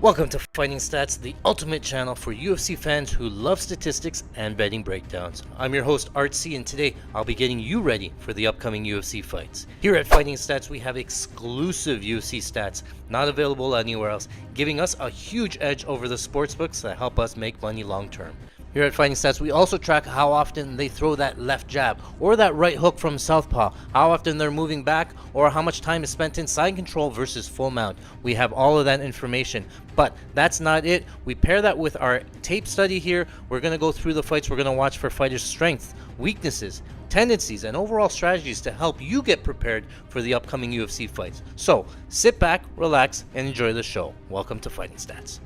Welcome to Fighting Stats, the ultimate channel for UFC fans who love statistics and betting breakdowns. I'm your host, Art C, and today I'll be getting you ready for the upcoming UFC fights. Here at Fighting Stats, we have exclusive UFC stats, not available anywhere else, giving us a huge edge over the sportsbooks that help us make money long term. Here at Fighting Stats, we also track how often they throw that left jab or that right hook from southpaw, how often they're moving back, or how much time is spent in side control versus full mount. We have all of that information, but that's not it. We pair that with our tape study here. We're going to go through the fights. We're going to watch for fighters' strengths, weaknesses, tendencies, and overall strategies to help you get prepared for the upcoming UFC fights. So sit back, relax, and enjoy the show. Welcome to Fighting Stats.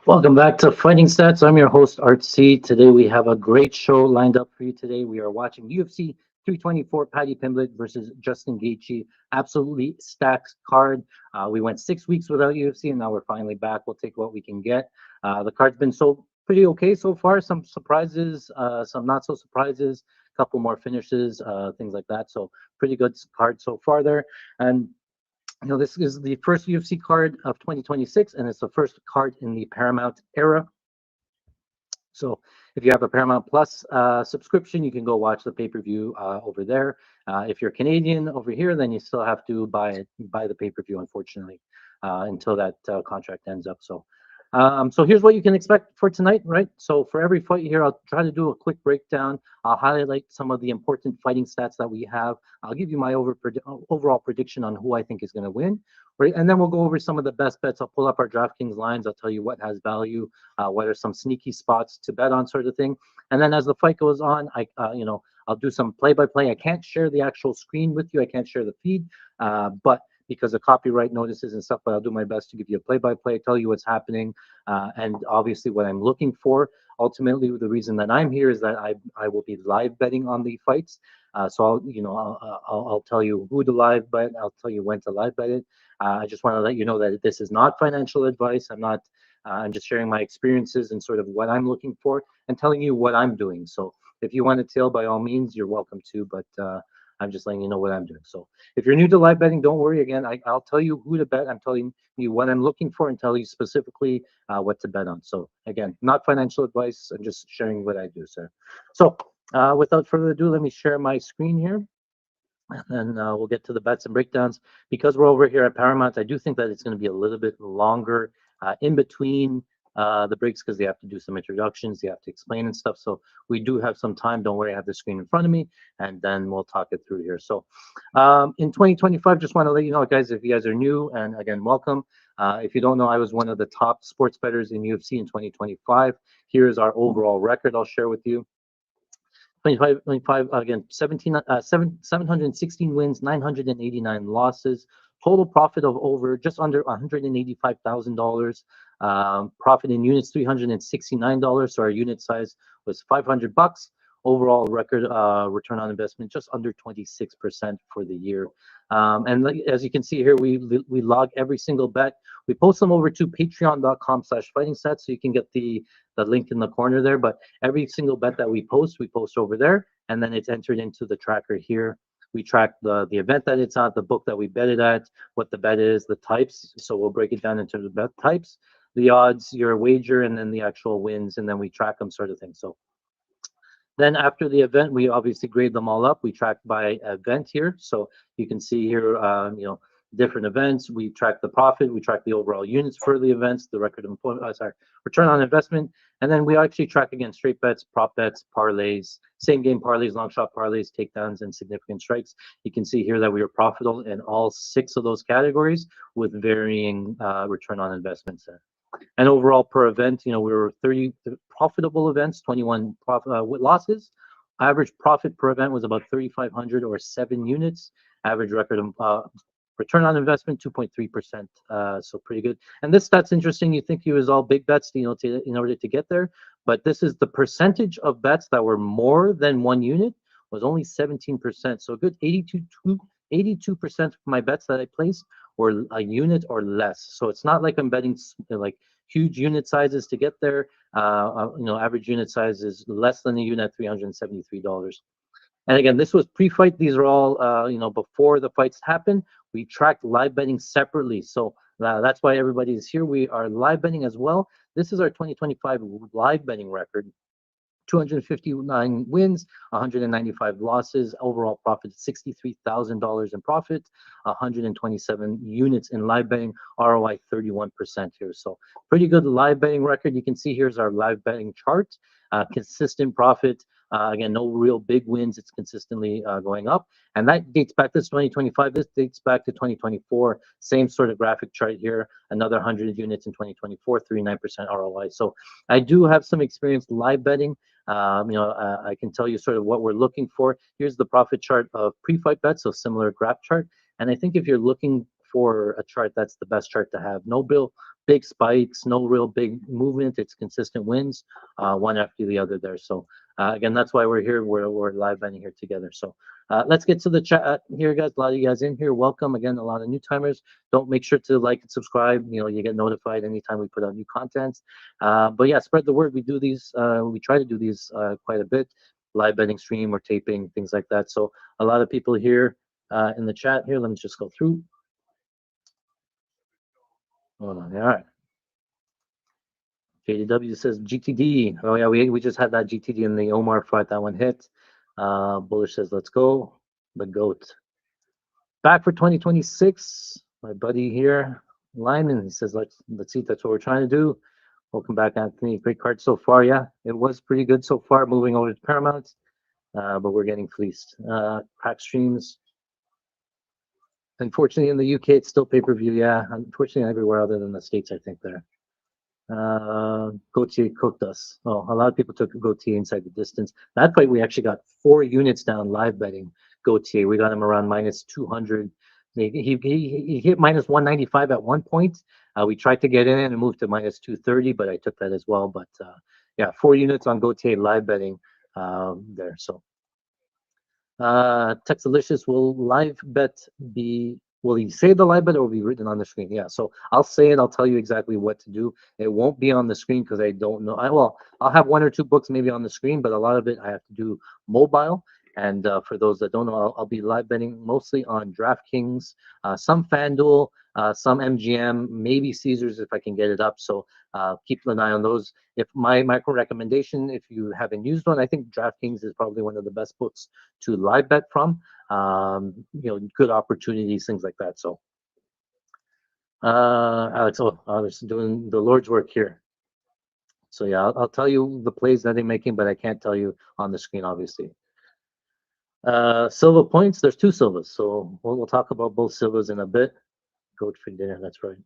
Welcome back to Fighting Stats. I'm your host, Art C. Today we have a great show lined up for you today. We are watching UFC 324 Paddy Pimblett versus Justin Gaethje. Absolutely stacked card. We went 6 weeks without UFC, and now we're finally back. We'll take what we can get. The card's been pretty okay so far. Some surprises, some not so surprises, a couple more finishes, things like that. So pretty good card so far there. And this is the first UFC card of 2026, and it's the first card in the Paramount era. So if you have a Paramount Plus subscription, you can go watch the pay-per-view over there. If you're Canadian over here, then you still have to buy the pay-per-view, unfortunately, until that contract ends up. So here's what you can expect for tonight, right? So for every fight here, I'll try to do a quick breakdown. I'll highlight some of the important fighting stats that we have. I'll give you my overall prediction on who I think is going to win. Right? And then we'll go over some of the best bets. I'll pull up our DraftKings lines. I'll tell you what has value, what are some sneaky spots to bet on, sort of thing. And then as the fight goes on, I'll do some play-by-play. I can't share the actual screen with you. I can't share the feed, but because of copyright notices and stuff, but I'll do my best to give you a play-by-play, tell you what's happening, and obviously what I'm looking for. Ultimately, the reason that I'm here is that I will be live betting on the fights. So I'll tell you who to live bet. I'll tell you when to live bet it. I just want to let you know that this is not financial advice. I'm just sharing my experiences and sort of what I'm looking for and telling you what I'm doing. So if you want to tail, by all means, you're welcome to, but I'm just letting you know what I'm doing. So if you're new to live betting, don't worry. Again, I'll tell you who to bet. I'm telling you what I'm looking for and tell you specifically what to bet on. So again, not financial advice. I'm just sharing what I do, sir. So without further ado, let me share my screen here. And we'll get to the bets and breakdowns. Because we're over here at Paramount, I do think that it's going to be a little bit longer in between the breaks because they have to do some introductions, they have to explain and stuff. So we do have some time. Don't worry, I have the screen in front of me, and then we'll talk it through here. So in 2025, just want to let you know, guys, if you guys are new, and again, welcome. If you don't know, I was one of the top sports bettors in UFC in 2025. Here's our overall record I'll share with you. 25, again, 716 wins, 989 losses, total profit of over just under $185,000. Profit in units, $369. So our unit size was 500 bucks. Overall record return on investment just under 26% for the year. And as you can see here, we log every single bet. We post them over to patreon.com/fightingstats, so you can get the link in the corner there. But every single bet that we post over there, and then it's entered into the tracker here. We track the event that it's at, the book that we bet it at, what the bet is, the types. So we'll break it down into the bet types, the odds, your wager, and then the actual wins, and then we track them, sort of thing. So then after the event, we obviously grade them all up. We track by event here. So you can see here, different events. We track the profit. We track the overall units for the events, the return on investment. And then we actually track, again, straight bets, prop bets, parlays, same game parlays, long shot parlays, takedowns, and significant strikes. You can see here that we were profitable in all 6 of those categories with varying return on investments there. And overall per event, we were 30 profitable events, 21 losses. Average profit per event was about 3,500 or 7 units. Average record return on investment 2.3%. So pretty good. And this stat's interesting. You think it was all big bets, in order to get there, but this is the percentage of bets that were more than 1 unit was only 17%. So a good 82% of my bets that I placed were a unit or less. So it's not like I'm betting like huge unit sizes to get there. Average unit size is less than a unit at $373. And again, this was pre-fight. These are all, before the fights happen. We tracked live betting separately. So that's why everybody is here. We are live betting as well. This is our 2025 live betting record. 259 wins, 195 losses, overall profit $63,000 in profit, 127 units in live betting, ROI 31% here. So pretty good live betting record. You can see here's our live betting chart. Consistent profit. Again, no real big wins. It's consistently going up. And that dates back, this 2025, this dates back to 2024. Same sort of graphic chart here. Another 100 units in 2024, 39% ROI. So I do have some experience live betting. I can tell you sort of what we're looking for. Here's the profit chart of pre-fight bets, so similar graph chart. And I think if you're looking for a chart, that's the best chart to have. No real big spikes, no real big movement. It's consistent wins, one after the other there. So again, that's why we're here. We're live betting here together. So let's get to the chat here, guys. A lot of you guys in here. Welcome again. A lot of new timers. Don't make sure to like and subscribe. You get notified anytime we put out new content. But yeah, spread the word. We do these. We try to do these quite a bit. Live betting stream or taping, things like that. So a lot of people here in the chat here. Let me just go through. Hold on. All right. JDW says GTD. Oh yeah, we just had that GTD in the Omar fight. That one hit. Bullish says let's go. The GOAT. Back for 2026. My buddy here, Lyman, he says let's see. That's what we're trying to do. Welcome back, Anthony. Great card so far. Yeah, it was pretty good so far. Moving over to Paramount, but we're getting fleeced. Crack streams. Unfortunately, in the UK, it's still pay-per-view. Yeah, unfortunately, everywhere other than the States, I think there. Gaethje cooked us. Oh, a lot of people took Gaethje inside the distance. That fight, we actually got 4 units down live betting Gaethje. We got him around minus 200. He hit minus 195 at one point. We tried to get in and move to minus 230, but I took that as well. But yeah, 4 units on Gaethje live betting there. So Texalicious, will he say the live bet or will be written on the screen? Yeah, so I'll say it. I'll tell you exactly what to do. It won't be on the screen because I don't know. I'll have 1 or 2 books maybe on the screen, but a lot of it I have to do mobile. And for those that don't know, I'll be live betting mostly on DraftKings, some FanDuel, some MGM, maybe Caesars if I can get it up. So keep an eye on those. If my micro recommendation, if you haven't used one, I think DraftKings is probably one of the best books to live bet from. Good opportunities, things like that. So Alex, I was doing the Lord's work here. So yeah, I'll tell you the plays that they're making, but I can't tell you on the screen, obviously. Silva points, there's 2 Silvas, so we'll talk about both Silvas in a bit. Goat for dinner, that's right.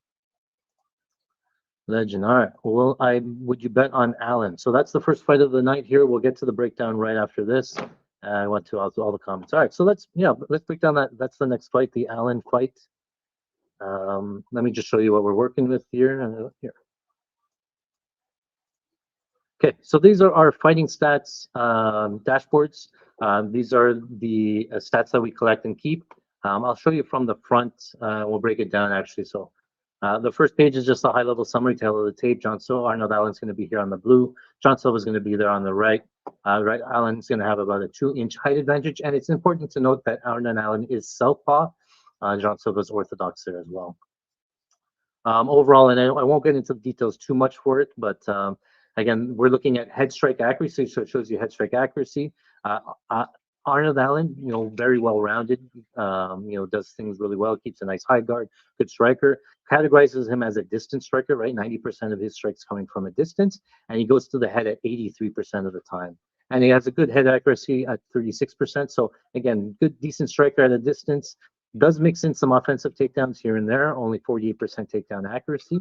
Legend. All right. Well, would you bet on Allen? So that's the first fight of the night here. We'll get to the breakdown right after this. I went to all the comments. All right. So let's break down that. That's the next fight, the Allen fight. Let me just show you what we're working with here. Here. Okay. So these are our fighting stats dashboards. These are the stats that we collect and keep. I'll show you from the front. We'll break it down actually. So the first page is just a high-level summary, tail of the tape. Arnold Allen's going to be here on the blue. John Silva is going to be there on the right. Allen's going to have about a 2-inch height advantage, and it's important to note that Arnold Allen is southpaw. John Silva's orthodox there as well. Overall, and I won't get into the details too much for it, but again, we're looking at head strike accuracy, so it shows you head strike accuracy. Arnold Allen, very well-rounded, does things really well, keeps a nice high guard, good striker, categorizes him as a distance striker, right? 90% of his strikes coming from a distance, and he goes to the head at 83% of the time. And he has a good head accuracy at 36%. So again, good, decent striker at a distance. Does mix in some offensive takedowns here and there, only 48% takedown accuracy.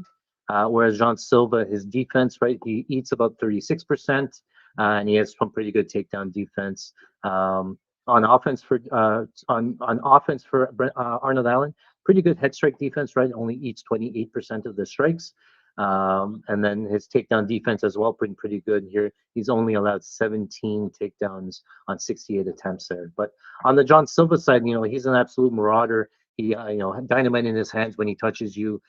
Whereas John Silva, his defense, right, he eats about 36%, and he has some pretty good takedown defense. On offense for Arnold Allen, pretty good head strike defense, right? Only eats 28% of the strikes. And then his takedown defense as well, pretty good here. He's only allowed 17 takedowns on 68 attempts there. But on the John Silva side, he's an absolute marauder. He, dynamite in his hands when he touches you.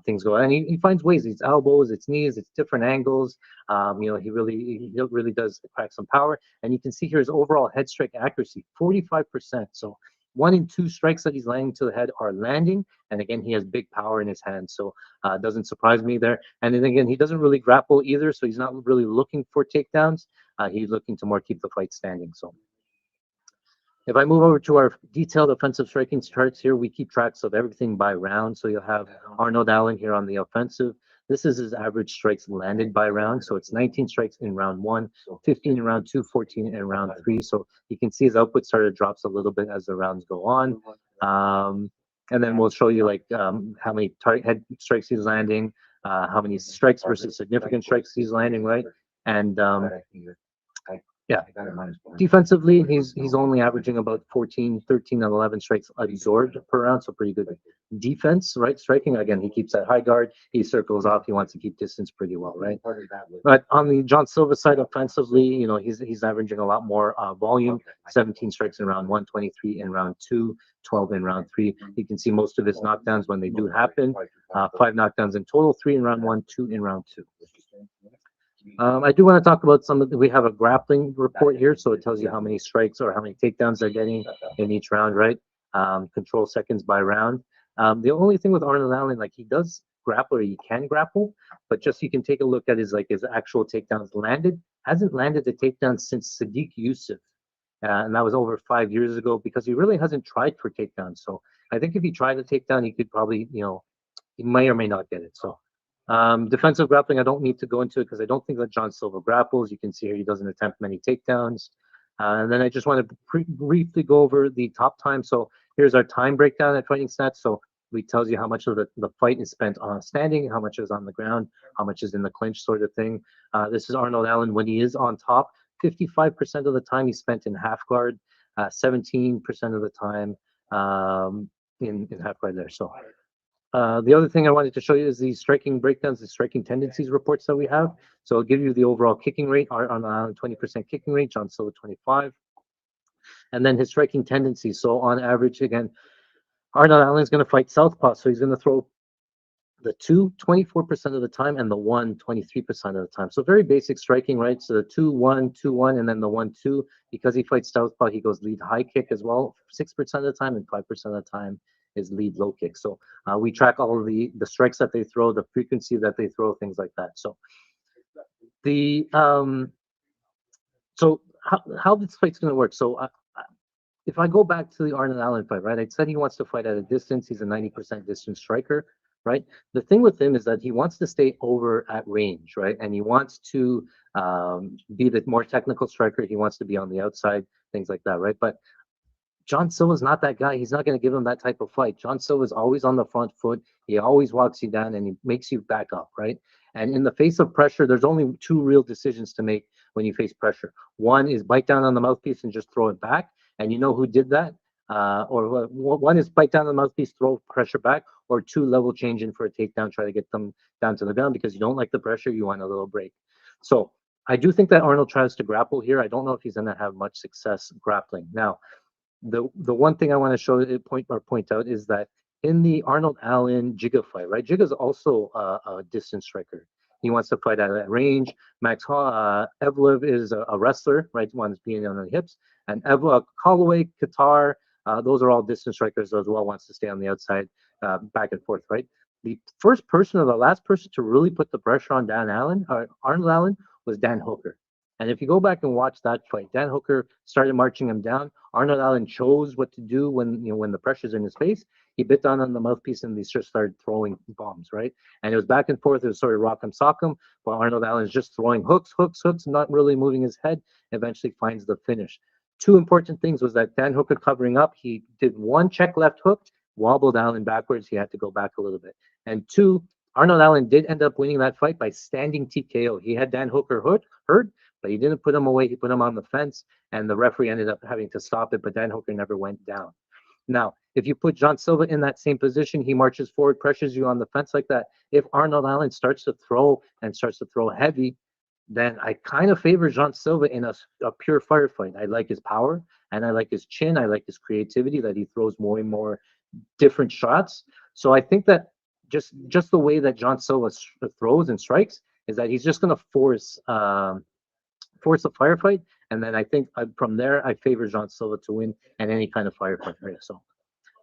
Things go, and he finds ways. It's elbows, it's knees, it's different angles. He really does crack some power, and you can see here his overall head strike accuracy, 45%. So 1 in 2 strikes that he's landing to the head are landing, and again, he has big power in his hands. So it doesn't surprise me there. And then again, he doesn't really grapple either, so he's not really looking for takedowns. He's looking to more keep the fight standing. So if I move over to our detailed offensive striking charts here, we keep tracks of everything by round. So you'll have Arnold Allen here on the offensive. This is his average strikes landed by round. So it's 19 strikes in round 1, 15 in round 2, 14 in round 3. So you can see his output started drops a little bit as the rounds go on. And then we'll show you like how many head strikes he's landing, how many strikes versus significant strikes he's landing, right? And yeah, defensively, he's only averaging about 14, 13, and 11 strikes absorbed per round, so pretty good defense, right? Striking, again, he keeps that high guard. He circles off. He wants to keep distance pretty well, right? But on the John Silva side, offensively, he's averaging a lot more volume. 17 strikes in round 1, 23 in round 2, 12 in round 3. You can see most of his knockdowns when they do happen. 5 knockdowns in total, 3 in round 1, 2 in round 2. I do want to talk about we have a grappling report here, so it tells you how many strikes or how many takedowns they're getting in each round, right? Control seconds by round. The only thing with Arnold Allen, like he does grapple or he can grapple, but just you can take a look at his actual takedowns landed. Hasn't landed a takedown since Sadiq Yusuf, and that was over 5 years ago because he really hasn't tried for takedowns. So I think if he tried a takedown, he could probably, he may or may not get it. So defensive grappling, I don't need to go into it because I don't think that John Silva grapples. You can see here he doesn't attempt many takedowns. And then I just want to briefly go over the top time. So here's our time breakdown at Fighting Stats. So it tells you how much of the fight is spent on standing, how much is on the ground, how much is in the clinch sort of thing. This is Arnold Allen when he is on top. 55% of the time he's spent in half guard, 17% of the time in half guard there. So the other thing I wanted to show you is the striking breakdowns, the striking tendencies reports that we have. So I'll give you the overall kicking rate, on 20% kicking rate, John Silva 25, and then his striking tendencies. So on average, again, Arnold Allen is going to fight southpaw, so he's going to throw the 2 24% of the time and the 1 23% of the time. So very basic striking, right? So the 2 1 2 1 and then the 1 2. Because he fights southpaw, he goes lead high kick as well, 6% of the time, and 5% of the time is lead low kick. So we track all of the strikes that they throw, the frequency that they throw, things like that. So the how this fight's going to work. So if I go back to the Arnold Allen fight, right? I said he wants to fight at a distance. He's a 90% distance striker, right? The thing with him is that he wants to stay over at range, right? And he wants to be the more technical striker. He wants to be on the outside, things like that, right? But John Silva's not that guy. He's not going to give him that type of fight. John Silva's always on the front foot. He always walks you down and he makes you back up, right? And in the face of pressure, there's only 2 real decisions to make when you face pressure. One is bite down on the mouthpiece and just throw it back. And you know who did that? Or one is bite down on the mouthpiece, throw pressure back, or 2, level change in for a takedown, try to get them down to the ground because you don't like the pressure, you want a little break. So I do think that Arnold tries to grapple here. I don't know if he's going to have much success grappling. Now, the one thing I want to show point out is that in the Arnold Allen Giga fight, right? Giga's also a distance striker. He wants to fight at that range. Max Evlev is a wrestler, right? One's being on the hips, and Holloway, Qatar, those are all distance strikers as well. Wants to stay on the outside, back and forth, right? The first person or the last person to really put the pressure on Arnold Allen was Dan Hooker. And if you go back and watch that fight, Dan Hooker started marching him down. Arnold Allen chose what to do when the pressure's in his face. He bit down on the mouthpiece and he just started throwing bombs, right? And it was back and forth. It was sort of rock 'em, sock 'em. But Arnold Allen is just throwing hooks, not really moving his head. Eventually finds the finish. 2 important things was that Dan Hooker covering up. He did 1 check left hook, wobbled Allen backwards. He had to go back a little bit. And 2, Arnold Allen did end up winning that fight by standing TKO. He had Dan Hooker hurt, but he didn't put him away. He put him on the fence, and the referee ended up having to stop it, but Dan Hooker never went down. Now, if you put John Silva in that same position, he marches forward, pressures you on the fence like that. If Arnold Allen starts to throw and starts to throw heavy, then I kind of favor John Silva in a pure firefight. I like his power and I like his chin. I like his creativity that he throws more and more different shots. So I think that just the way that John Silva throws and strikes is that he's just going to force a firefight, and then I think from there I favor John Silva to win and any kind of firefight. Right? So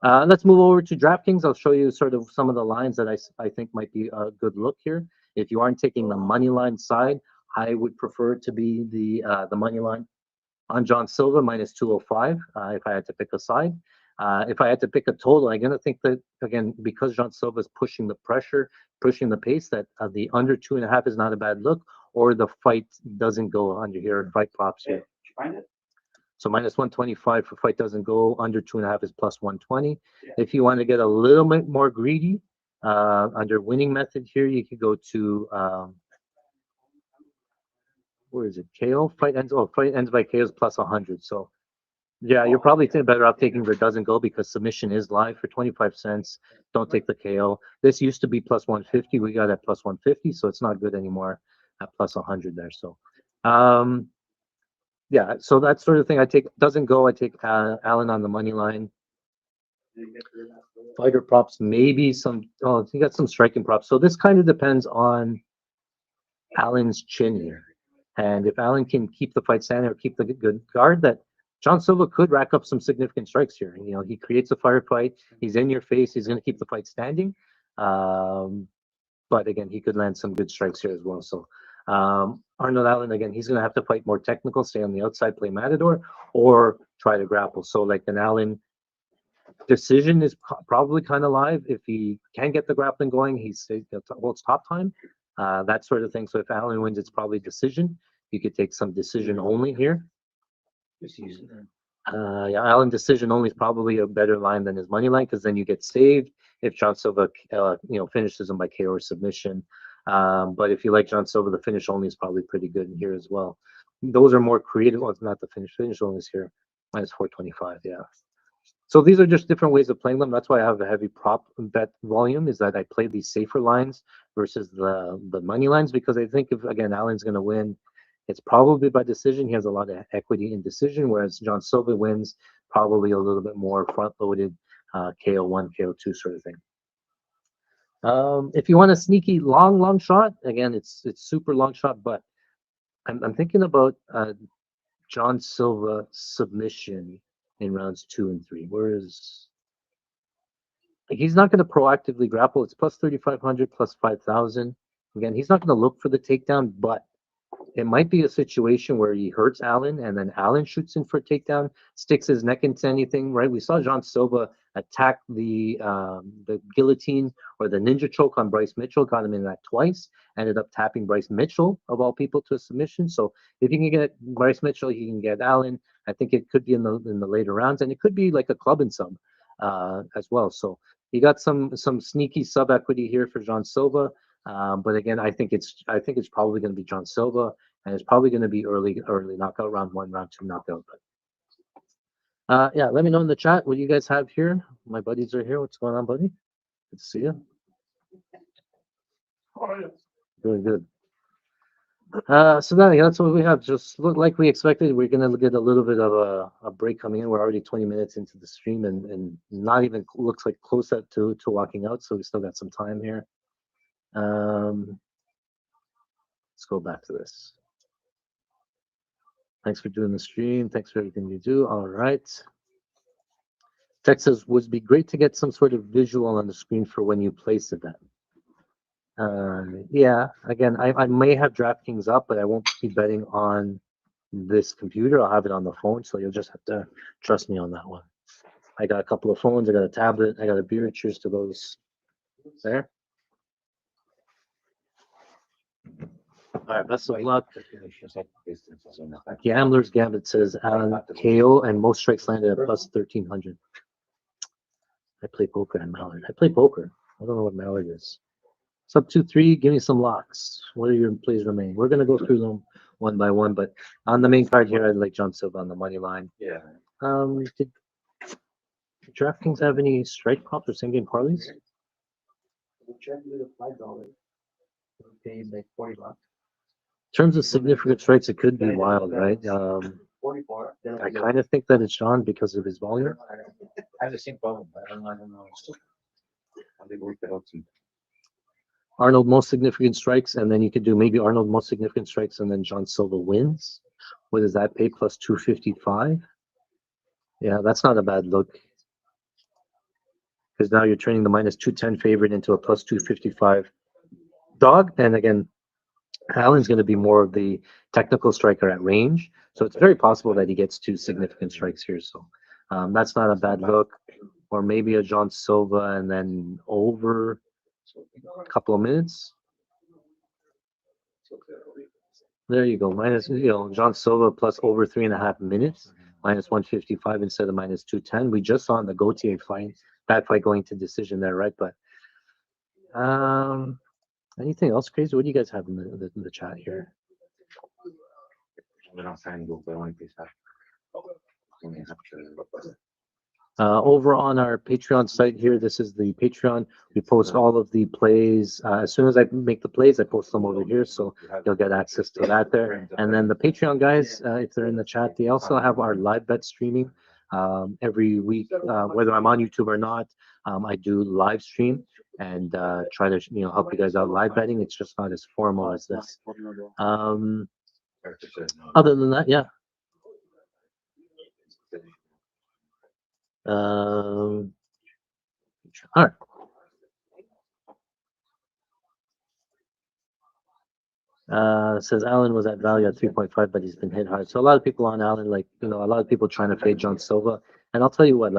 let's move over to DraftKings. I'll show you sort of some of the lines that I think might be a good look here. If you aren't taking the money line side, I would prefer it to be the money line on John Silva minus 205 if I had to pick a side. If I had to pick a total, I'm going to think that, again, because John Silva is pushing the pressure, pushing the pace, that the under 2.5 is not a bad look, or the fight doesn't go under here, fight props here. Did you find it? So minus 125 for fight doesn't go, under 2.5 is plus 120. Yeah. If you want to get a little bit more greedy, under winning method here, you could go to, where is it? KO? Fight ends by KO is plus 100. So yeah, you're probably better off taking the doesn't go because submission is live for 25 cents. Don't take the KO. This used to be plus 150. We got at plus 150, so it's not good anymore at plus 100 there. So, yeah, so that sort of thing. I take doesn't go. I take Allen on the money line. Fighter props, maybe some. Oh, you got some striking props. So this kind of depends on Allen's chin here, and if Allen can keep the fight standing or keep the good guard, that John Silva could rack up some significant strikes here. You know, he creates a firefight. He's in your face. He's going to keep the fight standing. But again, he could land some good strikes here as well. So Arnold Allen, again, he's going to have to fight more technical, stay on the outside, play Matador, or try to grapple. So like an Allen decision is probably kind of live. If he can get the grappling going, he holds top time, that sort of thing. So if Allen wins, it's probably decision. You could take some decision only here. Yeah, Allen decision only is probably a better line than his money line because then you get saved if John Silva, finishes him by KO or submission. But if you like John Silva, the finish only is probably pretty good in here as well. Those are more creative. Well, it's not the finish. Finish only is here minus 425. Yeah. So these are just different ways of playing them. That's why I have a heavy prop bet volume. Is that I play these safer lines versus the money lines because I think if again Allen's going to win. It's probably by decision. He has a lot of equity in decision, whereas John Silva wins probably a little bit more front-loaded KO1, KO2 sort of thing. If you want a sneaky long shot, again, it's super long shot, but I'm thinking about John Silva submission in rounds 2 and 3. Whereas he's not going to proactively grapple. It's plus 3,500, plus 5,000. Again, he's not going to look for the takedown, but it might be a situation where he hurts Allen and then Allen shoots in for a takedown, sticks his neck into anything, right? We saw John Silva attack the guillotine or the ninja choke on Bryce Mitchell, got him in that twice, ended up tapping Bryce Mitchell, of all people, to a submission. So if you can get Bryce Mitchell, you can get Allen. I think it could be in the later rounds, and it could be like a club and sub as well. So you got some sneaky sub equity here for John Silva. But again, I think it's probably going to be John Silva, and it's probably going to be early knockout, round 1, round 2 knockout. But yeah, let me know in the chat what you guys have here. My buddies are here. What's going on, buddy? Good to see you. Doing good. So that's what we have. Just look like we expected. We're gonna get a little bit of a break coming in. We're already 20 minutes into the stream, and not even looks like close up to walking out. So we still got some time here. Let's go back to this. Thanks for doing the stream. Thanks for everything you do. All right. Text says, would be great to get some sort of visual on the screen for when you place the bet. Yeah, again, I may have DraftKings up, but I won't be betting on this computer. I'll have it on the phone, so you'll just have to trust me on that one. I got a couple of phones. I got a tablet. I got a beer. Cheers to those there. All right, best of luck. Gambler's Gambit says Allen KO and most strikes landed at plus 1,300. I play poker and Mallard. I play poker. I don't know what Mallard is. Sub 2-3, give me some locks. What are your plays remaining? We're gonna go through them one by one, but on the main card here, I'd like John Silva on the money line. Yeah. DraftKings have any strike props or same game parlays? In terms of significant strikes, it could be wild, right? I kind of think that it's John because of his volume. I have the same problem. I don't know how they work that out. Arnold most significant strikes, and then you could do maybe Arnold most significant strikes, and then John Silva wins. What does that pay? Plus 255. Yeah, that's not a bad look. Because now you're turning the minus 210 favorite into a plus 255 dog. And again, Allen's going to be more of the technical striker at range. So it's very possible that he gets two significant strikes here. So that's not a bad look. Or maybe a John Silva and then over a couple of minutes. There you go. Minus, John Silva plus over 3.5 minutes, minus 155 instead of minus 210. We just saw in the Gaethje fight, that fight going to decision there, right? But anything else crazy? What do you guys have in the chat here? Over on our Patreon site here, this is the Patreon. We post all of the plays. As soon as I make the plays, I post them over here, so you'll get access to that there. And then the Patreon guys, if they're in the chat, they also have our live bet streaming every week. Whether I'm on YouTube or not, I do live stream and try to help you guys out live betting. It's just not as formal as this. Other than that, yeah. All right. Says Allen was at value at 3.5, but he's been hit hard. So a lot of people on Allen, a lot of people trying to fade John Silva. And I'll tell you what,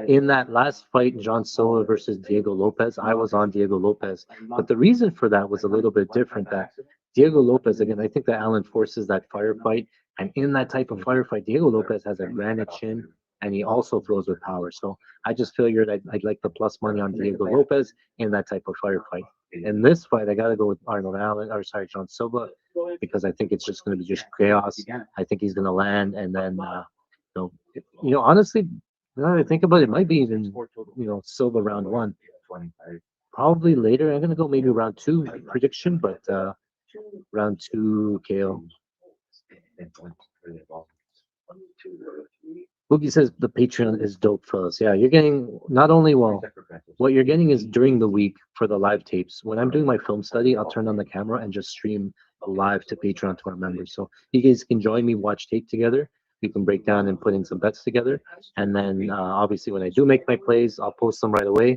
in that last fight, John Silva versus Diego Lopez, I was on Diego Lopez. But the reason for that was a little bit different. That Diego Lopez, again, I think that Allen forces that firefight. And in that type of firefight, Diego Lopez has a granite chin, and he also throws with power. So I just figured I'd like the plus money on Diego Lopez in that type of firefight. In this fight, I got to go with John Silva, because I think it's just going to be just chaos. I think he's going to land, and then, honestly, now that I think about it, it might be even, Silva round one. Probably later. I'm going to go maybe round two prediction, but round two KO. Boogie says the Patreon is dope, fellas. Yeah, you're getting not only, what you're getting is during the week for the live tapes. When I'm doing my film study, I'll turn on the camera and just stream live to Patreon to our members. So you guys can join me, watch tape together. We can break down and put in some bets together. And then obviously when I do make my plays, I'll post them right away.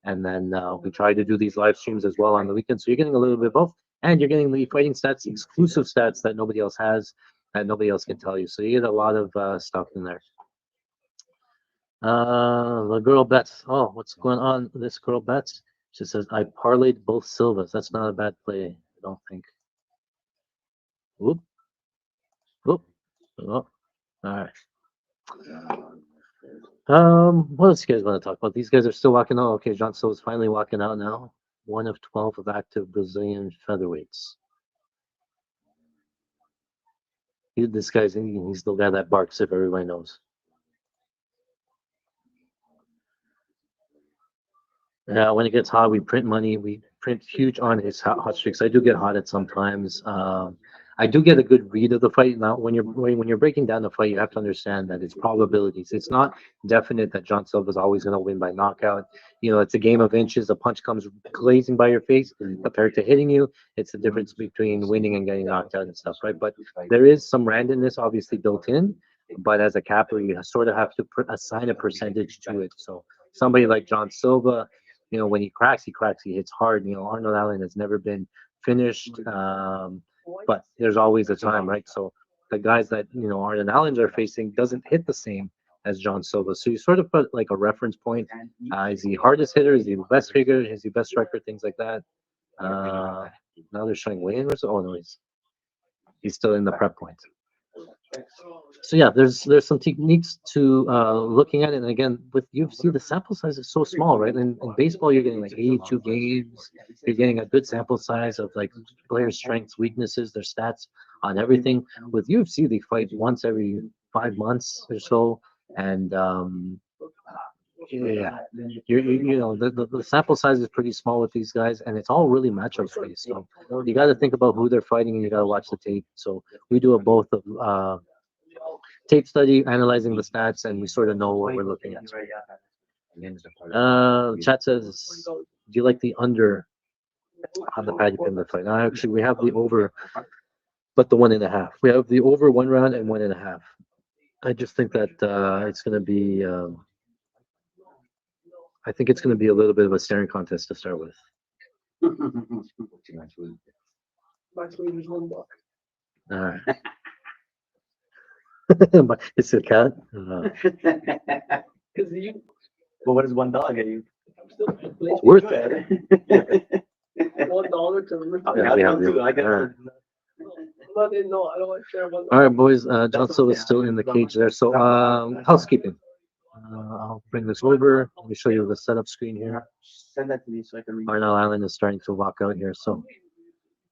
And then we try to do these live streams as well on the weekend. So you're getting a little bit of both. And you're getting the fighting stats, exclusive stats that nobody else has, that nobody else can tell you. So you get a lot of stuff in there. The girl bets. Oh, what's going on? This girl bets. She says, I parlayed both Silvas. That's not a bad play, I don't think. Whoop. Whoop. Oh, all right. What else you guys want to talk about? These guys are still walking out. Okay, John Silva's finally walking out now. 1 of 12 of active Brazilian featherweights. This guy's he's the guy that barks if everybody knows. Yeah, when it gets hot, we print money. We print huge on his hot streaks. I do get hot at sometimes. I do get a good read of the fight. Now, when you're breaking down the fight, you have to understand that it's probabilities. It's not definite that John Silva is always going to win by knockout. It's a game of inches. A punch comes glazing by your face compared to hitting you. It's the difference between winning and getting knocked out and stuff, right? But there is some randomness obviously built in. But as a capper, you sort of have to assign a percentage to it. So somebody like John Silva, when he cracks, he hits hard. Arnold Allen has never been finished, but there's always a time, right? So the guys that, Arnold Allen are facing doesn't hit the same as John Silva. So you sort of put like a reference point. Is he hardest hitter? Is he the best figure? Is he best striker? Things like that. Now they're showing weigh-in. Oh, no, he's still in the prep point. So yeah, there's some techniques to looking at it. And again, with UFC, the sample size is so small, right? In baseball, you're getting like 82 games. You're getting a good sample size of like player strengths, weaknesses, their stats on everything. With UFC, they fight once every 5 months or so, and Yeah, you know the sample size is pretty small with these guys, and it's all really matchups based. So you got to think about who they're fighting, and you got to watch the tape. So we do a both of tape study, analyzing the stats, and we sort of know what we're looking at. Chat says, do you like the under on the Paddy Pimblett fight? Actually, we have the over, but the 1.5. We have the over 1 round and 1.5. I just think that it's going to be. I think it's going to be a little bit of a staring contest to start with. All right. It's a cat. Well, what does $1 get you? It's worth it. $1 to Yeah, we have the- I got all right. No, I don't want to share $1. All right, boys. John Silva's still in the cage there. So housekeeping. I'll bring this over. Let me show you the setup screen here. Send that to me so I can read. Arnold Allen is starting to walk out here. So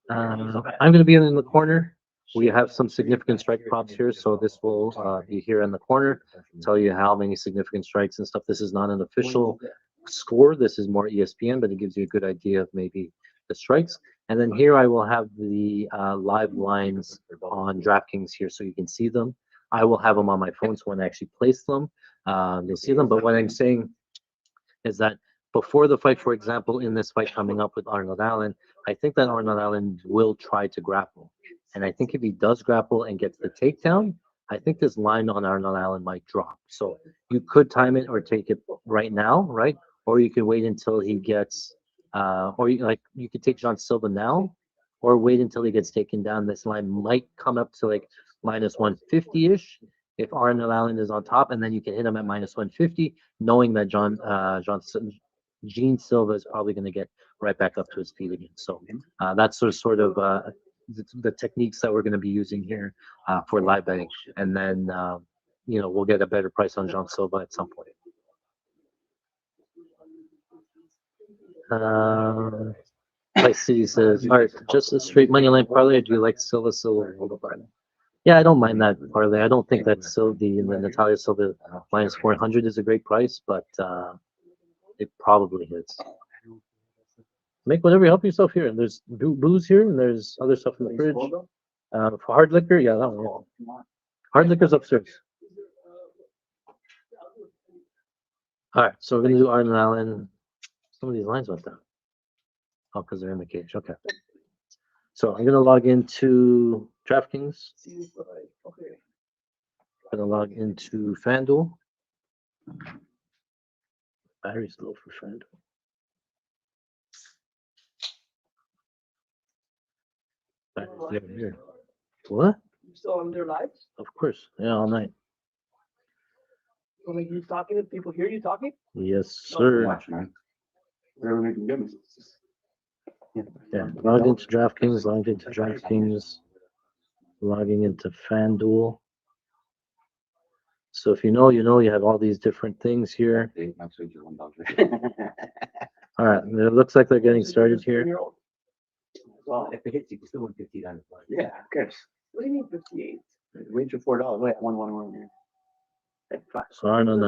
I'm going to be in the corner. We have some significant strike props here. So this will be here in the corner. Tell you how many significant strikes and stuff. This is not an official score. This is more ESPN, but it gives you a good idea of maybe the strikes. And then here I will have the live lines on DraftKings here so you can see them. I will have them on my phone, so when I actually place them, you'll see them. But what I'm saying is that before the fight, for example, in this fight coming up with Arnold Allen, I think that Arnold Allen will try to grapple. And I think if he does grapple and gets the takedown, I think this line on Arnold Allen might drop. So you could time it or take it right now, right? Or you can wait until he gets, you could take John Silva now, or wait until he gets taken down. This line might come up to like minus 150-ish if Arnold Allen is on top, and then you can hit him at minus 150, knowing that Gene Silva is probably going to get right back up to his feet again. So that's sort of the techniques that we're going to be using here for live betting, and then we'll get a better price on John Silva at some point. Vice City says, all right, just a straight money line parlay, or do you like Silva parlay? Yeah, I don't mind that parlay. I don't think that the Natalia Silva minus 400 is a great price, but it probably hits. Make whatever, help yourself here. And there's booze here, and there's other stuff in the fridge. For hard liquor, yeah, that one. Yeah. Hard liquor's upstairs. All right, so we're gonna do Arnold Allen. Some of these lines went down. Oh, because they're in the cage. Okay. So I'm gonna log into DraftKings. Okay. I'm gonna log into FanDuel. Battery's low for FanDuel. Battery's over here. What? You still on their lives? Of course. Yeah, all night. So like you talking to people hear you talking? Yes, sir. Watch, man. Whatever they can give me. Yeah, log into DraftKings, logging into FanDuel. So if you know, you have all these different things here. All right, it looks like they're getting started here. Well, if it hits, you can still win $50. Yeah, of course. What do you mean 58? Wait for $4. Wait, one here. So Arnold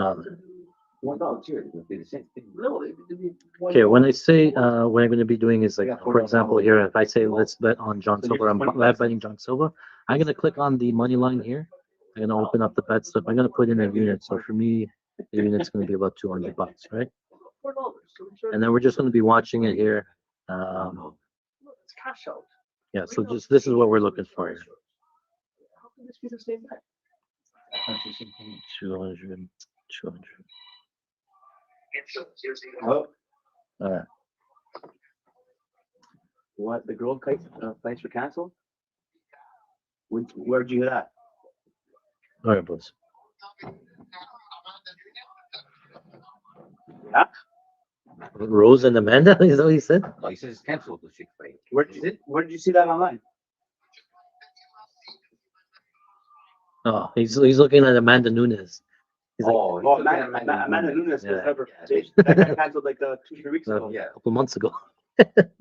$1 here. It'll be the same thing. No, it'd be Okay, when I say what I'm going to be doing is like, for example, here, if I say let's bet on John Silva, I'm live betting John Silva. I'm going to click on the money line here. I'm going to open up the bet slip. I'm going to put in a unit. So for me, the unit's going to be about $200, right? $4. So And then we're just going to be watching it here. it's cash out. Yeah, so this is what we're looking for here. How can this be the same bet? 200. Oh, All right. what? The girl fights were canceled? Where'd you hear that? All right, boys. Yeah. Rose and Amanda, is that what he said? Oh, he says it's canceled, the chick fight. Where did you see that online? Oh, he's looking at Amanda Nunes. He's like, Oh, Oh, Amanda Nunes. Yeah. That got canceled like 2-3 weeks ago. yeah. a couple months ago.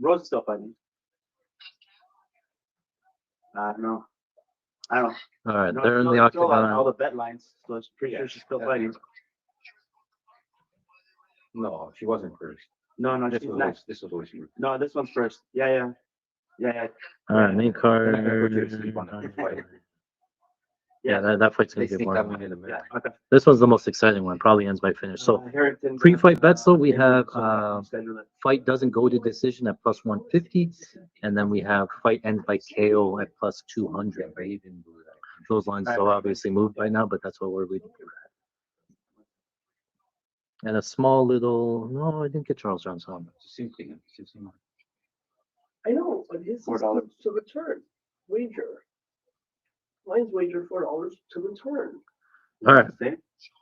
Rose is still fighting. I don't know. All right, No, they're in no, the it's still on all octagon. the bet lines, so it's pretty sure she's still fighting. No, she wasn't first. No, no, This she's was not. always, this was always you. No, this one's first. Yeah. All right, main card. Then I put you to sleep on the fight. Yeah, that fight's They gonna be sneak more. that one in the middle. Yeah. Okay. This one's the most exciting one. Probably ends by finish. So Harrington, pre-fight bets though, we have schedule it. fight doesn't go to decision at plus 150, and then we have fight ends by KO at plus 200. Those lines so obviously moved by now, but that's what we're reading. And a small little. No, I didn't get Charles Johnson. It's the same thing. It's the same. I know, but his is $4. to return. Wager. Mine's wager $4 to return. All right. Same?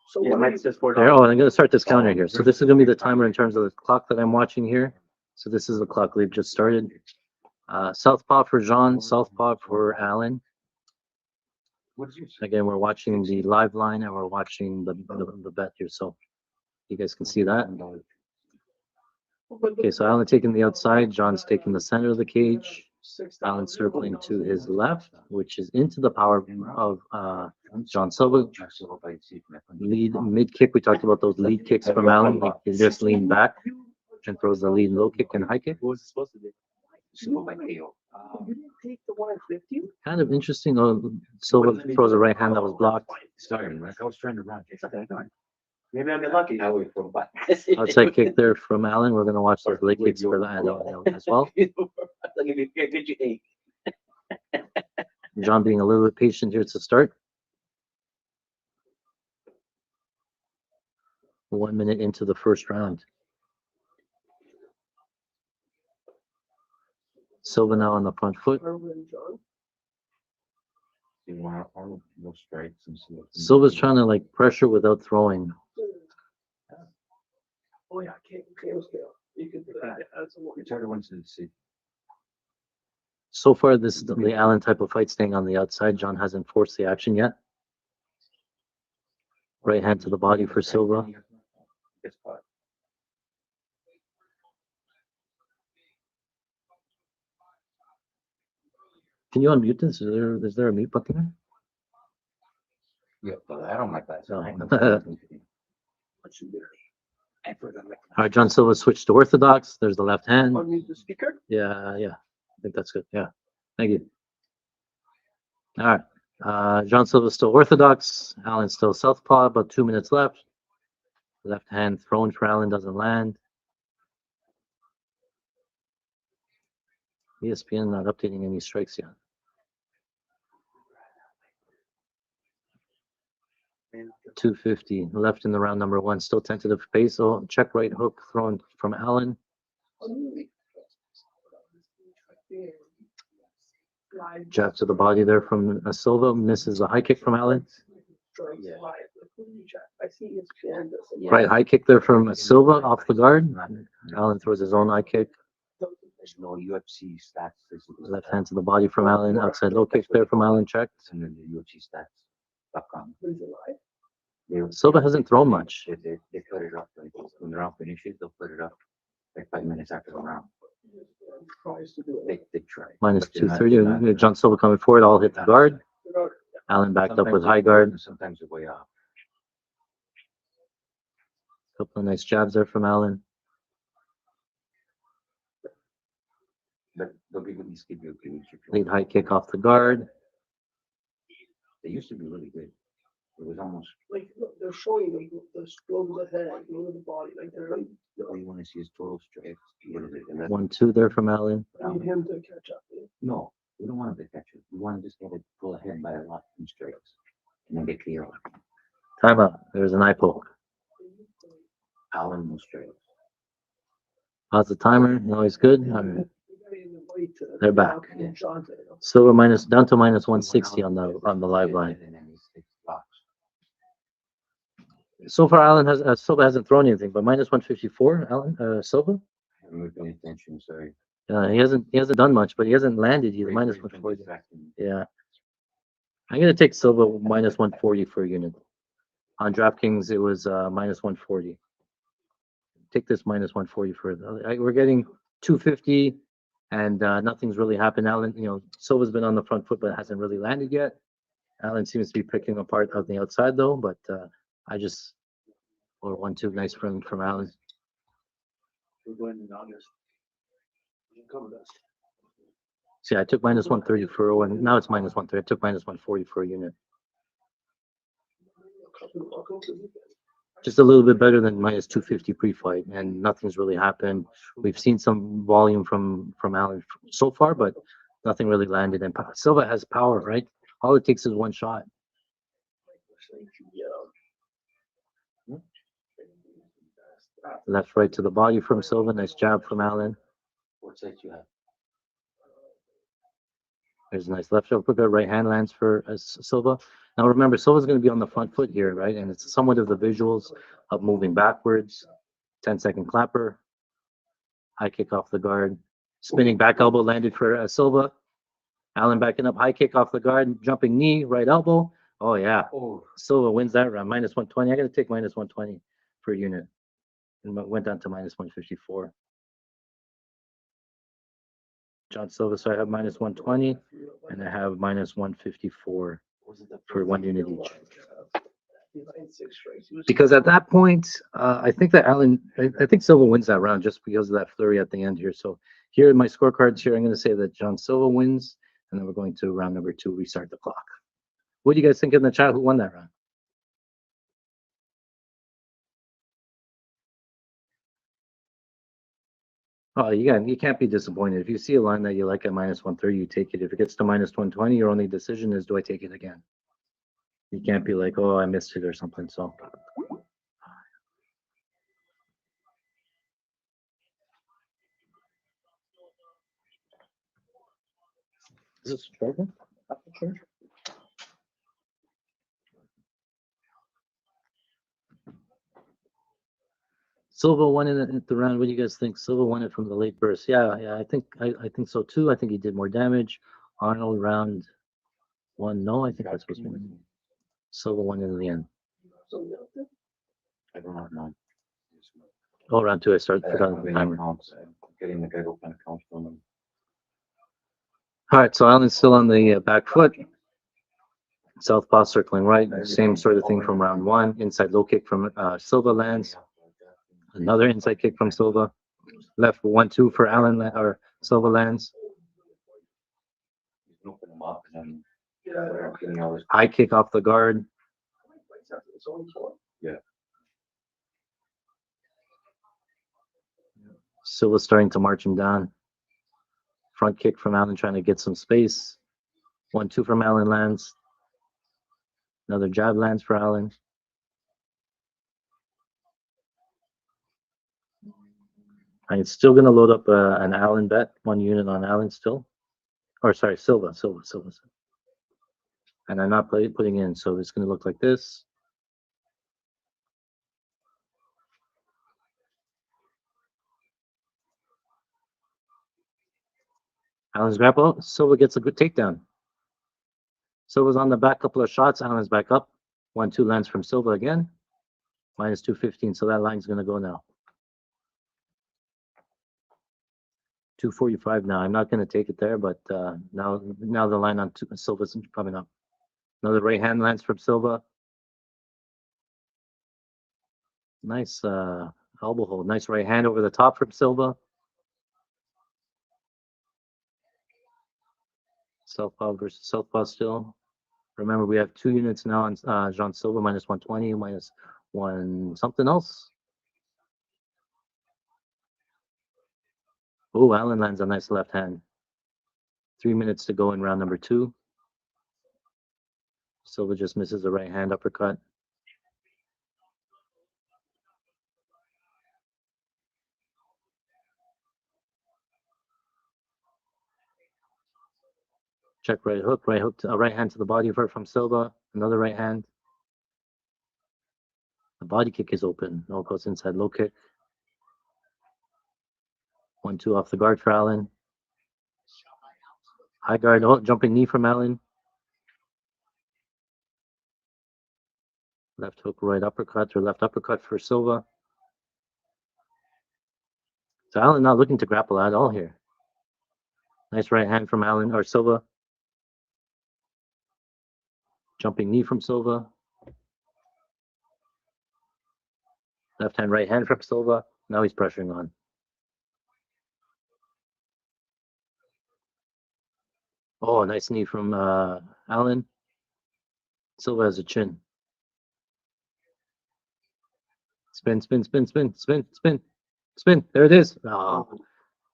So Yeah, what are mine you, says $4. There, oh, and I'm gonna start this counter here. So this is gonna be the timer in terms of the clock that I'm watching here. So this is the clock we've just started. Southpaw for Jean, Southpaw for Alan. What did you say? Again, we're watching the live line and we're watching the bet here, so you guys can see that. Okay, so Alan taking the outside, John's taking the center of the cage. Alan circling to his left, which is into the power of John Silva. Lead mid kick. We talked about those lead kicks from Alan. He just leaned back and throws the lead low kick and high kick. What was it supposed to be? you didn't take the one at 50? Kind of interesting. Silva throws a right hand that was blocked. Sorry, Rick. I was trying to run. It's okay, go ahead. Maybe I'm lucky. Now we from back. Outside kick there from Alan. We're gonna watch those leg kicks for that as well. Look at me, good you ate. John being a little bit patient here to start. 1 minute into the first round. Silva now on the front foot. Irwin, John. You want all those strikes and stuff. Silva's trying to like pressure without throwing. Oh yeah, KO scale. You could do that. That's a It's harder ones to see. So far, this is the Allen type of fight staying on the outside. John hasn't forced the action yet. Right hand to the body for Silva. Gets caught. Can you unmute this? Is there a mute button Yeah, but I don't like that. So No. What's you I forgot. there? All right, John Silva switched to orthodox. There's the left hand. unmute the speaker. Yeah. I think that's good. Yeah. Thank you. All right. John Silva's still orthodox. Allen's still southpaw. About 2 minutes left. Left hand thrown for Allen doesn't land. ESPN not updating any strikes yet. 250 left in the round number one. Still tentative pace. So check right hook thrown from Allen. Jab to the body there from Silva. Misses a high kick from Allen. Yeah. I see ESPN. Right high kick there from Silva off the guard. Allen throws his own high kick. There's no UFC stats. Left hand to the body from Allen. Outside low kick there from Allen. Checked. And then the UFC stats.com. Silva hasn't thrown much. They put it up like when the round finishes, they'll put it up like 5 minutes after the round. Tries to do it. They try. Minus But they're not- 230. they're not- John Silva coming forward. All hit the guard. Regard- Allen backed up sometimes with they- high guard. Sometimes they're way off. Couple of nice jabs there from Allen. But they'll give at least give you a good Lead high kick off the guard. They used to be really good. It was almost Like look, they're showing the strokes ahead, the body, like they're like all you want to see is total strikes. What is it? And that's- 1-2 there from Allen. I need him to catch up. No, we don't want them to catch it. We want to just get it pull ahead by a lot from strikes and then get clear. Timeout. There's an eye poke. Allen no strikes. How's the timer? No, he's good. All right. They're back. Silva minus down to minus 160 on the live line. And then he blocks. So far, Allen has Silva hasn't thrown anything, but minus 154. Allen Silva. I haven't really paid attention, sorry. He hasn't done much, but he hasn't landed either. Great, Minus great 140. distracting. Yeah. I'm gonna take Silva minus 140 for a unit. On DraftKings, it was minus 140. Take this minus 140 for we're getting 250, and nothing's really happened. Allen, Silva's been on the front foot, but hasn't really landed yet. Allen seems to be picking apart on the outside though, but or 1-2 nice from Allen. We're going in August. You can come with us. See, I took minus 130 for one. Now it's minus 130. I took minus 140 for a unit. Welcome to the weekend. Just a little bit better than minus 250 pre-fight, and nothing's really happened. We've seen some volume from Allen so far, but nothing really landed. And Silva has power, right? All it takes is one shot. Left, right to the body from Silva. Nice jab from Allen. What side you have? There's a nice left uppercut. Right hand lands for Silva. Now remember, Silva's going to be on the front foot here, right? And it's somewhat of the visuals of moving backwards. 10-second clapper. High kick off the guard. Spinning back elbow landed for Silva. Allen backing up. High kick off the guard. Jumping knee. Right elbow. Oh, yeah. Oh, Silva wins that round. Minus 120. I got to take minus 120 per unit. And went down to minus 154. John Silva, so I have minus 120, and I have minus 154 was it the for one unit each. 9-6 strikes. He was- Because at that point, I think that I think Silva wins that round just because of that flurry at the end here. So here are my scorecards here. I'm going to say that John Silva wins, and then we're going to round number 2, restart the clock. What do you guys think in the chat? Who won that round? Oh, you can't be disappointed. If you see a line that you like at minus 130, you take it. If it gets to minus 120, your only decision is, do I take it again? You can't be like, oh, I missed it or something. So is this charging? Silva won it at the round. What do you guys think? Silva won it from the late burst. Yeah, I think so too. I think he did more damage. Arnold round 1. No, I think that's supposed to be. Silva won it in the end. Something out there? I don't have none. Oh, round 2. I started forgot the Getting timer. accounts, getting the guy to open accounts from them. All right, so Allen's still on the back foot. Southpaw circling right. Same sort of thing from round 1. Inside low kick from Silva lands. Another inside kick from Silva. Left 1-2 for Allen or Silva lands. You can open them up and then Yeah. whatever, you know, there's- High kick off the guard. It's only 4. Silva starting to march him down. Front kick from Allen trying to get some space. 1-2 from Allen lands. Another jab lands for Allen. I'm still going to load up an Allen bet, 1 unit on Allen still. Or sorry, Silva. And I'm not putting in, so it's going to look like this. Allen's grapple. Silva gets a good takedown. Silva's on the back, couple of shots. Allen's back up. 1-2 lands from Silva again. Minus 215, so that line's going to go now. 245 now. I'm not going to take it there, but now the line on Silva's coming up. Another right hand lands from Silva. Nice elbow hold. Nice right hand over the top from Silva. Southpaw versus Southpaw still. Remember, we have 2 units now on Jean Silva, minus 120, minus 1 something else. Oh, Allen lands a nice left hand. 3 minutes to go in round number 2. Silva just misses the right hand uppercut. Check right hook, right hand to the body from Silva. Another right hand. The body kick is open. No, goes inside low kick. 1-2 off the guard for Allen. High guard, jumping knee from Allen. Left hook, right uppercut, or left uppercut for Silva. So Allen not looking to grapple at all here. Nice right hand from Allen or Silva. Jumping knee from Silva. Left hand, right hand from Silva. Now he's pressuring on. Oh, nice knee from Allen. Silva has a chin. Spin, spin, spin, spin, spin, spin, spin. There it is. Oh,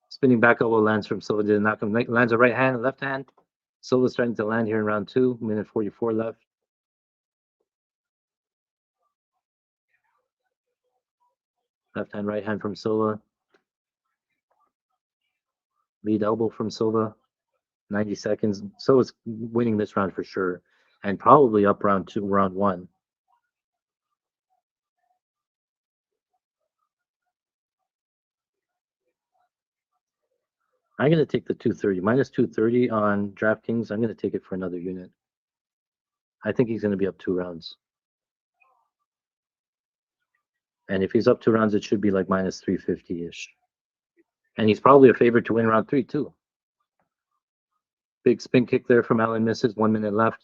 spinning back elbow lands from Silva. Did not come. Lands a right hand, left hand. Silva's starting to land here in round 2. Minute 44 left. Left hand, right hand from Silva. Lead elbow from Silva. 90 seconds. Silva's winning this round for sure, and probably up round 2, round 1. I'm going to take the 230. Minus 230 on DraftKings. I'm going to take it for another unit. I think he's going to be up 2 rounds. And if he's up 2 rounds, it should be like minus 350-ish. And he's probably a favorite to win round 3, too. Big spin kick there from Allen, misses. 1 minute left.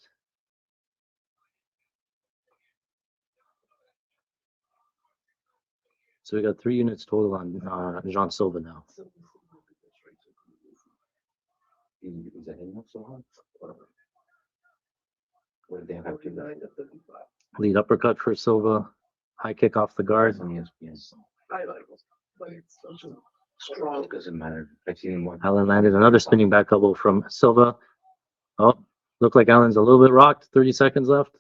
So we got 3 units total on Jean Silva now. Is that enough so hard? What did they have to do? 49 to 55. Lead uppercut for Silva. High kick off the guard. On ESPN. I like it, but it's such a strong. Doesn't matter. I've seen him one. Allen landed another spinning back elbow from Silva. Oh, looked like Allen's a little bit rocked. 30 seconds left.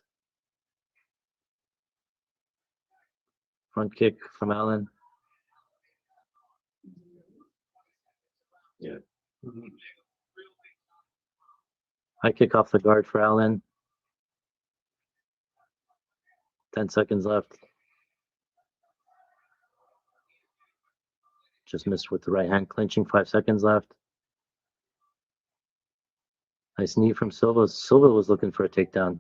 Front kick from Allen. Yeah. High kick off the guard for Allen. 10 seconds left. Just missed with the right hand clinching. 5 seconds left. Nice knee from Silva. Silva was looking for a takedown.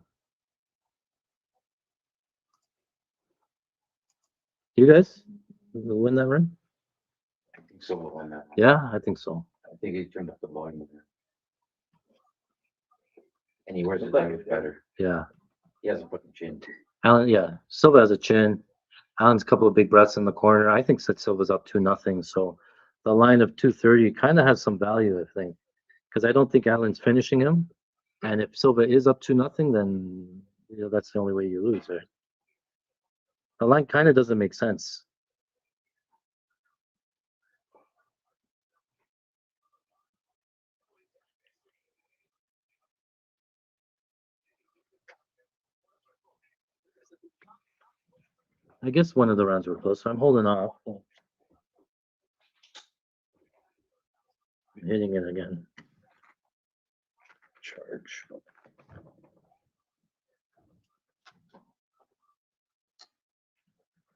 You guys win that run? I think so. On that. Yeah, I think so. I think he turned up the volume there. And he wears his language better. Yeah. He has a fucking chin. Allen, yeah. Silva has a chin. Allen's a couple of big breaths in the corner. I think that Silva's up 2-0. So the line of 230 kind of has some value, I think. Because I don't think Allen's finishing him. And if Silva is up 2-0, then that's the only way you lose, right? The line kind of doesn't make sense. I guess one of the rounds were close, so I'm holding off. I'm hitting it again. Charge.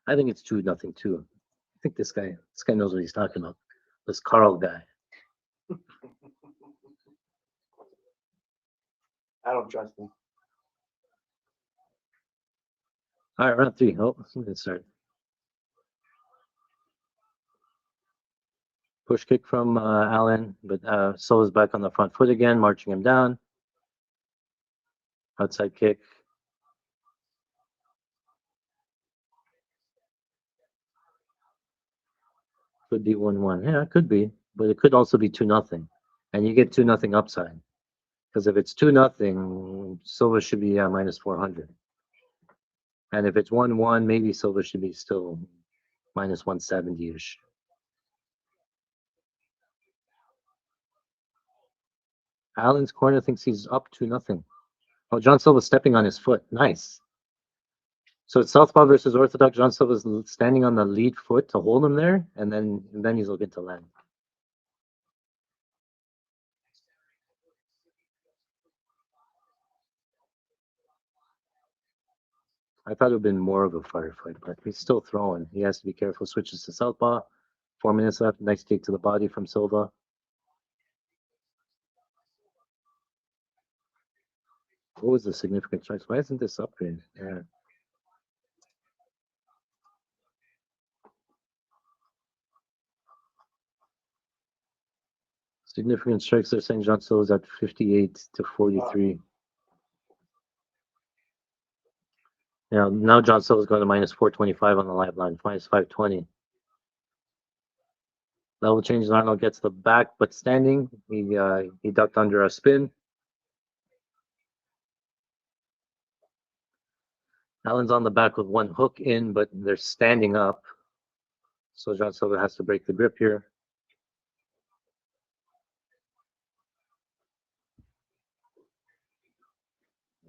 I think it's 2-0 too. I think this guy knows what he's talking about. This Carl guy. I don't trust him. All right, round 3. Oh, let's start. Push kick from Allen, but Silva's back on the front foot again, marching him down. Outside kick. Could be 1-1. Yeah, it could be, but it could also be 2-0, and you get 2-0 upside. Because if it's 2-0, Silva should be minus 400. And if it's 1-1, maybe Silva should be still minus 170-ish. Allen's corner thinks he's up 2-0. Oh, John Silva stepping on his foot. Nice. So it's Southpaw versus Orthodox. John Silva's standing on the lead foot to hold him there, and then he's looking to land. I thought it would have been more of a firefight, but he's still throwing. He has to be careful. Switches to Southpaw. 4 minutes left. Nice kick to the body from Silva. What was the significant strikes? Why isn't this upgrade? Yeah. Significant strikes. They're saying John Silva's at 58 to 43. Yeah, now John Silva's going to minus 425 on the live line, minus 520. Level changes. Arnold gets the back, but standing. He ducked under a spin. Allen's on the back with one hook in, but they're standing up. So John Silva has to break the grip here.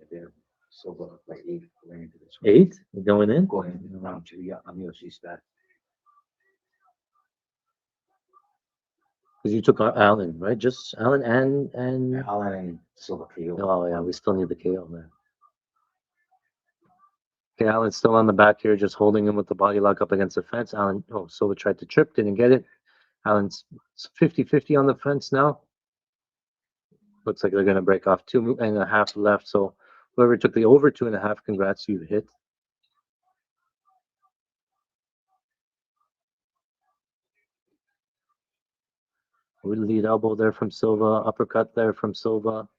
They're so like 8 going into this. 8 going in. Going into round 2, yeah, on UFC stat. Because you took Allen, right? Just Allen and Allen and Silva KO. oh yeah, we still need the KO there. Okay, Allen's still on the back here, just holding him with the body lock up against the fence. Allen, oh, Silva tried to trip, didn't get it. Allen's 50-50 on the fence now. Looks like they're going to break off 2.5 left. So whoever took the over 2.5, congrats, you hit. With lead elbow there from Silva, uppercut there from Silva,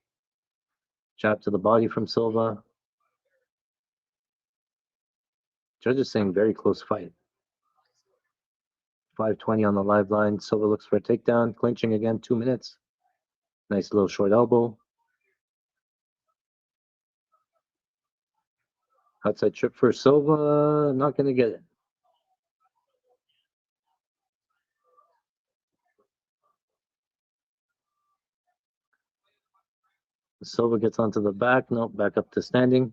jab to the body from Silva. Judges saying very close fight. 5:20 on the live line. Silva looks for a takedown, clinching again, 2 minutes. Nice little short elbow. Outside trip for Silva, not going to get it. Silva gets onto the back. Nope, back up to standing.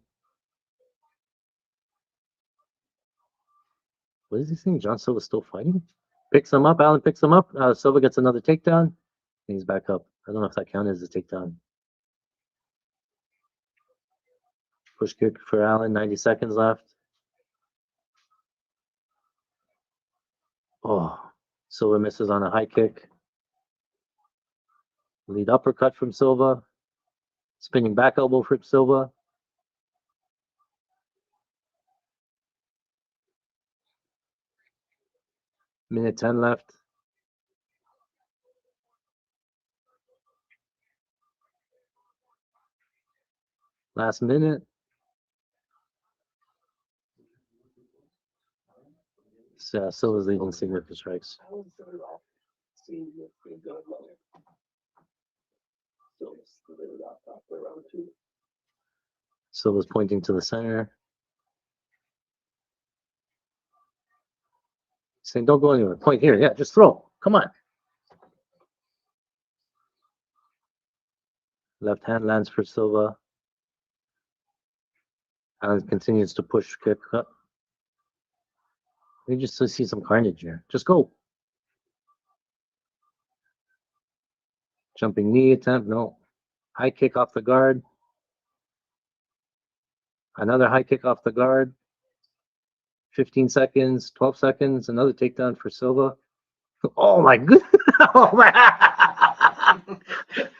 What is he saying? John Silva still fighting? Picks him up. Allen picks him up. Silva gets another takedown. He's back up. I don't know if that counted as a takedown. Push kick for Allen. 90 seconds left. Oh, Silva misses on a high kick. Lead uppercut from Silva. Spinning back elbow for Silva. Minute 10 left. Last minute. So, Silva's leading signature strikes. I was started off seeing this pretty good level. So split it up after round 2. Silva's pointing to the center. Saying, don't go anywhere. Point here. Yeah, just throw. Come on. Left hand lands for Silva. Allen continues to push kick up. We just see some carnage here. Just go. Jumping knee attempt. No. High kick off the guard. Another high kick off the guard. 15 seconds, 12 seconds. Another takedown for Silva. Oh my goodness. Oh my.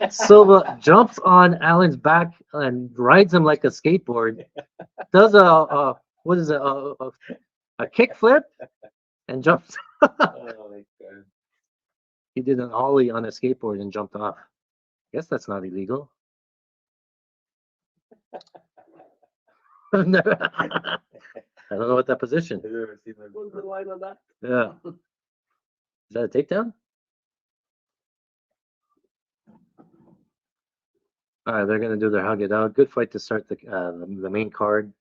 Silva jumps on Allen's back and rides him like a skateboard. Does what is it? A kick flip and jumps. Oh my God. He did an ollie on a skateboard and jumped off. Guess that's not illegal. I don't know what that position. Have you ever seen that? What's the line on that? Yeah. Is that a takedown? All right, they're gonna do their hug it out. Good fight to start the main card.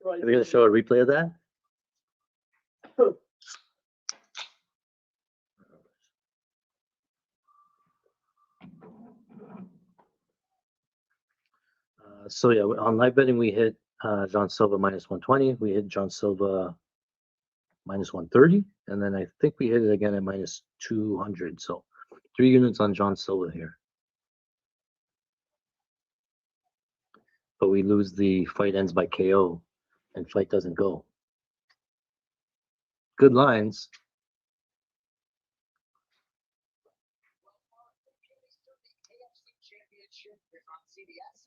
Right. Are they gonna show a replay of that? So yeah, on live betting we hit John Silva minus 120. We hit John Silva minus 130, and then I think we hit it again at minus 200. So 3 units on John Silva here. But we lose the fight ends by KO, and fight doesn't go. Good lines.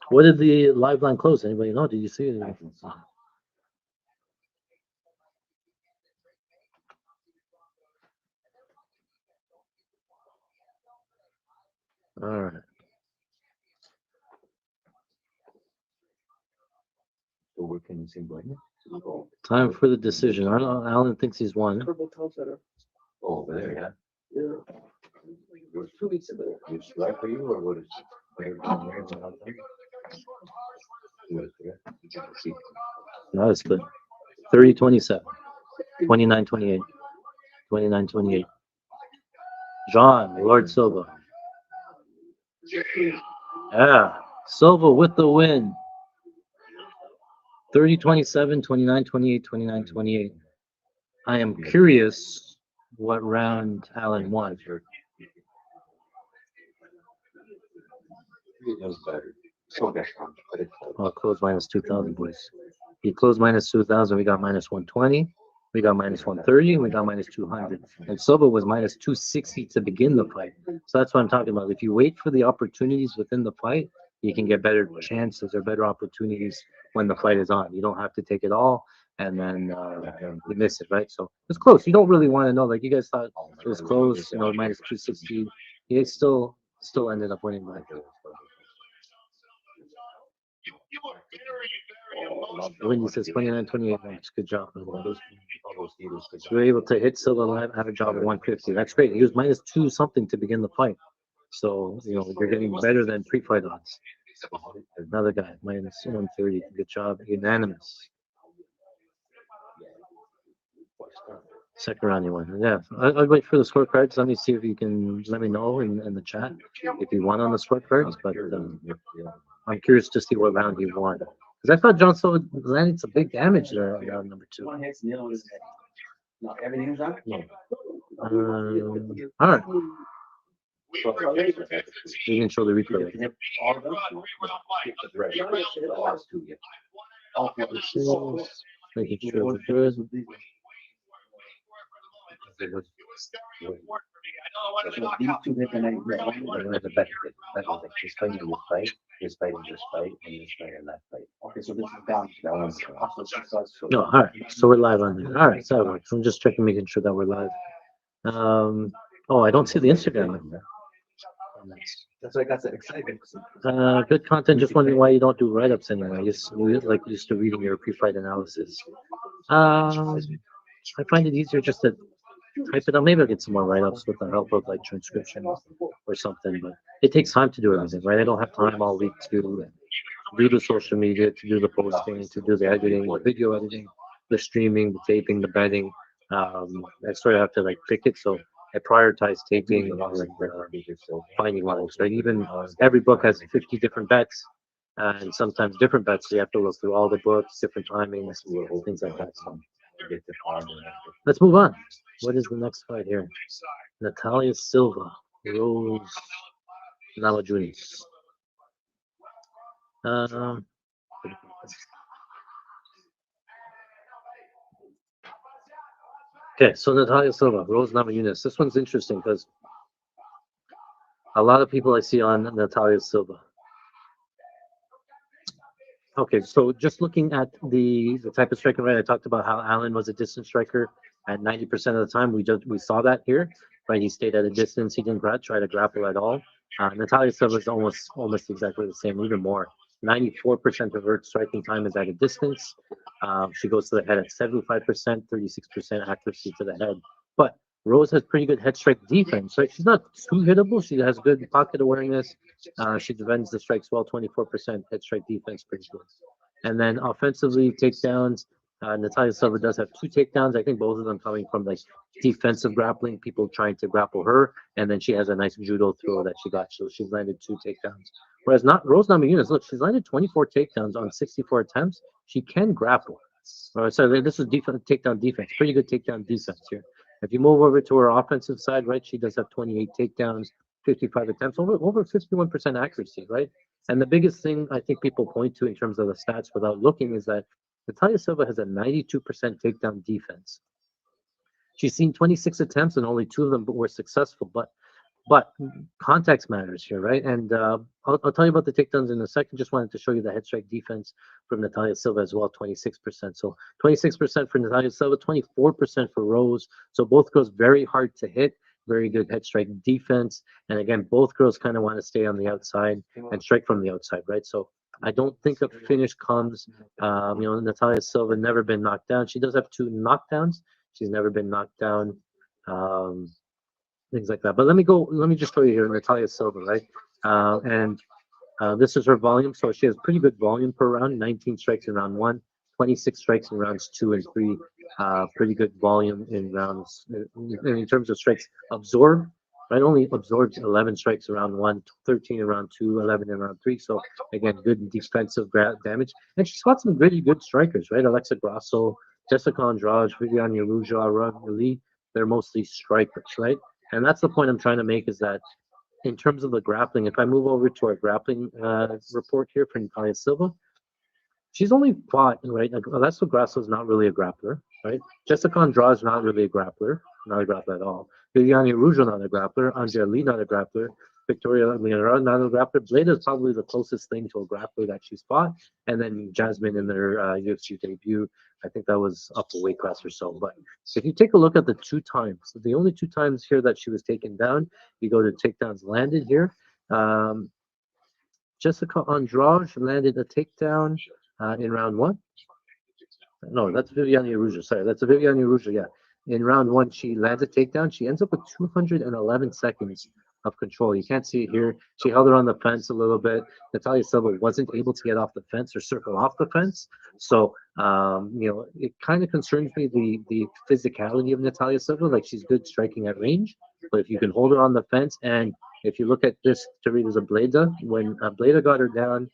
What did the live line close? Anybody know? Did you see it? I can see. All right. So we're in the same line. Time for the decision. Allen thinks he's won. Purple toe setter. Oh, over there, yeah. Yeah. It was 2 weeks ago. You strike for you, or what is it? No, it's good. 30-27, 29-28, 29-28. John, Lord Silva. Yeah, Silva with the win. 30-27, 29-28, 29-28. I am curious what round Allen won. It was better. So better, but it's Well, close minus 2,000, boys. He closed minus 2,000. We got minus 120. We got minus 130. We got minus 200. And Silva was minus 260 to begin the fight. So that's what I'm talking about. If you wait for the opportunities within the fight, you can get better chances or better opportunities when the fight is on. You don't have to take it all and then you miss it, right? So it's close. You don't really want to know. Like you guys thought it was close, minus 260. He still ended up winning by. When he says 29-28 match, good job. We were able to hit Silva live, have a job at 150. That's great. He was minus 2 something to begin the fight. So, you're getting better than pre-fight odds. Another guy, minus 130. Good job. Unanimous. Second round you won. Yeah. I'd wait for the scorecards. Let me see if you can let me know in the chat if you won on the scorecards. But I'm curious to see what round he won. Because I thought John Silva landed some big damage there on round number 2. One hits, the other was not everything's on. No. All right. You can show the replay. All of them. Making sure we're good. These two hit the night. The better. This fight and this fight, this fight and this fight, and this fight and that fight. Okay, so this is down. That one's No, all right. So we're live on there. All right, so that works. I'm just checking, making sure that we're live. Oh, I don't see the Instagram. That's why I got so excited. Good content. Just wondering why you don't do write-ups anymore. I just used to reading your pre-fight analysis. I find it easier just to type it out. Maybe I'll get some more write-ups with the help of like transcription or something. But it takes time to do everything, right? I don't have time all week to do the social media, to do the posting, to do the editing, the video editing, the streaming, the taping, the betting. I sort of have to like pick it. So I prioritize taping and finding lines. Right? Even every book has 50 different bets. And sometimes different bets. So you have to look through all the books, different timings, things like that. So let's move on. What is the next fight here? Natalia Silva, Rose Namajunas. Okay, so Natalia Silva, Rose Namajunas. This one's interesting because a lot of people I see on Natalia Silva. Okay, so just looking at the type of striker, right? I talked about how Allen was a distance striker at 90% of the time. We saw that here, right? He stayed at a distance. He didn't try to grapple at all. Natalia Silva is almost exactly the same, even more. 94% of her striking time is at a distance. She goes to the head at 75%, 36% accuracy to the head. But Rose has pretty good head strike defense, right? She's not too hittable. She has good pocket awareness. She defends the strikes well, 24% head strike defense, pretty good. And then offensively, takedowns. Natalia Silva does have 2 takedowns. I think both of them coming from like defensive grappling, people trying to grapple her, and then she has a nice judo throw that she got. So she's landed 2 takedowns. Whereas Rose Namajunas, look, she's landed 24 takedowns on 64 attempts. She can grapple. So this is takedown defense. Pretty good takedown defense here. If you move over to her offensive side, right, she does have 28 takedowns, 55 attempts, over 51% accuracy, right? And the biggest thing I think people point to in terms of the stats without looking is that Natalia Silva has a 92% takedown defense. She's seen 26 attempts and only 2 of them were successful, but context matters here, right? And I'll tell you about the takedowns in a second. Just wanted to show you the head strike defense from Natalia Silva as well, 26%. So 26% for Natalia Silva, 24% for Rose. So both girls very hard to hit, very good head strike defense. And again, both girls kind of want to stay on the outside and strike from the outside, right? So I don't think a finish comes. Natalia Silva never been knocked down. She does have 2 knockdowns. She's never been knocked down. things like that. But let me just show you here Natalia Silva, right? And this is her volume. So she has pretty good volume per round, 19 strikes in round one, 26 strikes in rounds two and three. Pretty good volume in rounds, in terms of strikes absorbed, right? Only absorbed 11 strikes in round one, 13 in round two, 11 in round three. So again, good defensive damage. And she's got some really good strikers, right? Alexa Grasso, Jessica Andrade, Viviane Araujo, Arun Ali. They're mostly strikers, right? And that's the point I'm trying to make is that in terms of the grappling, if I move over to our grappling report here for Natalia Silva, she's only fought, right? Like, Alessio Grasso is not really a grappler, right? Jessica Andrade is not really a grappler, not a grappler at all. Viviane Araujo, not a grappler. Andrea Lee, not a grappler. Victoria Leonardo, not a grappler. Blade is probably the closest thing to a grappler that she's fought. And then Jasmine in their UFC debut, I think that was up a weight class or so. But if you take a look at the two times, the only two times here that she was taken down, you go to takedowns landed here. Jessica Andrade landed a takedown in round one. No, that's Viviane Araujo. Sorry, that's a Viviane Araujo. Yeah, in round one, she lands a takedown. She ends up with 211 seconds of control. You can't see it here. She held her on the fence a little bit. Natalia Silva wasn't able to get off the fence or circle off the fence. So, it kind of concerns me the physicality of Natalia Silva. Like, she's good striking at range, but if you can hold her on the fence, and if you look at this, Teresa Bleda, when Bleda got her down,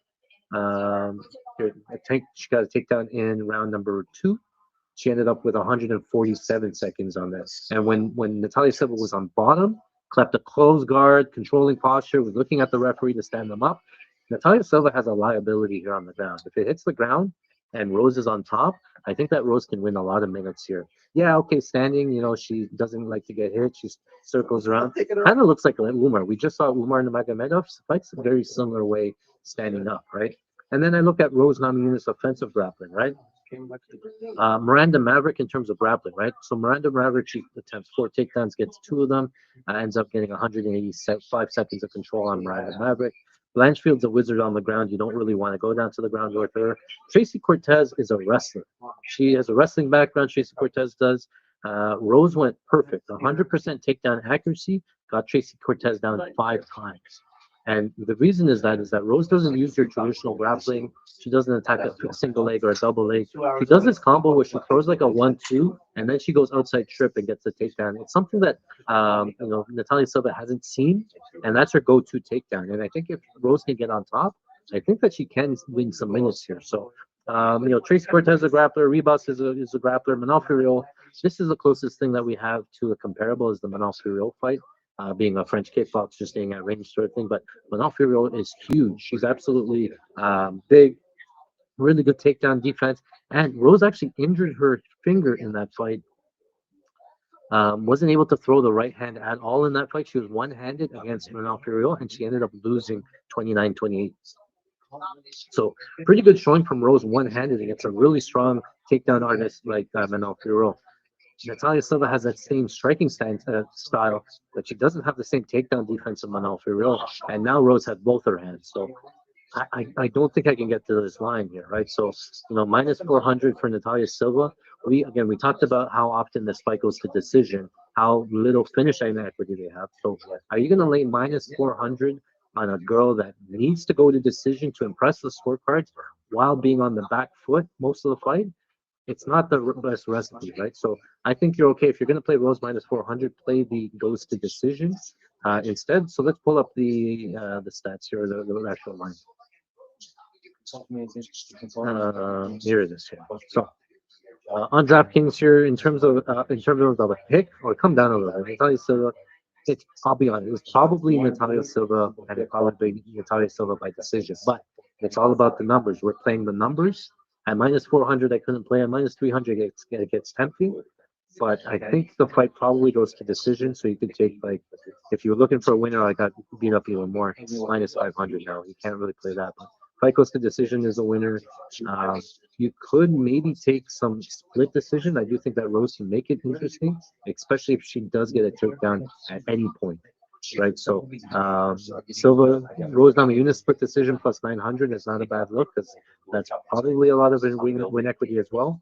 she got a takedown in round number two. She ended up with 147 seconds on this. And when Natalia Silva was on bottom, kept a closed guard, controlling posture, was looking at the referee to stand them up. Natalia Silva has a liability here on the ground. If it hits the ground and Rose is on top, I think that Rose can win a lot of minutes here. Yeah, okay, standing, she doesn't like to get hit. She circles around. Kind of looks like Umar. We just saw Umar Nurmagomedov fights a very similar way standing up, right? And then I look at Rose Namajunas' offensive grappling, right? Miranda Maverick in terms of grappling, right? So Miranda Maverick, she attempts 4 takedowns, gets 2 of them, ends up getting 185 seconds of control on Miranda Maverick. Blanchfield's a wizard on the ground. You don't really want to go down to the ground with her. Tracy Cortez is a wrestler. She has a wrestling background. Tracy Cortez does. Rose went perfect. 100% takedown accuracy got Tracy Cortez down 5 times. And the reason is that Rose doesn't use your traditional grappling. She doesn't attack a single leg or a double leg. She does this combo where she throws like a 1-2, and then she goes outside trip and gets the takedown. It's something that Natalia Silva hasn't seen, and that's her go-to takedown. And I think if Rose can get on top, I think that she can win some minutes here. So, Tracy Cortez is a grappler, Rebus is a grappler, Manal Furiol. This is the closest thing that we have to a comparable is the Manal Furiol fight. Being a French kickboxer, staying at range sort of thing. But Manal Furiol is huge. She's absolutely big, really good takedown defense. And Rose actually injured her finger in that fight. Wasn't able to throw the right hand at all in that fight. She was one-handed against Manal Furiol, and she ended up losing 29-28. So pretty good showing from Rose one-handed against a really strong takedown artist like Manal Furiol. Natalia Silva has that same striking style, but she doesn't have the same takedown defense of Manal Furiol. And now Rose has both her hands. So I don't think I can get to this line here, right? So, minus 400 for Natalia Silva. We talked about how often this fight goes to decision, how little finish equity they have. So are you going to lay minus 400 on a girl that needs to go to decision to impress the scorecards while being on the back foot most of the fight? It's not the best recipe, right? So I think you're okay. If you're going to play Rose minus 400, play the goes to decision instead. So let's pull up the stats here, the actual line. Here it is. Here. So on DraftKings here, in terms of the pick, or come down a little. Natalia Silva. I'll be honest. It's probably Natalia Silva, and it probably Natalia Silva by decision. But it's all about the numbers. We're playing the numbers. At minus 400, I couldn't play. At minus 300, it gets tempting. But I think the fight probably goes to decision. So you could take, if you were looking for a winner, I got beat up even more. Minus 500 now. You can't really play that. But fight goes to decision is a winner. You could maybe take some split decision. I do think that Rose can make it interesting, especially if she does get a takedown at any point. Right, so Silva, Rose Namajunas split decision plus 900 is not a bad look because that's probably a lot of win equity as well.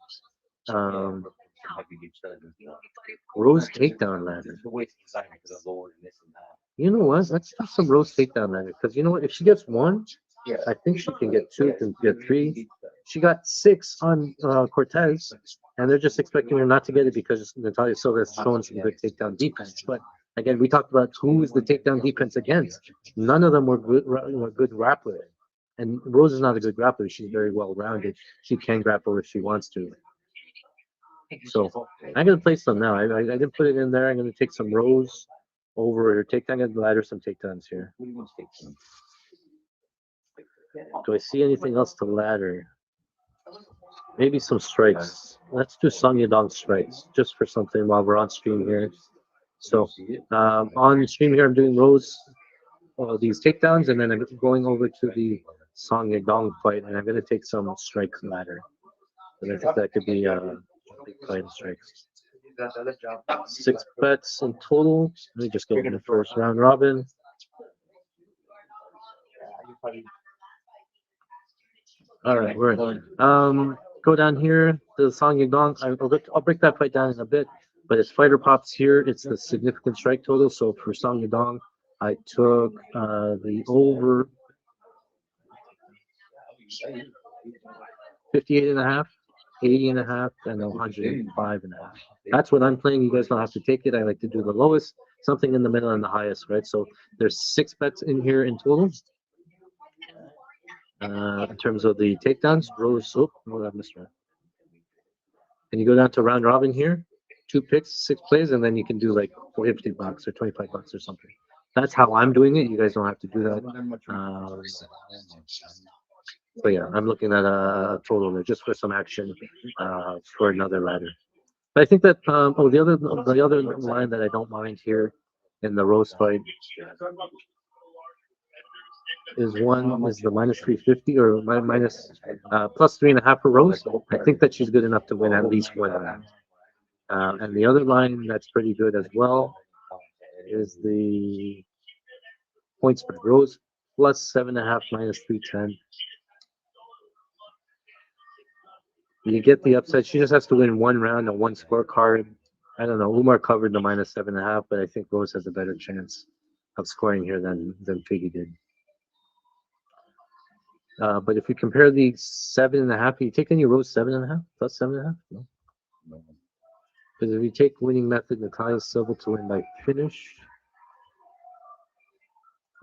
Rose takedown ladder. It's a waste of design because of lower and this and that. You know what? Let's do some Rose takedown ladder because you know what? If she gets one, Yeah. I think she can get two, can get three. She got 6 on Cortez, and they're just expecting her not to get it because Natalia Silva has shown some good takedown defense. But again, we talked about who is the takedown defense against. None of them were good grapplers. And Rose is not a good grappler. She's very well rounded. She can grapple if she wants to. So I'm gonna place them now. I didn't put it in there. I'm gonna take some Rose over her takedown. I'm gonna ladder some takedowns here. Do I see anything else to ladder? Maybe some strikes. Let's do Song Yadong strikes just for something while we're on stream here. So on stream here, I'm doing Rose these takedowns, and then I'm going over to the Song Yadong fight, and I'm gonna take some strikes ladder. And I think that could be a big fight in strikes. 6 bets in total. Let me just go in the first round robin. All right, we're in. Go down here, the Song Yadong. I'll break that fight down in a bit, but it's fighter props here. It's the significant strike total. So for Song Yadong, I took the over 58.5, 80.5, and 105.5. That's what I'm playing. You guys don't have to take it. I like to do the lowest, something in the middle, and the highest, right? So there's 6 bets in here in total. In terms of the takedowns, Rose, oh, I missed one. And you go down to round robin here, 2 picks, 6 plays, and then you can do like $50 or $25 or something. That's how I'm doing it. You guys don't have to do that. So yeah, I'm looking at a total there just for some action for another ladder. But I think that the other line that I don't mind here in the Rose fight is the minus 350 or minus plus 3.5 for Rose. I think that she's good enough to win at least one of them. And the other line that's pretty good as well is the point spread. Rose plus 7.5 minus 310. You get the upside. She just has to win one round and one scorecard. I don't know. Umar covered the minus 7.5, but I think Rose has a better chance of scoring here than Figgy did. But if you compare the 7.5, you take any Rose 7.5 plus 7.5? No. Because if you take winning method, Natalia Silva to win by finish.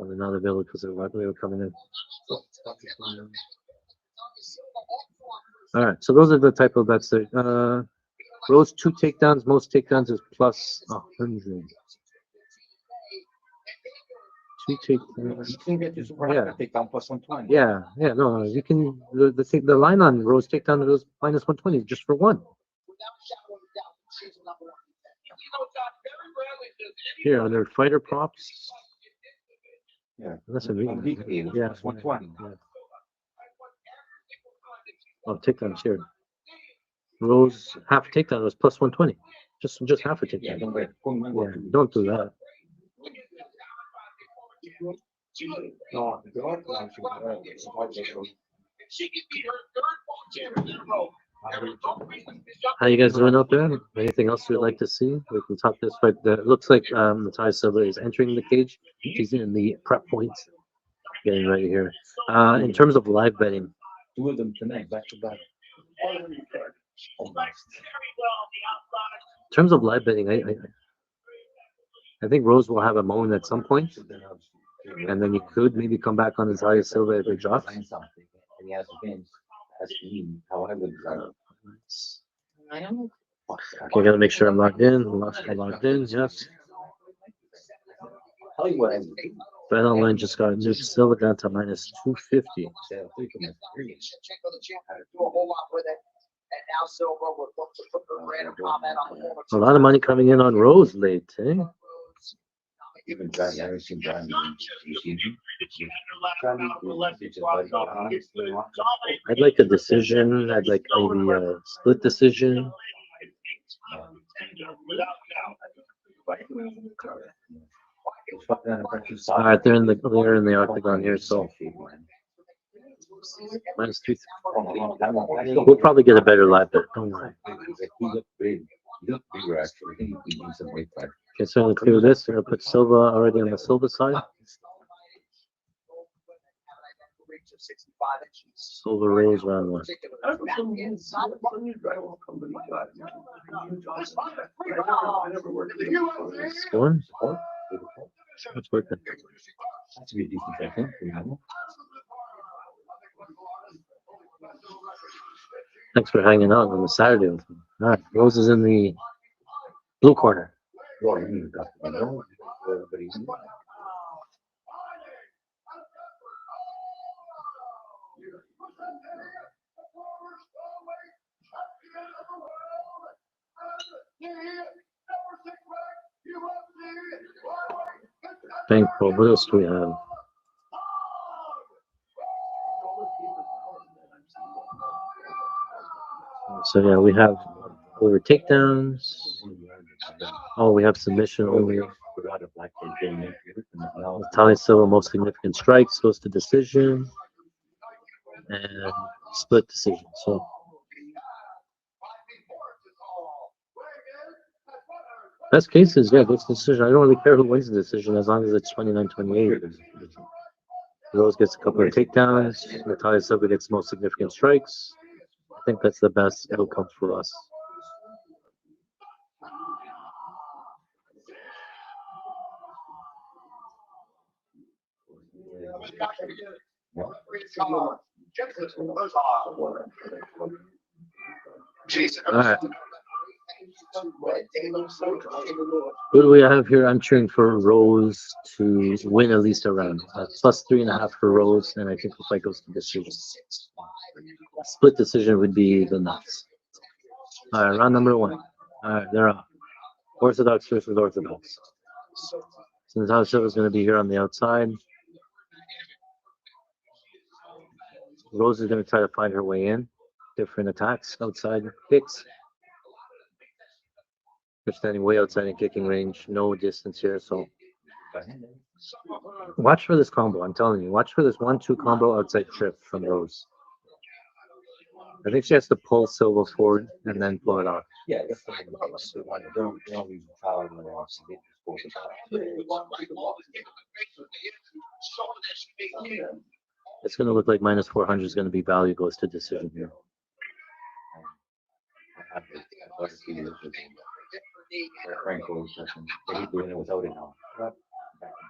Oh, they're not available because they were coming in. All right, so those are the type of bets there. Rose 2 takedowns. Most takedowns is plus 100. 2 takedowns. You can get your super takedown plus 120. Yeah, no, you can. The line on Rose takedown is minus 120 just for one. Here, under fighter props. Yeah. That's a really. Yeah, plus 120. Yeah. Oh, takedowns here. Rose half takedown was plus 120. Just half a takedown. Yeah, don't do that. How you guys doing out there? Anything else you'd like to see? We can talk this fight. It looks like Natalia Silva is entering the cage. She's in the prep points, getting ready here. In terms of live betting, 2 of them tonight, back to back. In terms of live betting, I think Rose will have a moan at some point, and then you could maybe come back on Natalia Silva if it drops. And he has Vince. How I would Okay, I gotta make sure I'm logged in. I'm logged in, yes. tell you what I would Bet online just got nuked Silva down to minus 250. A lot of money coming in on Rose late, eh? even Johnny, I haven't seen Johnny. I'd like a decision. I'd like maybe a split decision. All right, they're in the octagon here, so Minus 3. We'll probably get a better live bet. Don't worry. He looked big. He looked bigger actually. I think he could use some weight cut. Okay, so let's do this. We're gonna put Silva already on the Silva side. Silva Rose round 1. Some new drywall company got new jobs. I never worked with them. Score? What's working? That's a good decent second. Thanks for hanging out on the Saturday with me. All right, Rose is in the blue corner. Thankful. What else do we have? So yeah, we have over takedowns. Oh, we have submission only. Natalia Silva, most significant strikes, goes to decision. And split decision. So best cases, yeah, goes to decision. I don't really care who wins the decision as long as it's 29-28. Rose gets a couple of takedowns. Natalia Silva gets most significant strikes. I think that's the best outcome for us. All right. What do we have here? I'm cheering for Rose to win at least a round. Plus 3.5 for Rose, and I think the fight goes to decision. A split decision would be the nuts. All right, round number 1. All right, they're off. Orthodox versus Orthodox. Since Natalia is going to be here on the outside, Rose is going to try to find her way in. Different attacks, outside kicks. They're standing way outside in kicking range, no distance here, so watch for this combo. I'm telling you, watch for this 1-2 combo outside trip from Rose. I think she has to pull Silva forward and then pull it off. Yeah, that's the one. Don't use power in the loss to get It's going to look like minus 400 is going to be value, goes to decision here.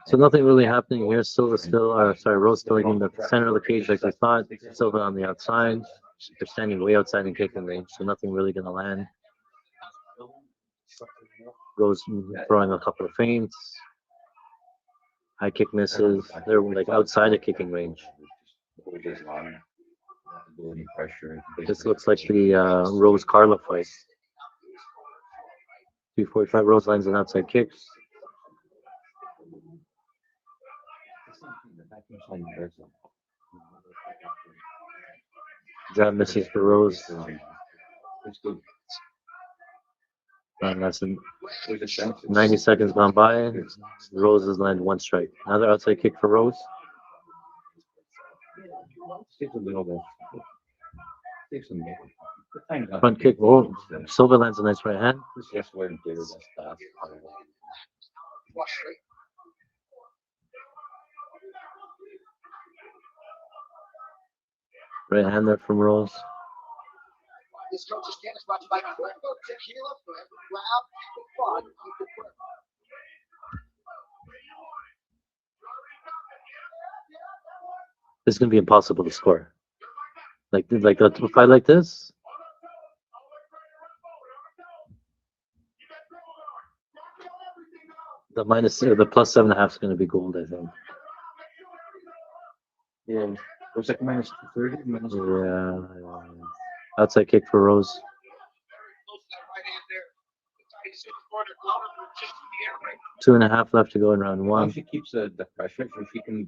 So nothing really happening here. Silva still, Rose still in the center of the cage like we thought. Silva on the outside. They're standing way outside in kicking range, so nothing really going to land. Rose throwing a couple of feints. High kick misses. They're like outside of kicking range. This looks like the Rose Carla fight. 245. Rose lands an outside kick. Jab misses for Rose. And that's 90 seconds gone by. Rose has landed 1 strike. Another outside kick for Rose. Front kick. Oh, Silva lands a nice right hand. Right hand there from Rose. This is gonna be impossible to score. Like a fight like this. The plus 7.5 is gonna be gold, I think. Yeah, looks like minus 30. Yeah. Outside kick for Rose. Two and a half left to go in round 1. She keeps the pressure, so she can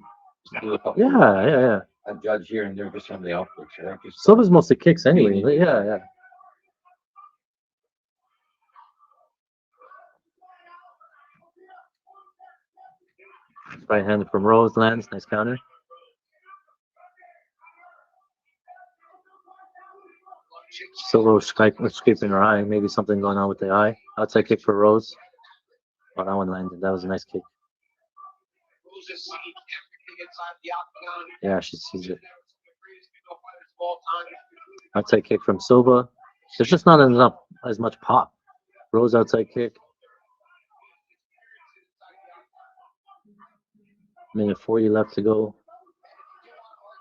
do a couple. Yeah. A judge here and there just on the output. Silva's mostly kicks anyway. Yeah. Right hand from Rose lands. Nice counter. Silva was scraping her eye. Maybe something going on with the eye. Outside kick for Rose. Oh, that one landed. That was a nice kick. Yeah, she sees it. Outside kick from Silva. There's just not enough as much pop. Rose outside kick. Minute 40 left to go.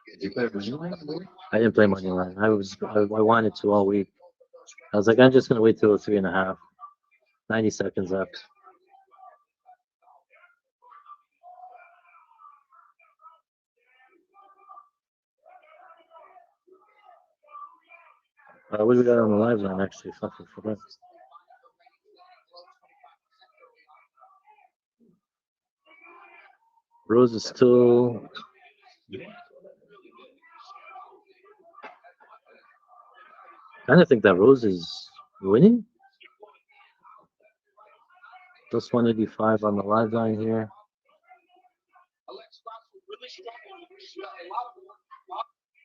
Did you play money line? I didn't play money line. I wanted to all week. I was like, I'm just gonna wait till 3.5. 90 seconds left. What do we got on the live line? Actually, fucking forgot. Rose is still. Kind of think that Rose is winning. Plus 185 on the live line here.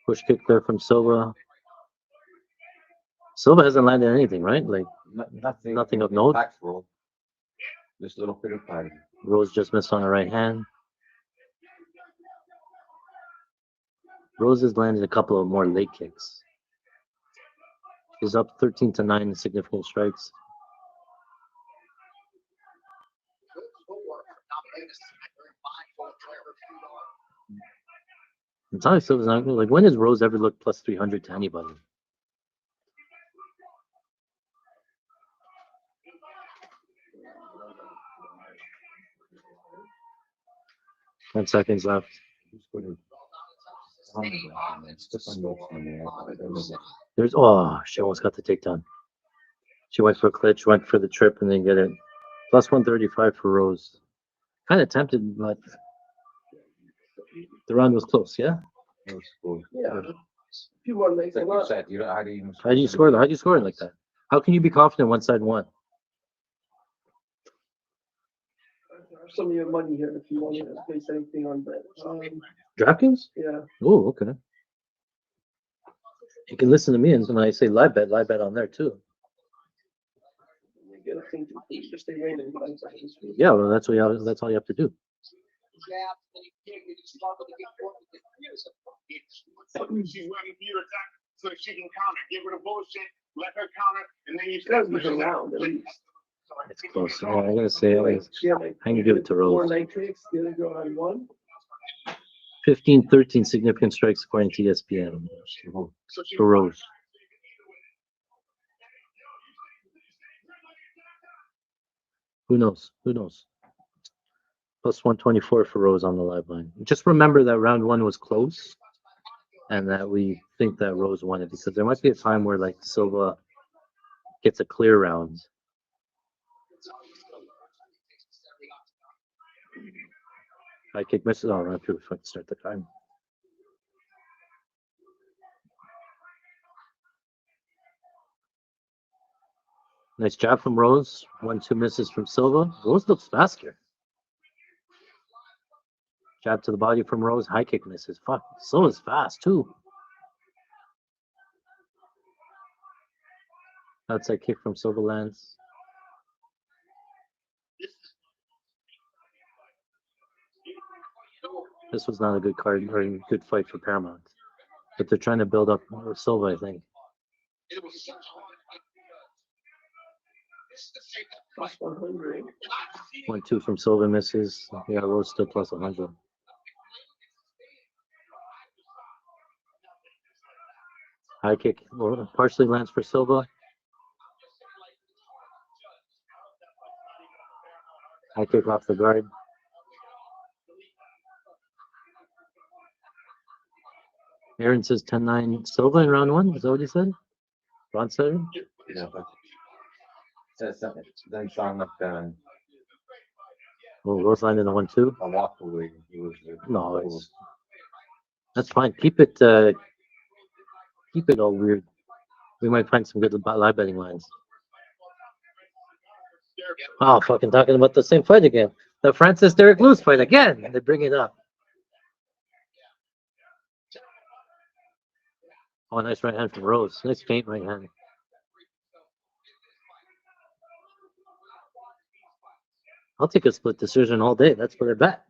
Push kick there from Silva. Silva hasn't landed anything, right? Like nothing of note. Roll. This little bit of Paddy. Rose just missed on the right hand. Rose has landed a couple of more late kicks. She's up 13-9 in significant strikes. Natalia Silva's not good. Like, when has Rose ever looked plus 300 to anybody? Ten seconds left. There's she almost got the takedown. She went for a clinch, went for the trip, and then get it. Plus 135 for Rose. Kind of tempted, but the round was close. Yeah. It was cool. Yeah. If you want to make Like a you lot, said, you don't, how do you How do you score? How do you score it like that? How can you be confident one side won? some of your money here if you want to place anything on that. DraftKings? Yeah. Oh, okay. You can listen to me, and when I say live bet on there too. You get a thing to just stay raining. Yeah, well, that's all you have to do. She's waiting for you to attack so she can counter. Give her the bullshit, let her counter, and then you That was around at least. It's close. Yeah, I gotta say, Yeah, like I can give it to four Rose. night kicks, the other girl had one. 15-13 significant strikes according to ESPN for Rose. Who knows? Who knows? Plus 124 for Rose on the live line. Just remember that round one was close, and that we think that Rose won it, because there might be a time where like Silva gets a clear round. High kick misses. Oh, round two. If I can start the time. Nice job from Rose. 1-2 misses from Silva. Rose looks faster. Jab to the body from Rose. High kick misses. Fuck. Silva's fast too. Outside kick from Silva lands. This was not a good card or a good fight for Paramount, but they're trying to build up Silva, I think. Plus 100. 1-2 from Silva misses. Yeah, Rose still plus 100. High kick partially lands for Silva. High kick off the guard. Aaron says 10-9 Silva in round one. Is that what he said? Ron said it? Yeah, but then Sean left down Oh, Rose landed a 1-2. a walk away. He was No, that's fine. Keep it all weird. We might find some good live betting lines. Oh, fucking talking about the same fight again. The Francis Derek Lewis fight again. They bring it up. Oh, nice right hand from Rose. Nice feint right hand. I'll take a split decision all day. That's what I bet.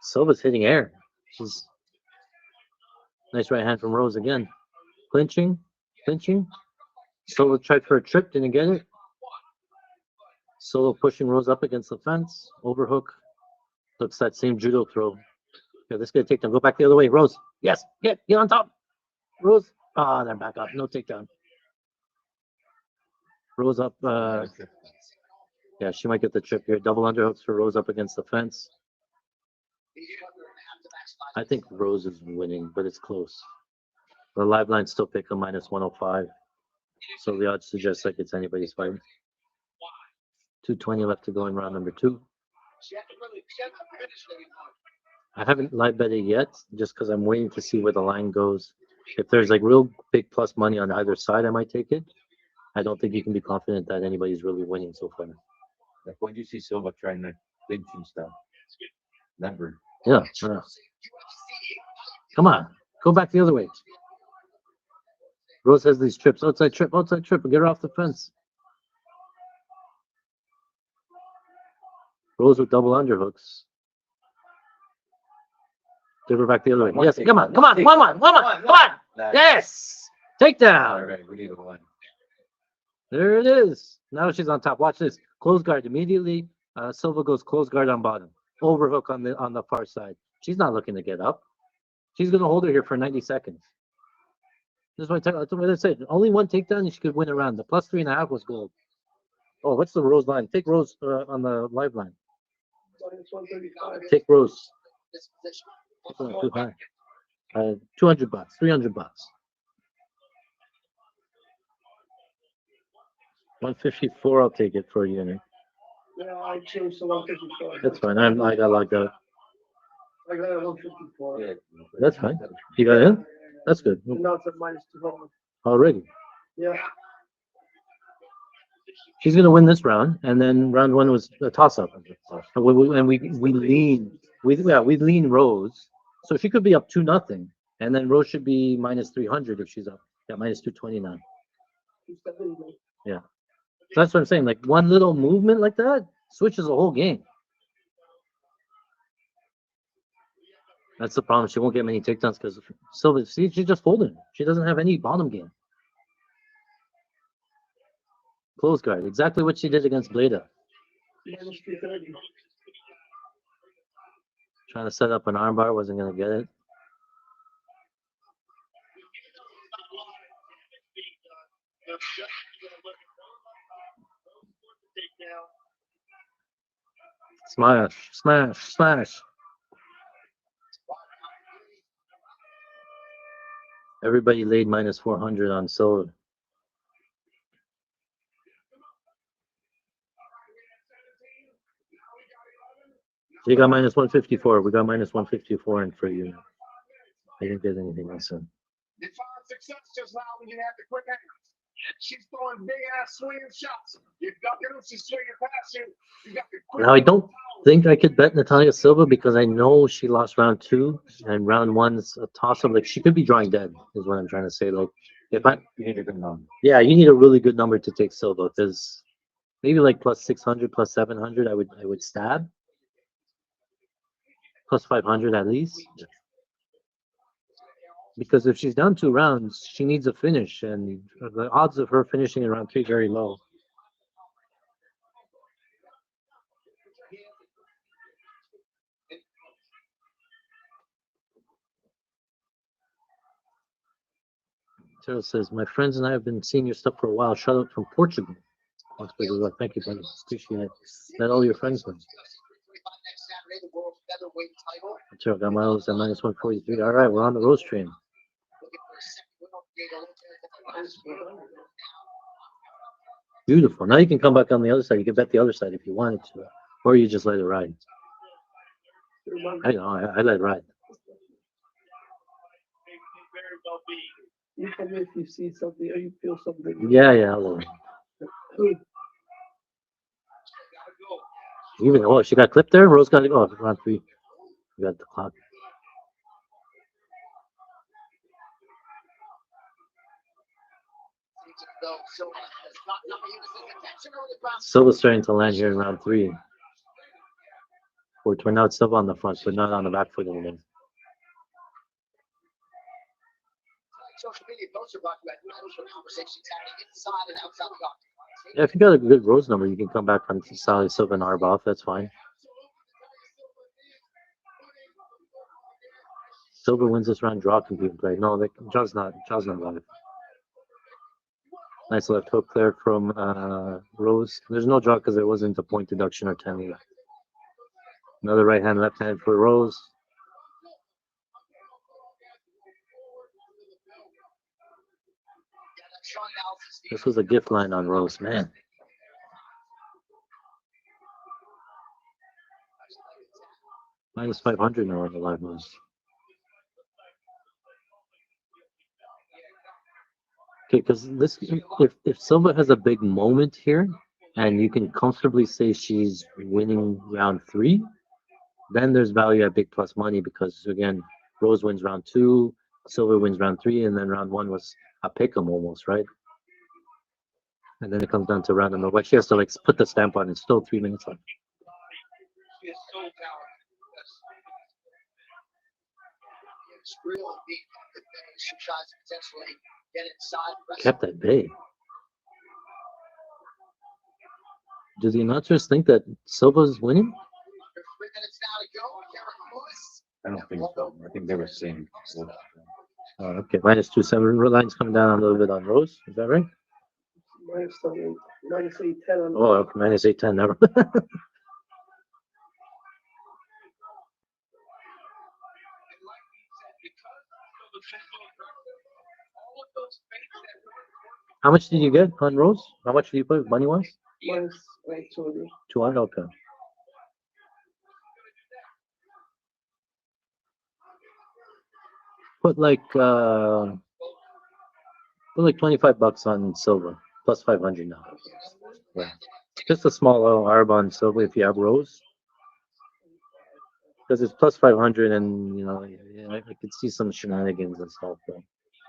Silva's hitting air. She's nice right hand from Rose again. Clinching. Silva tried for a trip, didn't get it. Solo pushing Rose up against the fence. Overhook. Looks that same judo throw. Yeah, this gonna take down. Go back the other way. Rose. Yes. Get on top. Rose. Ah, they're back up. No takedown. Rose up. Yeah, she might get the trip here. Double underhooks for Rose up against the fence. I think Rose is winning, but it's close. The live line still pick a -105. So the odds suggest like it's anybody's fight. 220 left to go in round number 2. I haven't live bet it yet, just because I'm waiting to see where the line goes. If there's like real big plus money on either side, I might take it. I don't think you can be confident that anybody's really winning so far. Like when you see Silva trying to clinch and stuff. Never. Yeah. Come on, go back the other way. Rose has these trips. Outside trip. Get her off the fence. Rose with double underhooks. Give her back the other way. Yes, come on. Yes, takedown. All right, we need a one. There it is. Now she's on top. Watch this. Close guard immediately. Silva goes close guard on bottom. Overhook on the far side. She's not looking to get up. She's going to hold her here for 90 seconds. This is what I said. Only one takedown and she could win a round. The plus 3.5 was gold. Oh, what's the Rose line? Take Rose on the live line. Take Rose. Too high. $200, $300. 154. I'll take it for a unit. Yeah, I changed to 154. That's fine. I got locked out. I got it 154. Yeah. That's fine. You got in? That's good. And now it's at -200. Already. Yeah. She's gonna win this round, and then round 1 was a toss-up. And we lean Rose, so she could be up 2-0, and then Rose should be -300 if she's up. Yeah, -220 now. Yeah, so that's what I'm saying. Like one little movement like that switches the whole game. That's the problem. She won't get many takedowns because Silva. See, she's just folding. She doesn't have any bottom game. Close guard, exactly what she did against Bleda. -330. Trying to set up an armbar, wasn't gonna get it. Smash. Everybody laid -400 on Silva. She got -154. We got -154 in for you. I didn't get anything else in. You found success just now when you had the quick hands. She's throwing big ass swinging shots. You're ducking them, she's swinging past you. You got the quick. Now I don't think I could bet Natalia Silva because I know she lost round 2 and round 1's a toss-up. Like she could be drawing dead, is what I'm trying to say. Like if I, You need a good number. yeah, you need a really good number to take Silva because maybe like +600, +700. I would stab. +500 at least. Because if she's down 2 rounds, she needs a finish, and the odds of her finishing in round 3 very low. Terrell says, my friends and I have been seeing your stuff for a while. Shout out from Portugal. That's pretty good. Thank you, buddy. Appreciate it. Let all your friends know. Terrell got my odds at -143. All right, we're on the Rose train. Beautiful. Now you can come back on the other side. You can bet the other side if you wanted to, or you just let it ride. I know. I let it ride. You tell me if you see something or you feel something. Yeah. I'll let it. Even oh, she got clipped there. Rose got to go round 3. We got the clock. Silva's starting to land here in round 3. We're now Silva on the front, but not on the back foot anymore. Social media posts are brought to you by social conversations happening inside and outside the octagon. Yeah, if you got a good Rose number, you can come back on Sally Silva and Arbaugh. That's fine. Silva wins this round. Draw can be played. No, Jaw's not live. Nice left hook there from Rose. There's no draw because there wasn't a point deduction or 10. Another right hand, left hand for Rose. This was a gift line on Rose, man. Minus 500 now on the live moves. Okay, because this, if Silva has a big moment here, and you can comfortably say she's winning round 3, then there's value at big plus money because again, Rose wins round 2, Silva wins round 3, and then round 1 was a pick'em almost, right? And then it comes down to round number. But she has to like put the stamp on. It's still 3 minutes left. She is so talented. It's really deep. She tries to potentially get inside. Kept at bay. Do the announcers think that Silva's winning? 3 minutes now to go. I don't think so. I think they were saying. Oh, okay, minus 2.7. Line's coming down a little bit on Rose. Is that right? Minus 810 on. Oh, okay, minus 810. Never. How much did you get on Rose? How much did you put money wise? Minus 200. 200. Okay. Put like 25 bucks on Silva, plus 500 now. Yeah. Just a small arb on Silva if you have Rose. Because it's plus 500 and, you know, yeah, I could see some shenanigans and stuff. But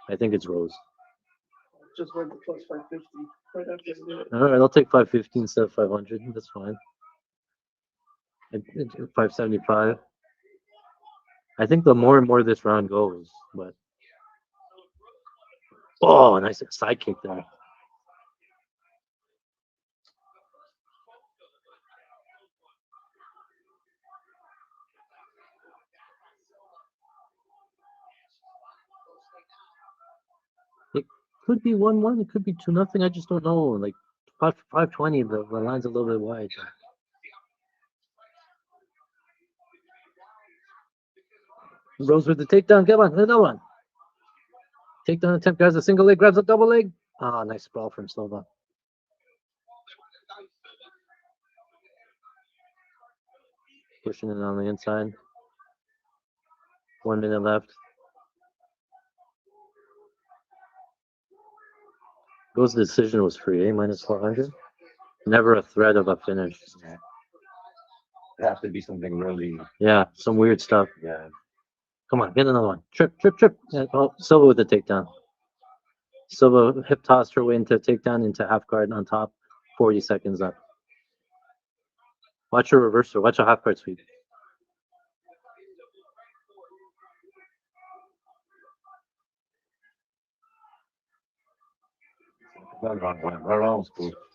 I think it's Rose. Just went to plus 550. Right after they did it. All right, I'll take 550 instead of 500. That's fine. 575. I think the more and more this round goes, but oh, nice side kick there. It could be 1-1. It could be 2-0. I just don't know. Like 520, the line's a little bit wide. Rose with the takedown. Come on, another one. Takedown attempt. Grabs a single leg. Grabs a double leg. Ah, nice sprawl from Silva. Pushing it on the inside. 1 minute left. Rose's decision was free, minus 400. Never a threat of a finish. Yeah. It has to be something really. Yeah, some weird stuff. Yeah. Come on, get another one. Trip. And, oh, Silva with the takedown. Silva hip tossed her way into takedown into half guard on top. 40 seconds up. Watch her reversal. Watch a half guard sweep.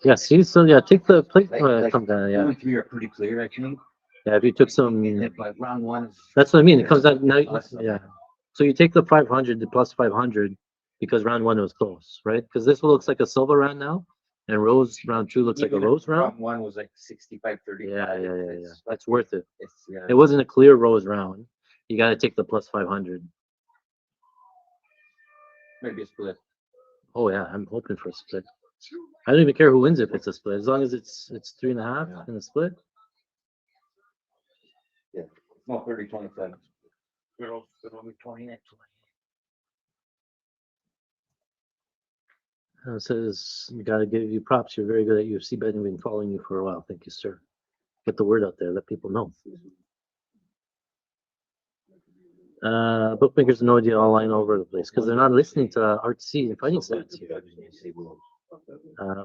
Yeah, see, so yeah, take the plate. Come down, yeah. 2 and 3 are pretty clear, I think. Yeah, if you took some. But round 1 is. That's what I mean. It comes out now. Yeah. So you take the 500, the plus 500, because round 1 was close, right? Because this looks like a Silva round now, and Rose round 2 looks like a Rose round. Round 1 was like 65-35. Yeah. That's worth it. Yeah. It wasn't a clear Rose round. You got to take the plus 500. Maybe a split. Oh yeah, I'm hoping for a split. I don't even care who wins if it's a split, as long as it's 3.5 in a split. Yeah. No, 30-27. It'll be 20 next one. It says, you got to give you props. You're very good at UFC betting. We've been following you for a while. Thank you, sir. Get the word out there. Let people know. Bookmakers no idea all line over the place because they're not listening to Art C and fighting stats here.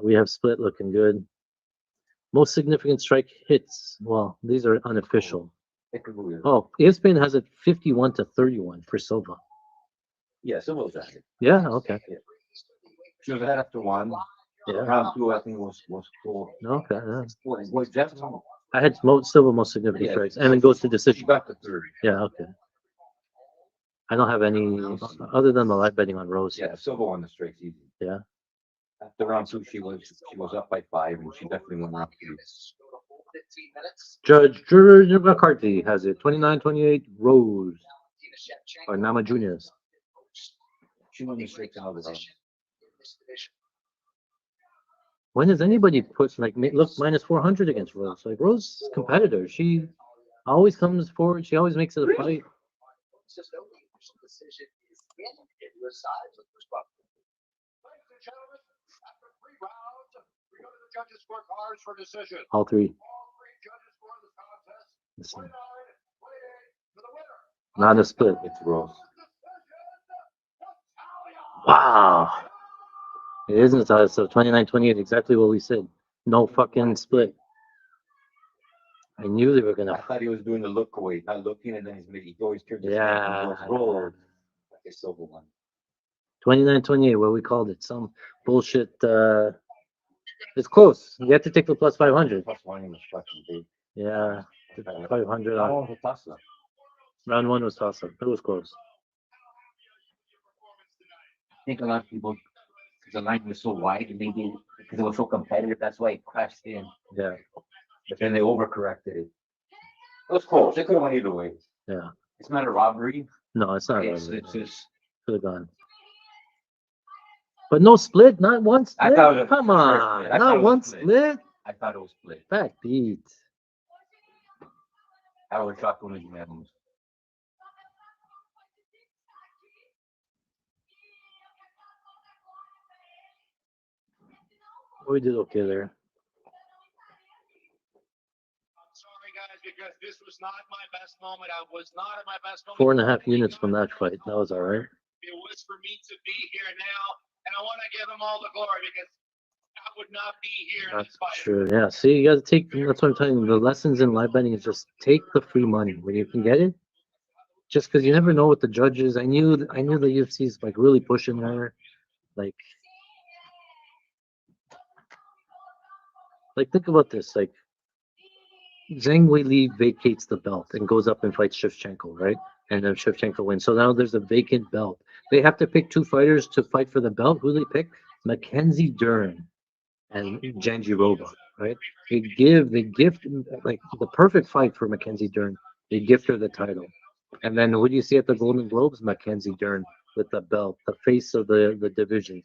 We have split looking good. Most significant strike hits. Well, these are unofficial. Oh, ESPN has it 51-31 for Silva. Yeah, Silva was at it. Yeah, okay. She was ahead after one. Yeah. Round two, I think, was cool. Okay. Yeah. Was Jefferson? I had Silva most significant strikes, and it goes to She decision. got the third. Yeah, okay. I don't have any other than the live betting on Rose. Yeah, Silva won the straight easy. Yeah. After round two, she was up by 5, and she definitely won round 3. Judge George McCarthy has it 29-28 Rose or Nama Juniors. She won the straight out of the round. When has anybody put like look minus 400 against Rose? Like Rose is a competitor. She always comes forward. She always makes it a fight. After 3 rounds, we go to the judges' scorecards for decision. All three. All 3 judges score the contest. Listen, 29-28 for the winner. not a split. It's Rose. Wow. It isn't so 29-28, exactly what we said. No fucking split. I knew they were I gonna. thought he was doing the look away, not looking, and then he always turned his head Yeah. and goes roll. Like a Silva one. 29-28, what we called it. Some bullshit. It's close. You have to take the plus 500. Plus one was fucking big. Yeah. 500 That on. one was a toss-up. Round 1 was toss up. It was close. I think a lot of people, because the line was so wide, and maybe because it was so competitive, that's why it crashed in. Yeah. But then they overcorrected it. It was close. They could have went either way. Yeah. It's not a robbery. No, it's not. It's Really. just Could have gone. But no split, not one split. I thought it was Come a on, split. I thought not it was one split. split. I thought it was split. Back beat. I was shocked when it was unanimous. We did okay there. I'm sorry, guys, because this was not my best moment. I was not at my best moment. 4.5 units from that fight. That was all right. It was for me to be here now, and I want to give them all the glory because I would not be here in That's this fight. true. Yeah. See, you got to take. That's what I'm telling you. The lessons in live betting is just take the free money when you can get it. Just because you never know what the judges. I knew the UFC is like really pushing her. Like think about this. Like Zhang Weili vacates the belt and goes up and fights Shevchenko, right? And then Shevchenko wins. So now there's a vacant belt. They have to pick 2 fighters to fight for the belt. Who do they pick? Mackenzie Dern and Jandiroba, right? They gift like the perfect fight for Mackenzie Dern. They gift her the title. And then who do you see at the Golden Globes? Mackenzie Dern with the belt, the face of the division.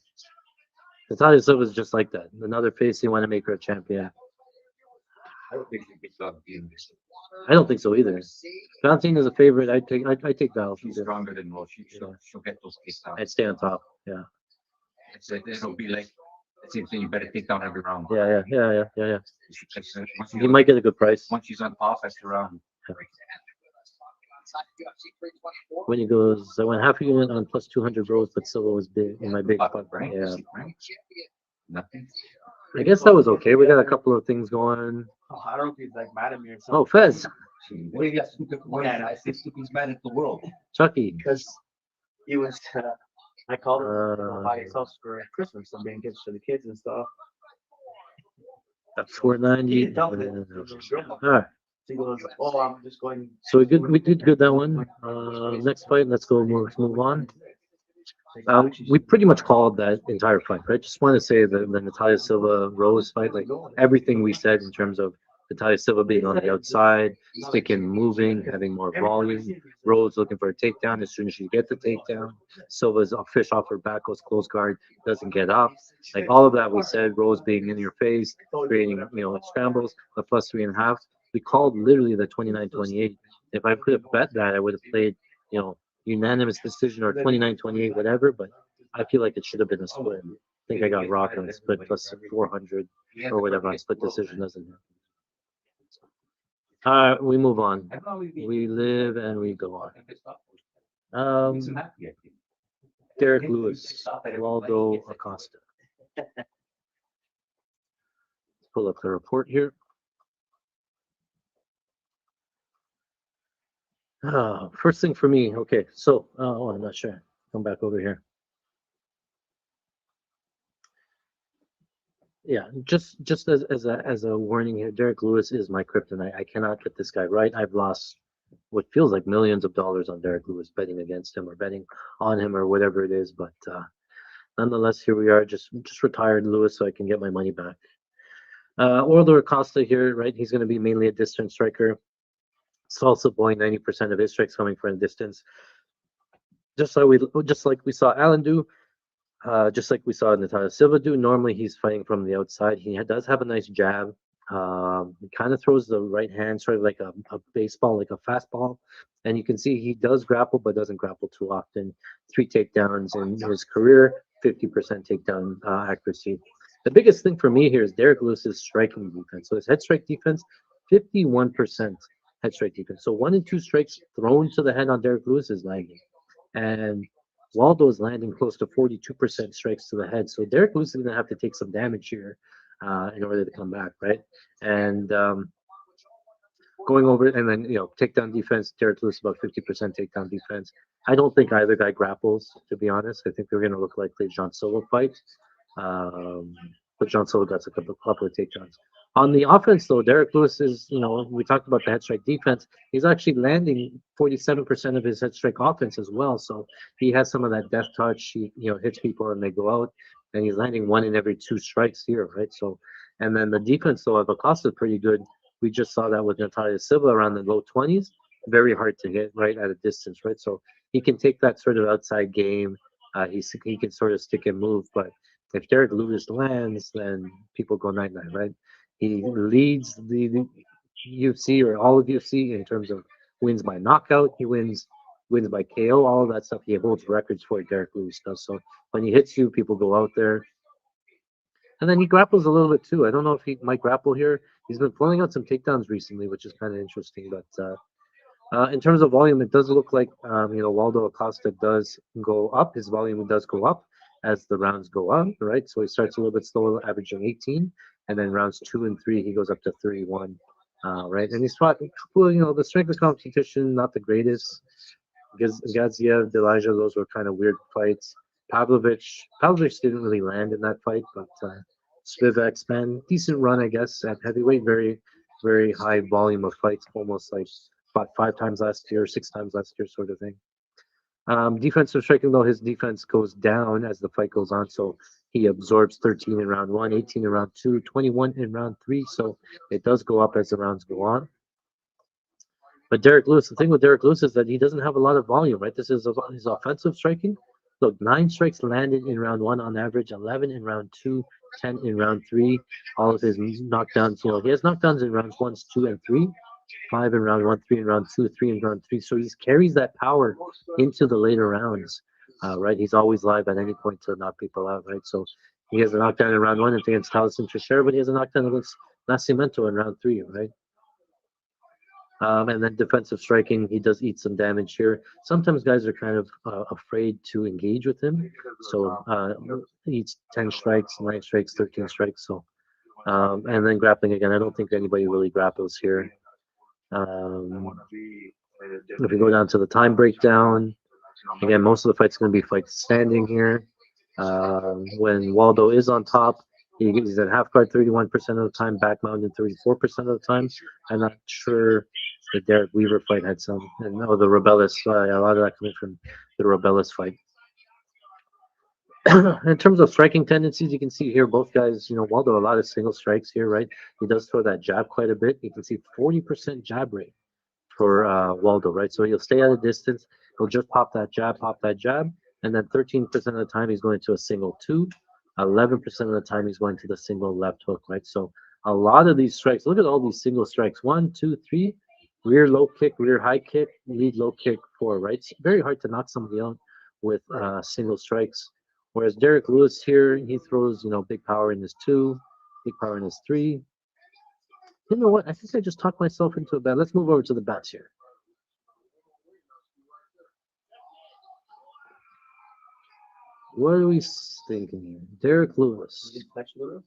Natalia Silva is just like that. Another face, they want to make her a champion. I don't think she gets up. I don't think so either. Valentina is a favorite. I take Val. She's stronger than Rose. She'll get those kicks down. I'd stay on top. Yeah. It'll be like the same thing. You better take down every round. Yeah. Once You might get a good price. Once she's on top, that's the round. When he goes, I went half a unit on plus 200 Rose, but Silva was big in my big spot. Right? Yeah. Nothing. I guess that was okay. We got a couple of things going. Oh, I don't know if he's like mad at me or Oh, something. Fez, What do you got? Yeah, I think he's mad at the world. Chucky. Because he was, I called him buy his Uh, house for Christmas. I'm being gifts for the kids and stuff. That's 490. He didn't tell me. All right. He goes, oh, I'm just going. So we did good that one. Next fight, let's move on. We pretty much called that entire fight, right? Just want to say the Natalia Silva Rose fight, like everything we said in terms of Natalia Silva being on the outside, sticking, moving, having more volume. Rose looking for a takedown as soon as she gets the takedown. Silva's a fish off her back, goes close guard, doesn't get up. Like all of that we said, Rose being in your face, creating scrambles, the plus 3.5. We called literally the 29-28. If I could have bet that, I would have played, unanimous decision or 29-28, whatever. But I feel like it should have been a split. I think I got rocked on a split plus 400 or whatever on split decision. Doesn't happen. We move on. I thought we'd be. We live and we go on. I think it's not. Um, He's happy, I think. Derek Lewis, Waldo Acosta. Let's pull up the report here. First thing for me, okay, so, I'm not sure. Come back over here. Yeah, just as a warning here, Derek Lewis is my kryptonite. I cannot get this guy right. I've lost what feels like millions of dollars on Derek Lewis betting against him or betting on him or whatever it is, but nonetheless, here we are. Just retired Lewis so I can get my money back. Waldo Acosta here, right? He's going to be mainly a distance striker. Salsa boy, 90% of his strikes coming from distance. Just like we saw Allen do, just like we saw Natalia Silva do. Normally he's fighting from the outside. He does have a nice jab. He kind of throws the right hand, sort of like a baseball, like a fastball. And you can see he does grapple, but doesn't grapple too often. 3 takedowns in his career, 50% takedown accuracy. The biggest thing for me here is Derek Lewis's striking defense. So his head strike defense, 51% head strike defense. So 1 and 2 strikes thrown to the head on Derek Lewis is landing. And Waldo is landing close to 42% strikes to the head. So Derek Lewis is going to have to take some damage here in order to come back, right? And going over it, and then, takedown defense, Derek Lewis about 50% takedown defense. I don't think either guy grapples, to be honest. I think they're going to look like the John Silva fight. But John Silva got a couple of takedowns. On the offense, though, Derek Lewis is, we talked about the head strike defense. He's actually landing 47% of his head strike offense as well. So he has some of that death touch. He, hits people and they go out. And he's landing 1 in every 2 strikes here, right? So, and then the defense, though, of Acosta is pretty good. We just saw that with Natalia Silva around the low 20s. Very hard to hit, right, at a distance, right? So he can take that sort of outside game. He can sort of stick and move. But if Derek Lewis lands, then people go night-night, right? He leads the UFC or all of UFC in terms of wins by knockout. He wins by KO, all of that stuff. He holds records for it, Derek Lewis does. So when he hits you, people go out there. And then he grapples a little bit too. I don't know if he might grapple here. He's been pulling out some takedowns recently, which is kind of interesting. But in terms of volume, it does look like Waldo Acosta does go up. His volume does go up as the rounds go up, right? So he starts a little bit slower, averaging 18, and then rounds 2 and 3 he goes up to 31, right? And he's fought, the strength of competition not the greatest. Gaethje, Delija, those were kind of weird fights. Pavlovich didn't really land in that fight, but Spivak, Span, decent run, I guess, at heavyweight. Very, very high volume of fights, almost like fought 5 times last year, 6 times last year, sort of thing. Defensive striking, though, his defense goes down as the fight goes on. So he absorbs 13 in round 1, 18 in round 2, 21 in round 3. So it does go up as the rounds go on. But Derek Lewis, the thing with Derek Lewis is that he doesn't have a lot of volume, right? This is his offensive striking. Look, 9 strikes landed in round 1 on average, 11 in round 2, 10 in round 3. All of his knockdowns, he has knockdowns in rounds 1, 2, and 3. 5 in round 1, 3 in round 2, 3 in round 3. So he carries that power into the later rounds, right? He's always live at any point to knock people out, right? So he has a knockdown in round 1 against Taliesin Teixeira, but he has a knockdown against Nascimento in round 3, right? And then defensive striking, he does eat some damage here. Sometimes guys are kind of afraid to engage with him. So he eats 10 strikes, 9 strikes, 13 strikes. So and then grappling again. I don't think anybody really grapples here. If we go down to the time breakdown, again, most of the fights are going to be fights standing here. When Waldo is on top, he's at half guard 31% of the time, back mounted 34% of the time. I'm not sure the Derek Weaver fight had some, and no, the Rebellis, a lot of that coming from the Rebellis fight. In terms of striking tendencies, you can see here both guys, Waldo, a lot of single strikes here, right? He does throw that jab quite a bit. You can see 40% jab rate for Waldo, right? So he'll stay at a distance. He'll just pop that jab, and then 13% of the time he's going to a single 2. 11% of the time he's going to the single left hook, right? So a lot of these strikes, look at all these single strikes. 1, 2, 3, rear low kick, rear high kick, lead low kick, 4, right? It's very hard to knock somebody out with single strikes. Whereas Derek Lewis here, he throws, big power in his 2, big power in his 3. You know what? I think I just talked myself into a bet. Let's move over to the bets here. What are we thinking here? Derek Lewis. I guess you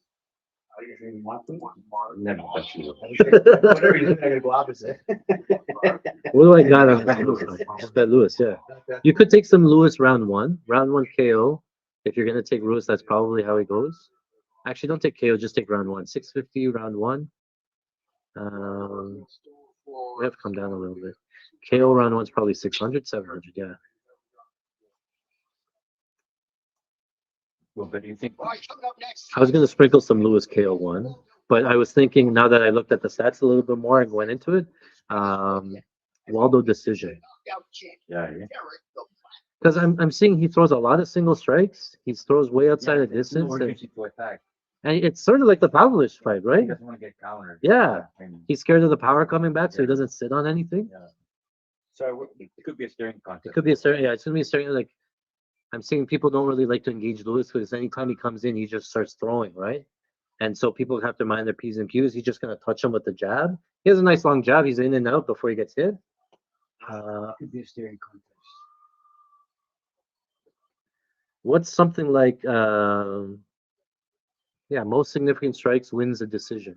want to. Never touch you. Whatever you do, I gotta go opposite. What do I got on Lewis? Bet Lewis, yeah. You could take some Lewis round one KO. If you're gonna take Lewis, that's probably how it goes. Actually, don't take KO, just take round one. 650 round one. We have to come down a little bit. KO round one's probably 600, 700, yeah. Well, but do you think? All right, coming up next. I was gonna sprinkle some Lewis KO one, but I was thinking now that I looked at the stats a little bit more and went into it, Waldo decision. Yeah, yeah. Because I'm seeing he throws a lot of single strikes. He throws way outside of distance. No And, urgency to attack. and it's sort of like the Pavlovich fight, He right? doesn't want to get countered. Yeah. And, He's scared of the power coming back, so he doesn't sit on anything. yeah. So it could be a staring contest. It could be a certain, yeah, it's gonna be a certain, like, I'm seeing people don't really like to engage Lewis because anytime he comes in, he just starts throwing, right? And so people have to mind their P's and Q's. He's just gonna touch him with the jab. He has a nice long jab. He's in and out before he gets hit. Could be a staring contest. What's something like, yeah, most significant strikes wins a decision.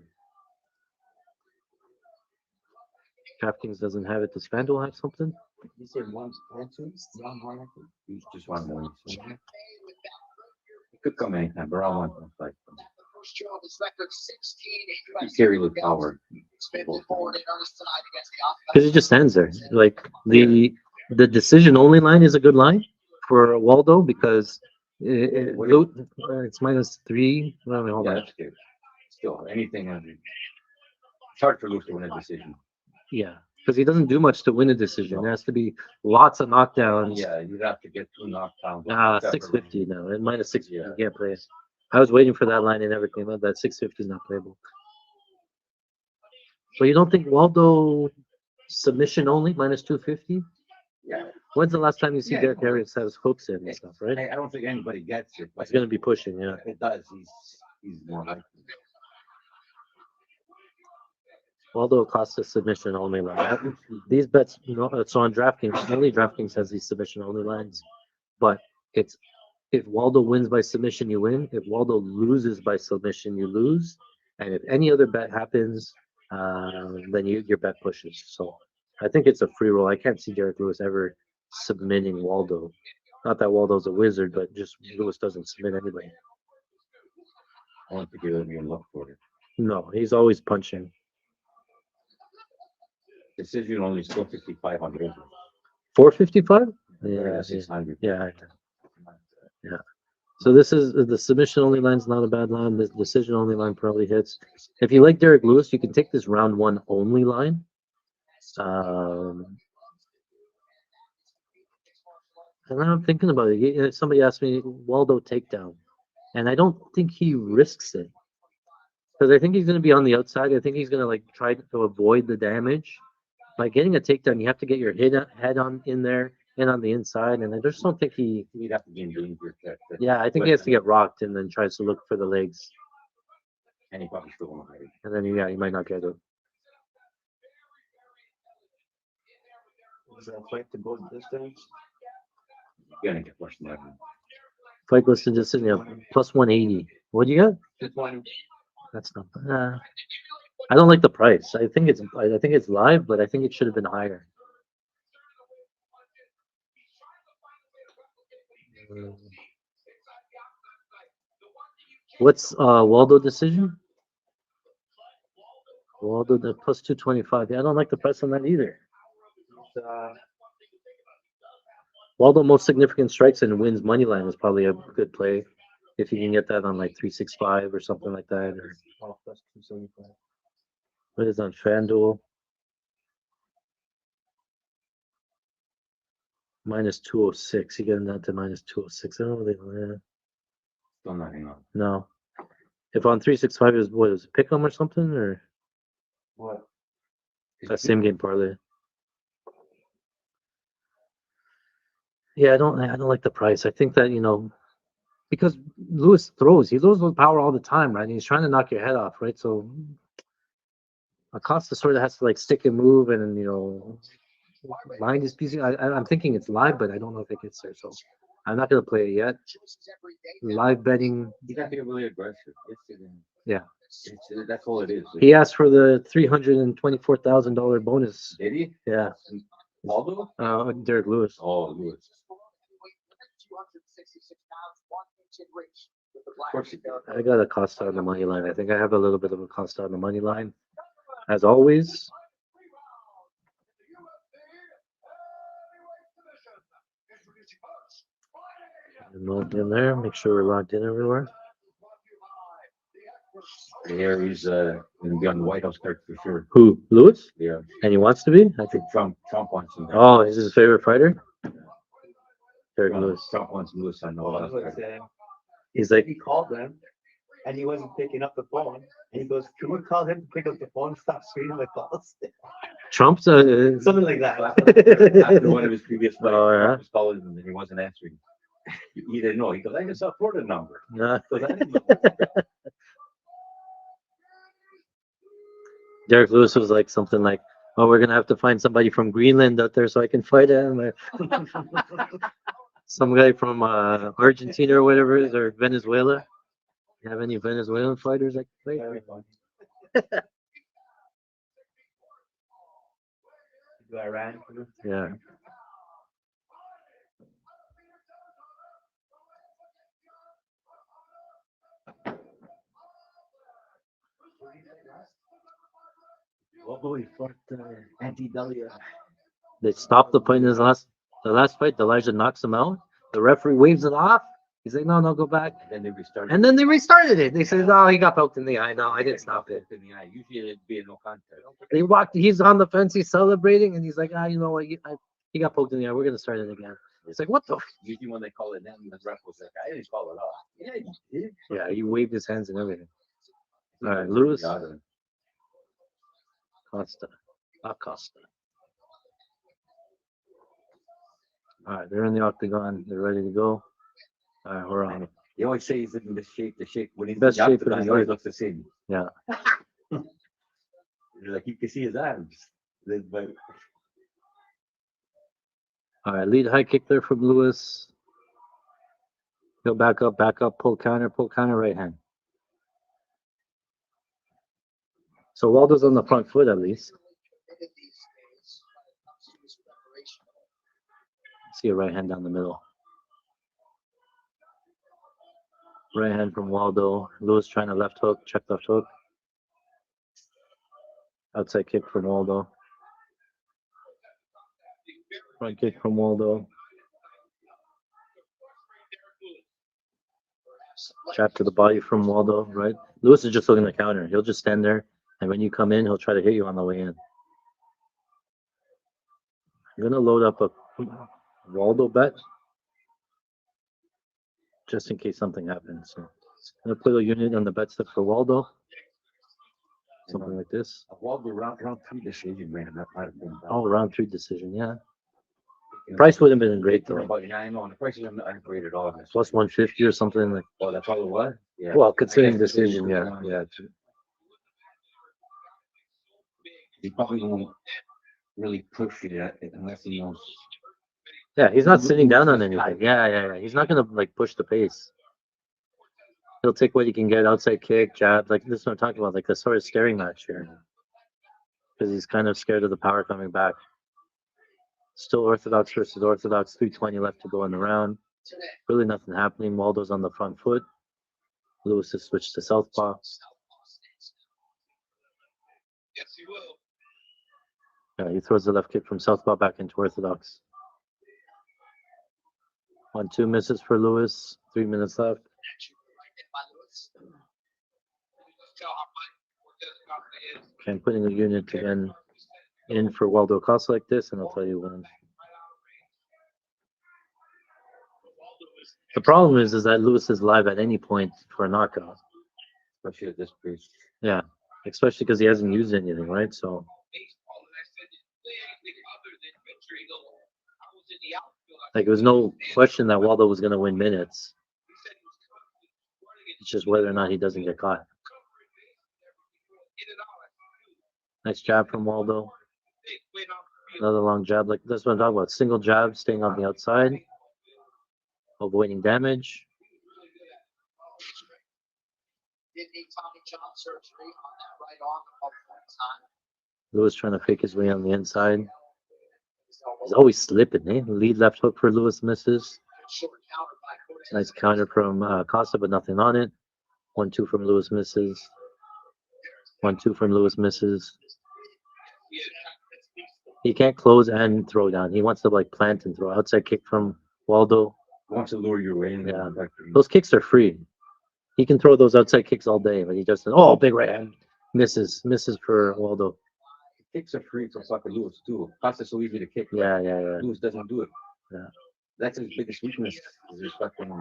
DraftKings doesn't have it. Does FanDuel have something? You said one, two, round one, I think. He's just one more. It could come anytime, but I want to fight. He carry the power. Because he just stands there. Like the decision only line is a good line for Waldo because it's -3. Wait, hold Yeah, on. that's good. Still, anything. It's hard for Luke to win a decision. Yeah, because he doesn't do much to win a decision. There has to be lots of knockdowns. Yeah, you'd have to get 2 knockdowns. 650 now. And -650, Yeah. you can't play it. I was waiting for that line. It never came up. That 650 is not playable. But you don't think Waldo submission only -250? Yeah. When's the last time you see Yeah, Derek well, Harris has hooks in and stuff, right? I don't think anybody gets it, but He's gonna be pushing, yeah. if it does, he's more likely. Waldo Acosta submission only line. These bets, so on DraftKings, only DraftKings has these submission only lines. But it's if Waldo wins by submission, you win. If Waldo loses by submission, you lose. And if any other bet happens, then your bet pushes. So I think it's a free roll. I can't see Derek Lewis ever submitting Waldo. Not that Waldo's a wizard, but just Lewis doesn't submit anybody. I want to give him a look for it. No, he's always punching. Decision only is 4,500. 455? Yeah, Yeah, 600. yeah. So this is the submission only line's not a bad line. The decision only line probably hits. If you like Derek Lewis, you can take this round one only line. And I'm thinking about it. Somebody asked me Waldo takedown, and I don't think he risks it because I think he's going to be on the outside. I think he's going to like try to avoid the damage. By getting a takedown, you have to get your head on in there and on the inside, and I just don't think he. He'd have to be in danger. Yeah, I think he has to get rocked and then tries to look for the legs, And he probably still won't hit it. and then he might not get it. Is that a fight to go distance? You're gonna get worse than that. Fight listed just sitting there plus 180. What do you got? Just one. That's not. I don't like the price. I think it's live, but I think it should have been higher. What's Waldo decision? Waldo the plus 225. Yeah, I don't like the price on that either. Waldo most significant strikes and wins money line is probably a good play if you can get that on like 365 or something like that. Or plus 275. what is on FanDuel? Minus 206. You getting that to minus 206. I don't really. Still nothing on. No. If on 365 is what is it, pick 'em or something, or What? that same game parlay? Yeah, I don't like the price. I think that, because Lewis throws with power all the time, right? And he's trying to knock your head off, right? So Acosta sort of has to like stick and move, and mind his piece. I'm thinking it's live, but I don't know if it gets there. So I'm not gonna play it yet. Live betting. You got to get really aggressive. Yeah. That's all it is. He asked for the $324,000 bonus. Did he? Yeah. Waldo? Derek Lewis. Oh, Lewis. Of course he did. I got a Costa on the money line. I think I have a little bit of a Costa on the money line, as always. Logged in there. Make sure we're logged in everywhere. Yeah, he's gonna be on the White House card for sure. Who? Lewis? Yeah. And he wants to be? I think Trump wants him. Oh, is his favorite fighter? Derek Lewis. Trump wants Lewis on the White House card. He's like, He called them and he wasn't picking up the phone. And he goes, can we call him to pick up the phone and stop screening my calls? Trump's Something like that. After one of his previous fights, Oh, yeah? Trump was calling him and he wasn't answering. He didn't know. He goes, I just saw Florida number. Nah. He goes, I didn't know. Derek Lewis was like something like, "Oh, we're gonna have to find somebody from Greenland out there so I can fight him." Some guy from Argentina or whatever it is, or Venezuela. You have any Venezuelan fighters that can fight? Do Iran? Yeah. Waldo, he fought anti-W. They stopped the fight in the last fight. Elijah knocks him out. The referee waves it off. He's like, no, go back. And then they restarted. And then they restarted it. They said, oh, he got poked in the eye. No, I didn't stop it. In the eye. Usually it'd be a no contest. He walked. He's on the fence. He's celebrating, and he's like, you know what? He got poked in the eye. We're gonna start it again. It's like, what the? Usually when they call it then, the ref was like, I didn't call it off. Yeah, you did. Yeah, he waved his hands and everything. All right, Lewis. Got him. Acosta. All right, they're in the octagon. They're ready to go. All right, we're on. They always say he's in the shape. When he's Best in the shape of octagon, his he always life. looks the same. Yeah. Like you can see his arms. But All right, lead high kick there from Lewis. Go back up, pull counter, right hand. So Waldo's on the front foot at least. See a right hand down the middle. Right hand from Waldo. Lewis trying to left hook, check left hook. Outside kick from Waldo. Front kick from Waldo. Jab to the body from Waldo, right? Lewis is just looking to counter. He'll just stand there, and when you come in, he'll try to hit you on the way in. I'm going to load up a Waldo bet, just in case something happens. So I'm going to put a unit on the bet slip for Waldo. Something like this. Waldo round 3 decision, man. That might have been. Oh, round 3 decision, yeah. Price would have been great though. Yeah, I know. The price isn't great at all. Plus 150 or something like. Oh, that's all it was? Yeah. Well, considering decision, yeah. He probably won't really push it unless he knows. Yeah, he's not sitting down on anything. Yeah. He's not gonna like push the pace. He'll take what he can get, outside kick, jab. Like this is what I'm talking about, like the sort of staring match here. Because he's kind of scared of the power coming back. Still Orthodox versus Orthodox, 320 left to go in the round. Really nothing happening. Waldo's on the front foot. Lewis has switched to southpaw. Yeah, he throws the left kick from southpaw back into Orthodox. 1-2 misses for Lewis. 3 minutes left. Okay, I'm putting a unit again in for Waldo Acosta like this, and I'll tell you when. The problem is that Lewis is live at any point for a knockout. Especially at this pace. Yeah, especially because he hasn't used anything, right? So. Like, there was no question that Waldo was going to win minutes. It's just whether or not he doesn't get caught. Nice jab from Waldo. Another long jab, like this one I'm talking about. Single jab, staying on the outside, avoiding damage. Lewis trying to fake his way on the inside. He's always slipping, eh? Lead left hook for Lewis misses. Nice counter from Costa, but nothing on it. 1-2 from Lewis misses. 1-2 from Lewis misses. He can't close and throw down. He wants to like plant and throw. Outside kick from Waldo. Wants to lure you in. Yeah. Those kicks are free. He can throw those outside kicks all day, but he just big right hand. Misses for Waldo. Kicks are free for fucking Lewis too. Costa's so easy to kick. Yeah. Lewis doesn't do it. Yeah. That's his biggest weakness. Is his fucking.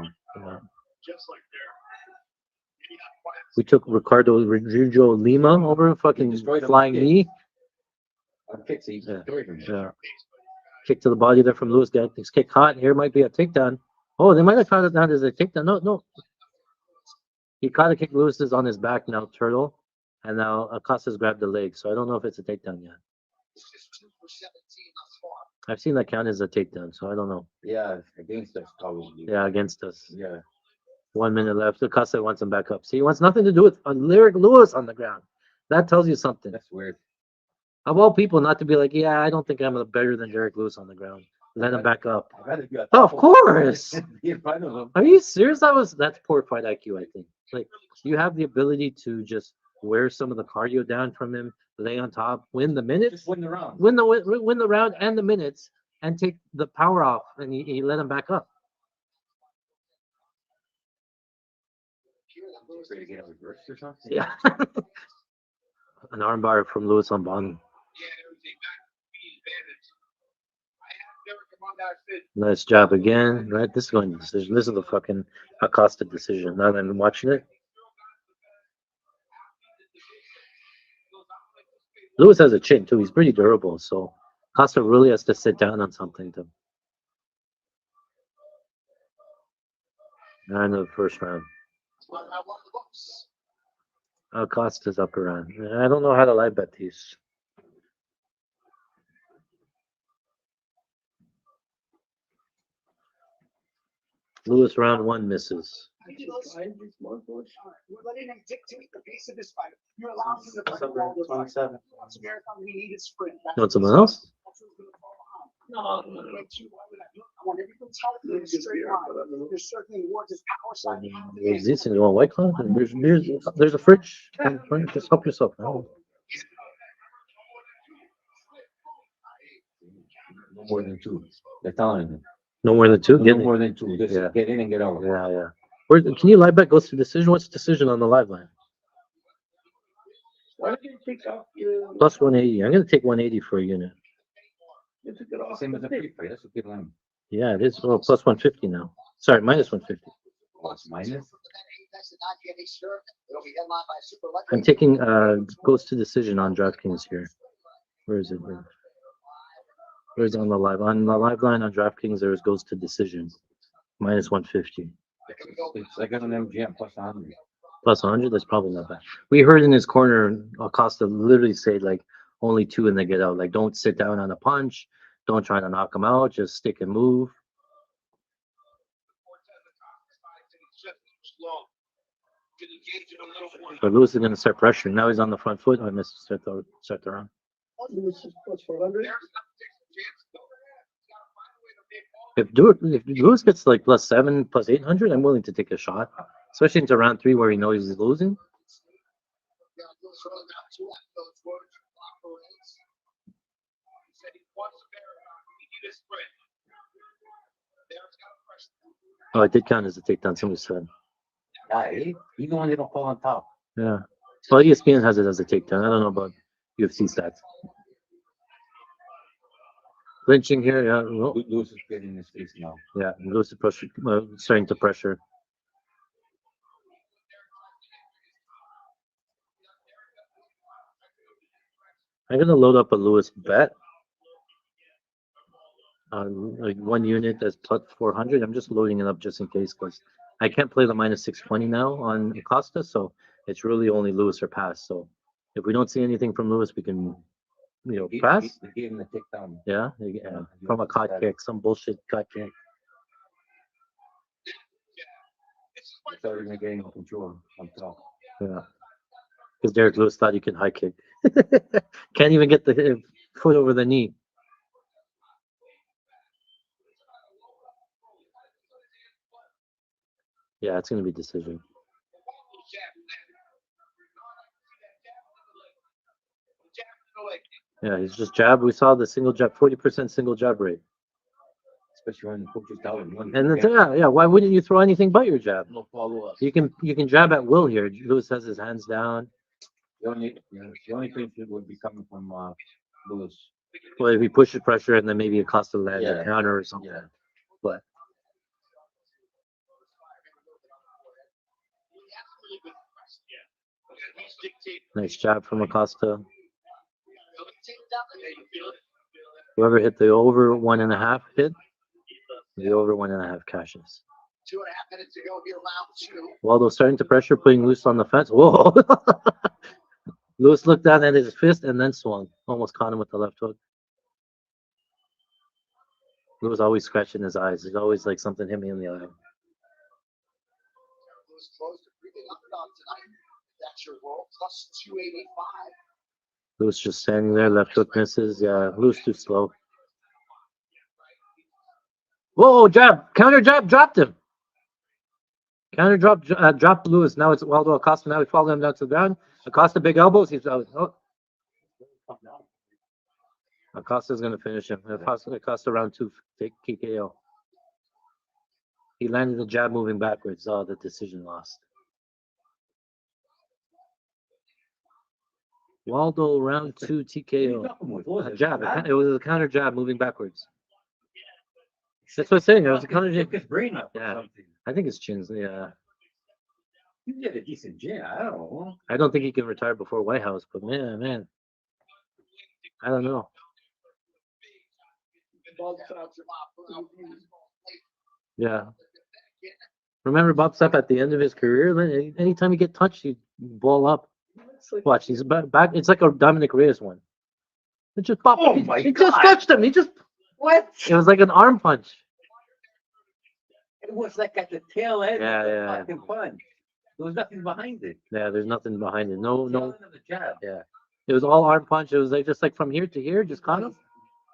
We took Ricardo Rodrigo Lima over fucking destroyed him flying with knee. Kicks, he destroyed him. Yeah. Kick to the body there from Lewis. Got his kick hot. Here might be a takedown. Oh, they might have caught it down as a takedown. No. He caught a kick. Lewis is on his back now, turtle. And now Acosta's grabbed the leg. So I don't know if it's a takedown yet. I've seen that count as a takedown, so I don't know. Yeah, against us probably. Yeah, against us. Yeah. 1 minute left. Acosta wants him back up. See, he wants nothing to do with Lyric Lewis on the ground. That tells you something. That's weird. Of all people, not to be like, yeah, I don't think I'm better than Derek Lewis on the ground. Let him back up. I'd rather be Oh, of course. in front of him. Are you serious? That's poor fight IQ, I think. Like, you have the ability to just wear some of the cardio down from him, lay on top, win the minutes, Just win the round. win the round and the minutes, and take the power off, and he let him back up. Ready to get a reverse or something? Yeah. An armbar from Lewis on bottom. Nice job again. Right, this is going to decision. This is the fucking Acosta decision. Now that I'm watching it, Lewis has a chin too. He's pretty durable, so Acosta really has to sit down on something to. And the first round. Acosta's up around. I don't know how to live bet these. Lewis round 1 misses. We're letting him dictate the pace of this fight. You're allowing him to fight all the time. That's marathon. We need a sprint. You want someone else? No, I want everything tight and straight line. There's certainly words his power side. Is this in one White Claw? There's a fridge. Just help yourself. No more than 2. They're telling him. No more than 2? No more than 2. Just Yeah. get in and get out. Yeah. Can you live bet goes to decision? What's the decision on the live line? Why don't you take off your? Plus 180. I'm going to take 180 for a unit. You took it off. Same as a free fight. That's a good line. Yeah, it is. Well, plus 150 now. Sorry, minus 150. Plus minus. I'm taking goes to decision on DraftKings here. Where is it? Where's it on the live? On the live line on DraftKings, there is goes to decision. Minus 150. It's like an MGM plus 100. Plus 100, that's probably not bad. We heard in his corner, Acosta literally say, like, only 2 and they get out. Like, don't sit down on a punch. Don't try to knock him out. Just stick and move. But Lewis is going to start pressuring. Now he's on the front foot. I missed start the round. This is plus 400. If Lewis gets like plus 7, plus 800, I'm willing to take a shot, especially into round 3 where he knows he's losing. Oh, I did count as a takedown. Somebody said. Yeah, you know when they don't fall on top. Yeah. Well, ESPN has it as a takedown. I don't know about UFC stats. Clinching here, yeah. No. Lewis is getting in his face now. Yeah, Lewis is pressure, starting to pressure. I'm gonna load up a Lewis bet. Like 1 unit that's plus 400. I'm just loading it up just in case because I can't play the minus 620 now on Acosta, so it's really only Lewis or pass. So If we don't see anything from Lewis, we can, He pass. gave him the takedown. Yeah, from a caught kick, some bullshit caught kick. I thought we were gonna get him control on top. Yeah, because Derek Lewis thought he could high kick. Can't even get the foot over the knee. Yeah, it's gonna be decision. Yeah, he's just jab. We saw the single jab, 40% single jab rate. Especially when the coach is telling one. And then, yeah. Why wouldn't you throw anything but your jab? No follow up. You can jab at will here. Lewis has his hands down. The only thing that would be coming from Lewis. Well, if he pushes pressure and then maybe Acosta lands a Yeah. counter or something. Yeah. But nice jab from Acosta. Whoever hit the over 1.5 hit, the over 1.5 cashes. 2.5 minutes to go here, round 2. Waldo starting to pressure, putting Lewis on the fence. Whoa! Lewis looked down at his fist and then swung. Almost caught him with the left hook. Lewis always scratching his eyes. He's always like something hit me in the eye. Lewis close to breathing underdog tonight. That's your roll, plus 285. Lewis just standing there, left hook misses. Yeah, Lewis too slow. Whoa, jab, counter jab, dropped him. Counter drop, dropped Lewis. Now it's Waldo Acosta. Now we follow him down to the ground. Acosta, big elbows. He's out. Oh. Acosta's going to finish him. Acosta round 2, take TKO. He landed the jab moving backwards. Oh, the decision lost. Waldo round 2 TKO. A jab. It was a counter jab moving backwards. That's what I'm saying. It was a counter jab. His brain up or Yeah. something. I think it's Chin's. Yeah. He did a decent jab. I don't know. I don't think he can retire before White House, but man. I don't know. Yeah. Remember Bob Sapp at the end of his career? Anytime he get touched, he'd ball up. Watch, he's back. It's like a Dominic Reyes one. It just popped. Oh my He just God. touched him. He just. What? It was like an arm punch. It was like at the tail end Yeah, of the yeah. fucking punch. There was nothing behind it. Yeah, there's nothing behind it. No. Tail end of the jab. Yeah. It was all arm punch. It was like just like from here to here, just caught him.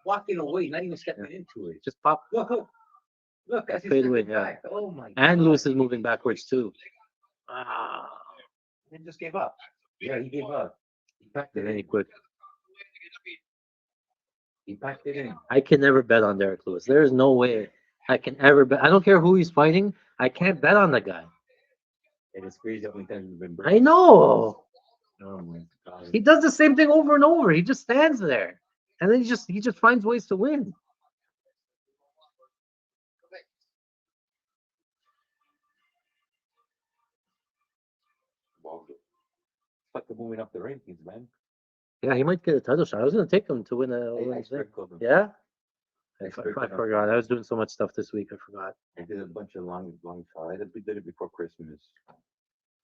Walking away, not even stepping into it. Just pop. Look, as he's Fade away, stepping yeah. back. Oh my And God. Lewis is moving backwards too. Ah. He just gave up. Yeah, he gave up. He packed it And then he in. quit. He packed it in. I can never bet on Derek Lewis. There is no way I can ever bet. I don't care who he's fighting. I can't bet on the guy. It is crazy how many times we've been I know. Oh my God. He does the same thing over and over. He just stands there. And then he just finds ways to win. Wow. It's like they're moving up the rankings, man. Yeah, he might get a title shot. I was going to take him to win I a. circled them. Yeah? I circled him. forgot. I was doing so much stuff this week. I forgot. I did a bunch of long shots. We did it before Christmas.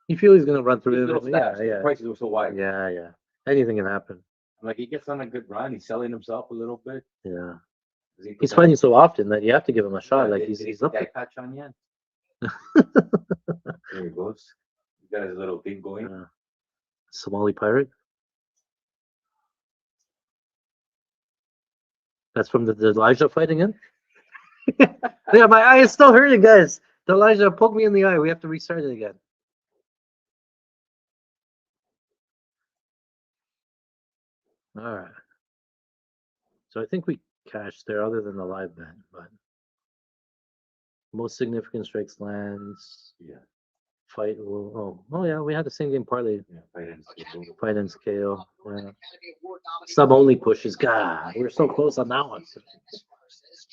You feel he's going to run These through little it? steps, Yeah. the prices were so wide. Yeah. Anything can happen. Like he gets on a good run, he's selling himself a little bit. Yeah. Does he put He's that- fighting so often that you have to give him a shot. Yeah, Like did he he's put up that there. patch on yet? There he goes. He got his little thing going. Yeah. Somali pirate. That's from the Elijah fight again? Yeah, my eye is still hurting, guys. The Elijah poked me in the eye. We have to restart it again. All right. So I think we cashed there other than the live bet, but most significant strikes lands. Yeah. Fight. Oh yeah, we had the same game parlay. Yeah, fight and scale. Fight and scale. Yeah. Sub only pushes. God, we were so close on that one.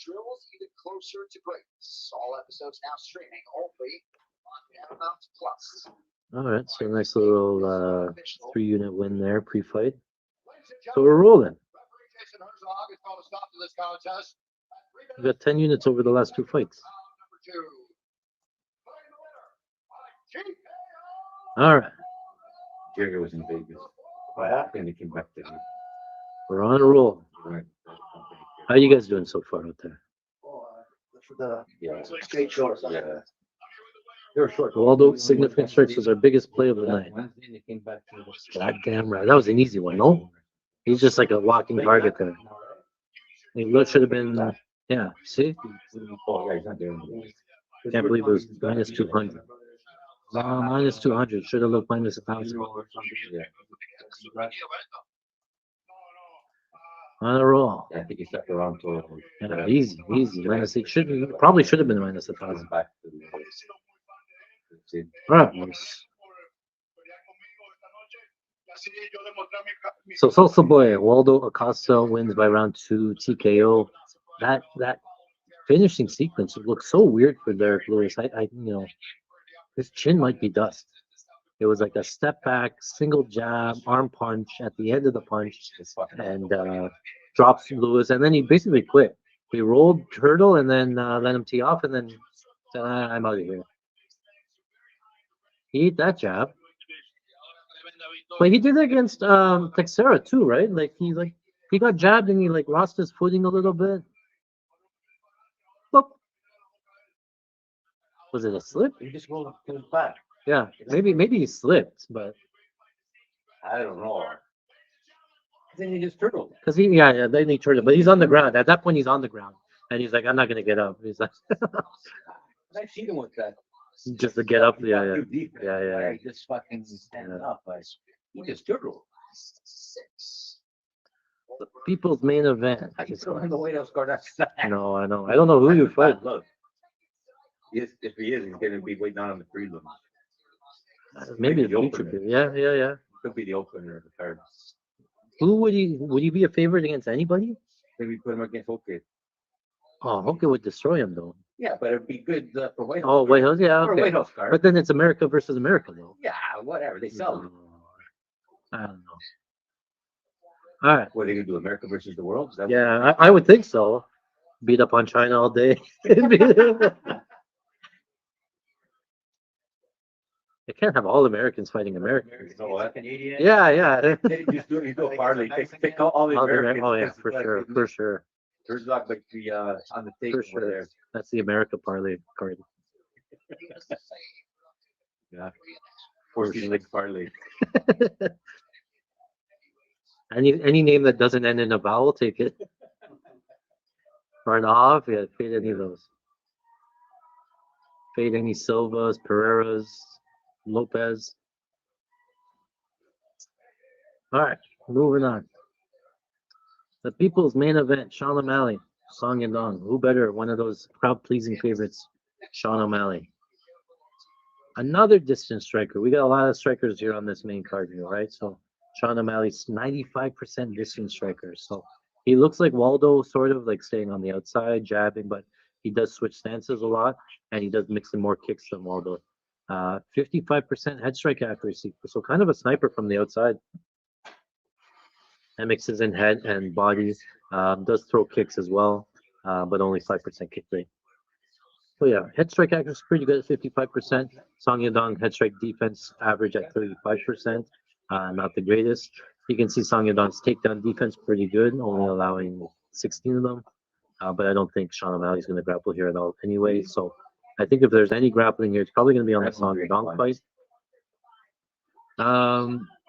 Drills even closer to greatness. All episodes now streaming only on Paramount Plus. All right, so nice little 3-unit win there pre-fight. So we're rolling. We got 10 units over the last 2 fights. All right. Jagger was in Vegas. And they came back to me. We're on a roll. Right. How you guys doing so far out there? Yeah. Straight shorts. Yeah. They're short. Waldo, significant strikes was our biggest play of the night. Wednesday they came back to us. Goddamn right. That was an easy one, no? He's just like a walking target there. He should have been, yeah, see? Oh, yeah, he's not there. Can't believe it was minus 200. Minus 200. Should have looked minus 1,000. Yeah. On a roll. I think he stuck around to. Yeah, easy, easy. Minus, it should probably should have been minus 1,000. Back to the. All right. So Salsa Boy, Waldo Acosta wins by round 2 TKO. That finishing sequence looks so weird for Derek Lewis. His chin might be dust. It was like a step back, single jab, arm punch at the end of the punch, and drops Lewis, and then he basically quit. He rolled turtle and then let him tee off, and then said, "I'm out of here." He ate that jab. But he did it against Texera too, right? He got jabbed and he lost his footing a little bit. Boop. Was it a slip? He just rolled to his back. Yeah, maybe he slipped, but I don't know. Then he just turtled. because then he turned it, but he's on the ground. At that point, he's on the ground, and he's like, "I'm not gonna get up." He's like, I seen him with that. just to get up. He got Yeah. too deep. Yeah. He just fucking standing Yeah. up. He just turtled. The people's main event. I can throw him the weight else guard. No, I know. I don't know who you fight. Look. Yes, if he is, he's going to be way down on the prelim. Maybe the the future. opener. Yeah. Could be the opener of the card. Who would he be a favorite against anybody? Maybe put him against Hoke. Oh, Hoke would destroy him though. Yeah, but it'd be good for White House. Oh, White House, yeah, For okay. White House card. But then it's America versus America though. Yeah, whatever. They sell them. I don't know. All right. What are they going to do? America versus the world? Is that Yeah, I would think so. Beat up on China all day. They can't have all Americans fighting Americans. You know what? Canadian. Yeah. They just do a parlay. Take out all the Americans. Oh yeah, for sure. There's not like the on the table For sure. there. That's the America parlay card. Yeah. 14 leg parlay. Any name that doesn't end in a vowel, take it. Or an off, yeah, fade any of those. Fade any Silvas, Pereiras, Lopez. All right, moving on. The people's main event, Sean O'Malley, Song Yadong. Who better? One of those crowd-pleasing favorites, Sean O'Malley. Another distance striker. We got a lot of strikers here on this main card here, right? So Sean O'Malley's 95% distance striker. So he looks like Waldo, sort of like staying on the outside, jabbing, but he does switch stances a lot, and he does mix in more kicks than Waldo. 55% head strike accuracy. So kind of a sniper from the outside. And mixes in head and body. Does throw kicks as well, but only 5% kick rate. So yeah, head strike accuracy is pretty good at 55%. Song Yadong head strike defense average at 35%. Not the greatest. You can see Song Yadong's takedown defense pretty good, only allowing 16 of them. But I don't think Sean O'Malley's going to grapple here at all anyway. So I think if there's any grappling here, it's probably going to be on the Song Yadong fight.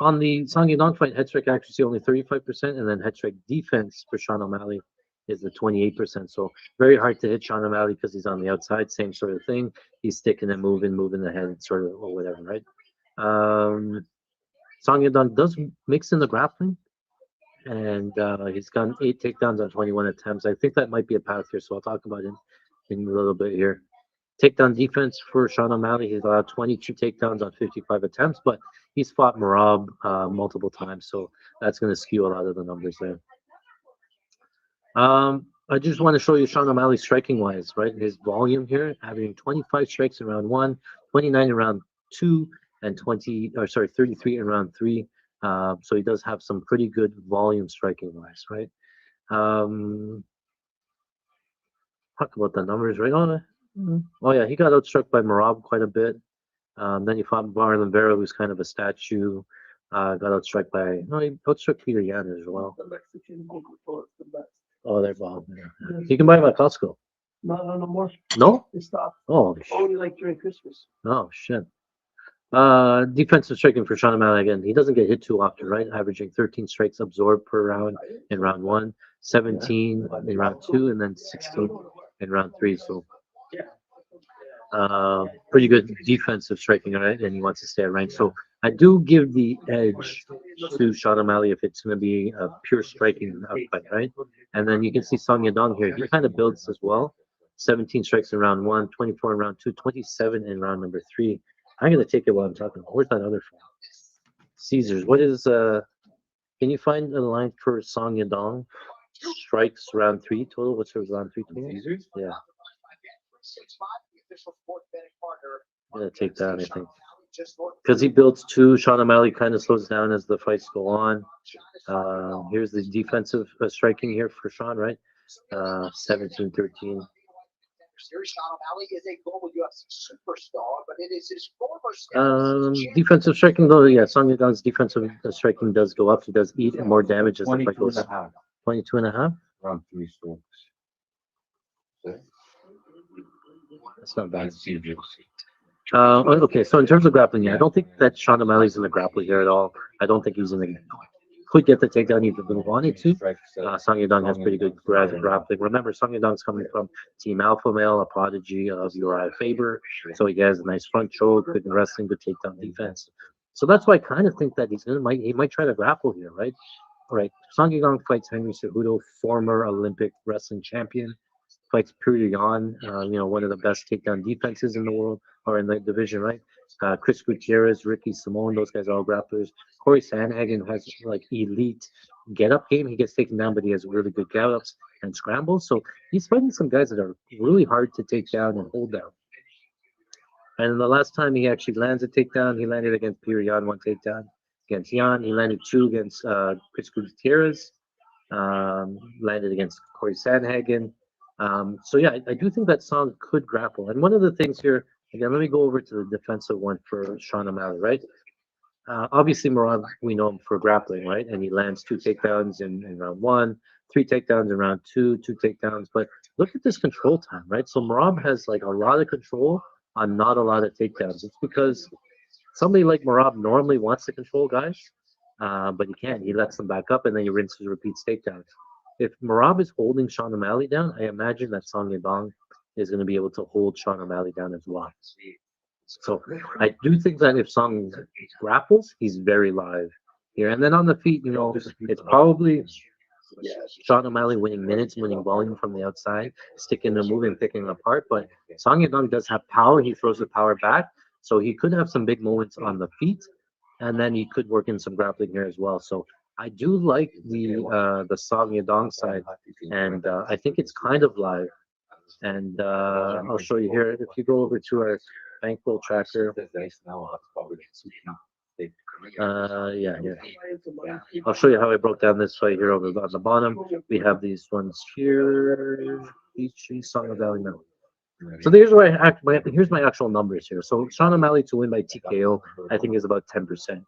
On the Song Yadong fight, head strike accuracy only 35%, and then head strike defense for Sean O'Malley is the 28%. So very hard to hit Sean O'Malley because he's on the outside, same sort of thing. He's sticking and moving the head, sort of, or whatever, right? Song Yadong does mix in the grappling, and he's gotten 8 takedowns on 21 attempts. I think that might be a path here, so I'll talk about it in a little bit here. Takedown defense for Sean O'Malley, he's allowed 22 takedowns on 55 attempts, but he's fought Marab multiple times, so that's going to skew a lot of the numbers there. I just want to show you Sean O'Malley striking wise, right? His volume here, having 25 strikes in round 1, 29 in round 2, and 33 in round 3. So he does have some pretty good volume striking wise, right? Talk about the numbers, right? Oh yeah, he got outstruck by Marab quite a bit. Then he fought Marlon Vera, who's kind of a statue. Got outstruck by, no, he outstruck Peter Yan as well. The Mexican Coca-Cola is the best. Oh, they're bomb. Yeah. You can buy them at Costco. No more. No? They stopped. Oh, Only like during Christmas. oh shit. Defensive striking for Sean O'Malley again. He doesn't get hit too often, right? Averaging 13 strikes absorbed per round in round one, 17 in round two, and then 16 in round three. So, pretty good defensive striking, right? And he wants to stay at rank. So, I do give the edge to Sean O'Malley if it's going to be a pure striking fight, right? And then you can see Song Yadong here. He kind of builds as well. 17 strikes in round one, 24 in round two, 27 in round number three. I'm gonna take it while I'm talking. Where's that other phone? Caesars. What is can you find a line for Song Yadong? Strikes round three total. What's her round three total? Caesars? Yeah. I'm gonna take that, I think. Because he builds two. Sean O'Malley kind of slows down as the fights go on. Here's the defensive striking here for Sean, right? 17-13. Sean O'Malley is a global UFC superstar, but it is his former Defensive striking though, yeah, Song Yadong's defensive striking does go up. He does eat more damage as the fight 22 goes. and a half, 22 and a half? around 3 strokes. That's not bad. That's Caesars. Okay, so in terms of grappling, yeah, I don't think that Sean O'Malley's in the grappling here at all. I don't think he's in the. Could get the takedown if he wanted to. Song Yadong has pretty good grappling. Remember, Song Yadong's coming from Team Alpha Male, a prodigy of Uriah Faber. So he has a nice front choke, good wrestling, good takedown defense. So that's why I kind of think that he might try to grapple here, right? All right. Song Yadong fights Henry Cejudo, former Olympic wrestling champion. Fights Peter Yan, one of the best takedown defenses in the world or in the division, right? Chris Gutierrez, Ricky Simone, those guys are all grapplers. Corey Sandhagen has like elite get up game. He gets taken down, but he has really good get ups and scrambles. So he's fighting some guys that are really hard to take down and hold down. And the last time he actually lands a takedown, he landed against Peter Yan, one takedown. Against Yan, he landed two against Chris Gutierrez. Landed against Corey Sandhagen. So yeah, I do think that Song could grapple. And one of the things here, again, let me go over to the defensive one for Sean O'Malley, right? Obviously, Merab, we know him for grappling, right? And he lands two takedowns in round one, three takedowns in round two, two takedowns. But look at this control time, right? So Merab has like a lot of control on not a lot of takedowns. It's because somebody like Merab normally wants to control guys, but he can't. He lets them back up and then he rinses, repeats takedowns. If Merab is holding Sean O'Malley down, I imagine that Song Yadong is going to be able to hold Sean O'Malley down as well. So I do think that if Song grapples, he's very live here. And then on the feet, it's probably Sean O'Malley winning minutes, winning volume from the outside, sticking and moving, picking apart. But Song Yadong does have power. He throws the power back. So he could have some big moments on the feet. And then he could work in some grappling here as well. So I do like the Song Yadong side. And I think it's kind of live. And I'll show you here. If you go over to our bankroll tracker, yeah. I'll show you how I broke down this fight here over on the bottom. We have these ones here. Song O'Malley now. So here's my actual numbers here. So Sean O'Malley to win by TKO, I think is about 10%.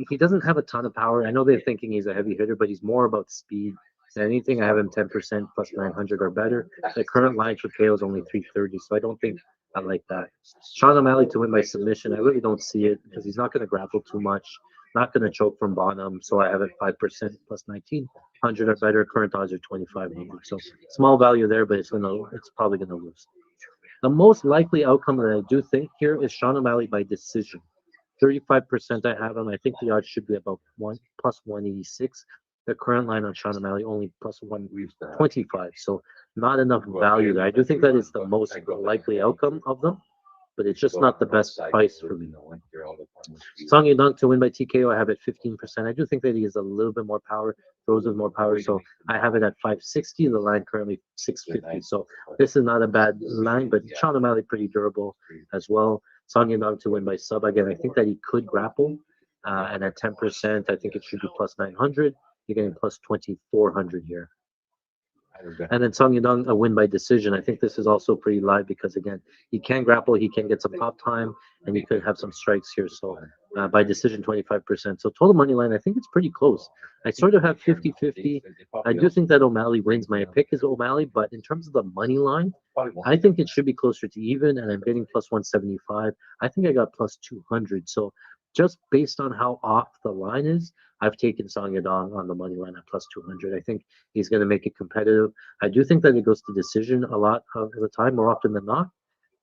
He doesn't have a ton of power. I know they're thinking he's a heavy hitter, but he's more about speed than anything. I have him 10% plus 900 or better. The current line for KO is only 330, so I don't think I like that. Sean O'Malley to win by submission, I really don't see it because he's not going to grapple too much, not going to choke from bottom. So I have it 5% plus 1900 or better. Current odds are 2500. So small value there, but it's probably gonna lose. The most likely outcome that I do think here is Sean O'Malley by decision. 35% I have him. I think the odds should be about plus 186. The current line on Sean O'Malley only plus 125. So not enough value there. I do think that is the most likely outcome of them, but it's just not the best price for me. Song Yadong to win by TKO, I have it 15%. I do think that he has a little bit more power, throws with more power. So I have it at 560. The line currently 650. So this is not a bad line, but Sean O'Malley pretty durable as well. Song Yadong to win by sub. Again, I think that he could grapple. And at 10%, I think it should be plus 900. You're getting plus 2400 here. And then Song Yadong, a win by decision. I think this is also pretty live because, again, he can grapple, he can get some pop time, and he could have some strikes here. So by decision, 25%. So total money line, I think it's pretty close. I sort of have 50-50. I do think that O'Malley wins. My pick is O'Malley, but in terms of the money line, I think it should be closer to even, and I'm getting plus 175. I think I got plus 200. So just based on how off the line is, I've taken Song Yadong on the money line at plus 200. I think he's going to make it competitive. I do think that it goes to decision a lot of the time, more often than not.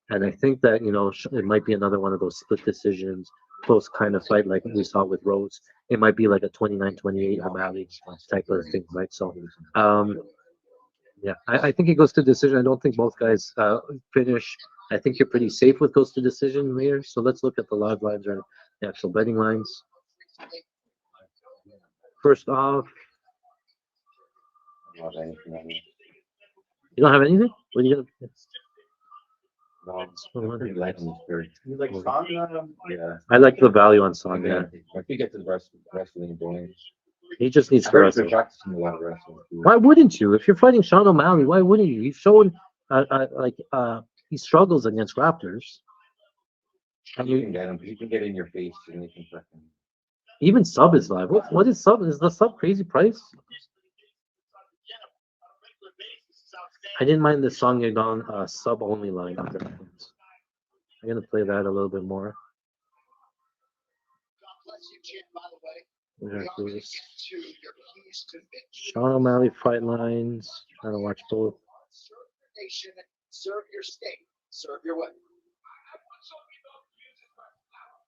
And I think that, it might be another one of those split decisions, close kind of fight like we saw with Rose. It might be like a 29-28 O'Malley type of thing, right? So, yeah, I think it goes to decision. I don't think both guys finish. I think you're pretty safe with goes to decision here. So let's look at the live lines or the actual betting lines. First off, you don't have anything? What are you gonna? Pretty light on the spirit. You like Song? Yeah. I like the value on Song. Yeah, I think it's the wrestling bonus. he just needs I've to heard wrestle. they're practicing a lot of wrestling. Too. Why wouldn't you? If you're fighting Sean O'Malley, why wouldn't you? He's shown he struggles against Raptors. And You can get him. You can get in your face and you can fucking. even sub is live. What is sub? Is the sub crazy price? I didn't mind the Song Yadong sub only line. I'm gonna play that a little bit more. Sean O'Malley fight lines. Trying to watch both. Serve your state. Serve your way.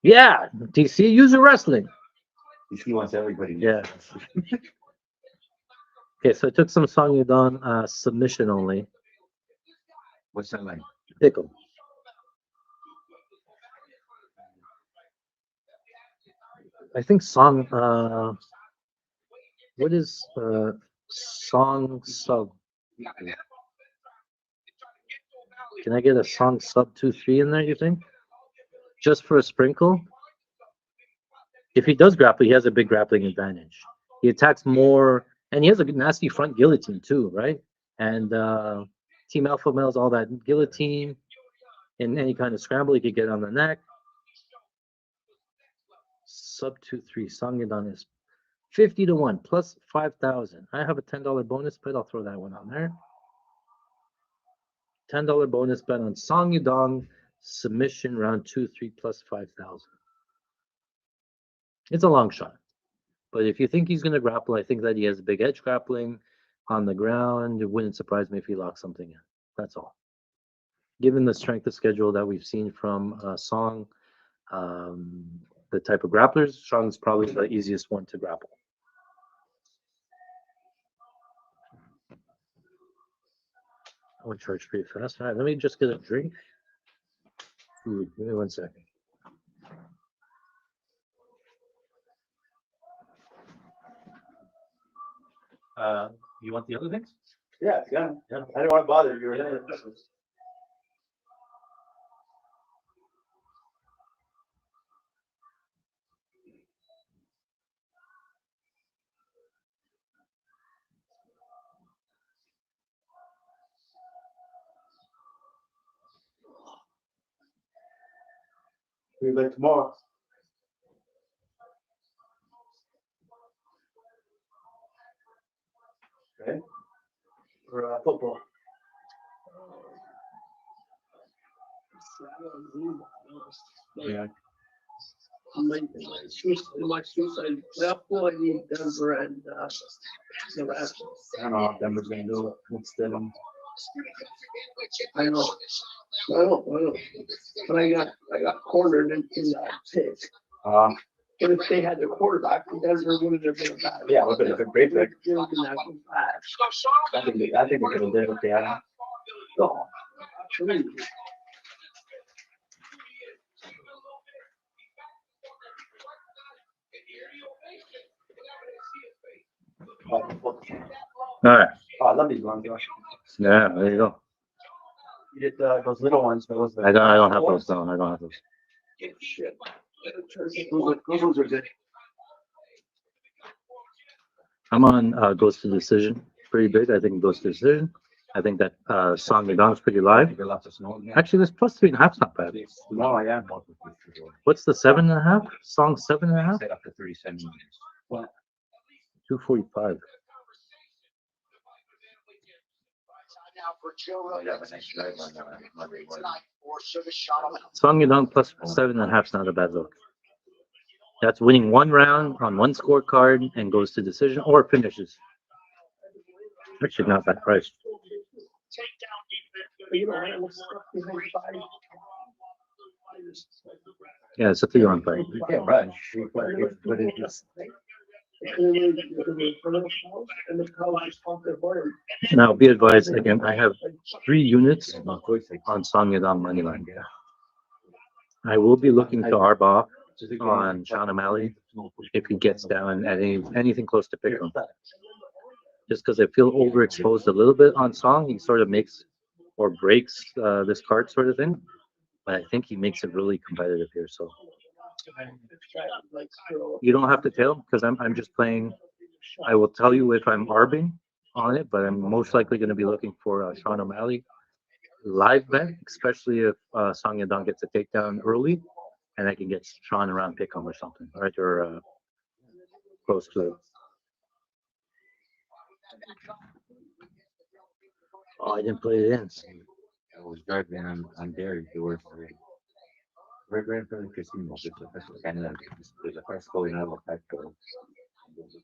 Yeah, DC user wrestling. He wants everybody. Yeah. Okay, so I took some Song Yadong submission only. What's that like? Pickle. I think Song. What is Song sub? Can I get a Song sub 2-3 in there? You think? Just for a sprinkle. If he does grapple, he has a big grappling advantage. He attacks more, and he has a nasty front guillotine too, right? And Team Alpha Male's all that guillotine. In any kind of scramble, he could get on the neck. Sub 2-3. Song Yadong is 50-1 plus 5,000. I have a $10 bonus bet. I'll throw that one on there. $10 bonus bet on Song Yadong submission round 2-3 plus 5,000. It's a long shot, but if you think he's going to grapple, I think that he has big edge grappling on the ground. It wouldn't surprise me if he locks something in. That's all. Given the strength of schedule that we've seen from Song, the type of grapplers, Song's probably the easiest one to grapple. I would charge pretty fast. All right, let me just get a drink. Ooh, give me 1 second. You want the other things? Yeah. I didn't want to bother you. Be back tomorrow. Okay. For football. Yeah. My suicide playoff pool, I need Denver and Nebraska. I don't know if Denver's gonna do it. What's them? I know. But I got cornered in that pick. But if they had the quarterback, Denver would have been bad. Yeah, would have been a great pick. I think they could have did what they had. No, actually. All right. Oh, I love these long Josh. Yeah, there you go. You did those little ones, but was I don't have those down. I don't have those. Shit. Those ones are good. I'm on goes to decision. pretty big. I think it goes to decision. I think that Song Yadong's pretty live. There's lots of snow. Actually, this plus 3.5 is not bad. No, I am. What's the 7.5? Song 7.5? Set up to 37 minutes. 245. Song Yadong plus 7.5 is not a bad look. That's winning one round on one scorecard and goes to decision or finishes. Actually, not bad price. Yeah, it's a 3-round fight. You can't rush. But it's just, Now, be advised again. I have 3 units on Song Yadong moneyline. I will be looking to Arbaugh on Sean O'Malley if he gets down at anything close to pick him. Just because I feel overexposed a little bit on Song, he sort of makes or breaks this card sort of thing. But I think he makes it really competitive here. So you don't have to tell because I'm just playing. I will tell you if I'm arbing on it, but I'm most likely going to be looking for Sean O'Malley live bet, especially if Song Yadong gets a takedown early, and I can get Sean around pick him or something, right? Or close to it. Oh, I didn't put it in. I was driving on Derry. There was right in front of the casino. There's a first Canada. There's a first going out of the factory.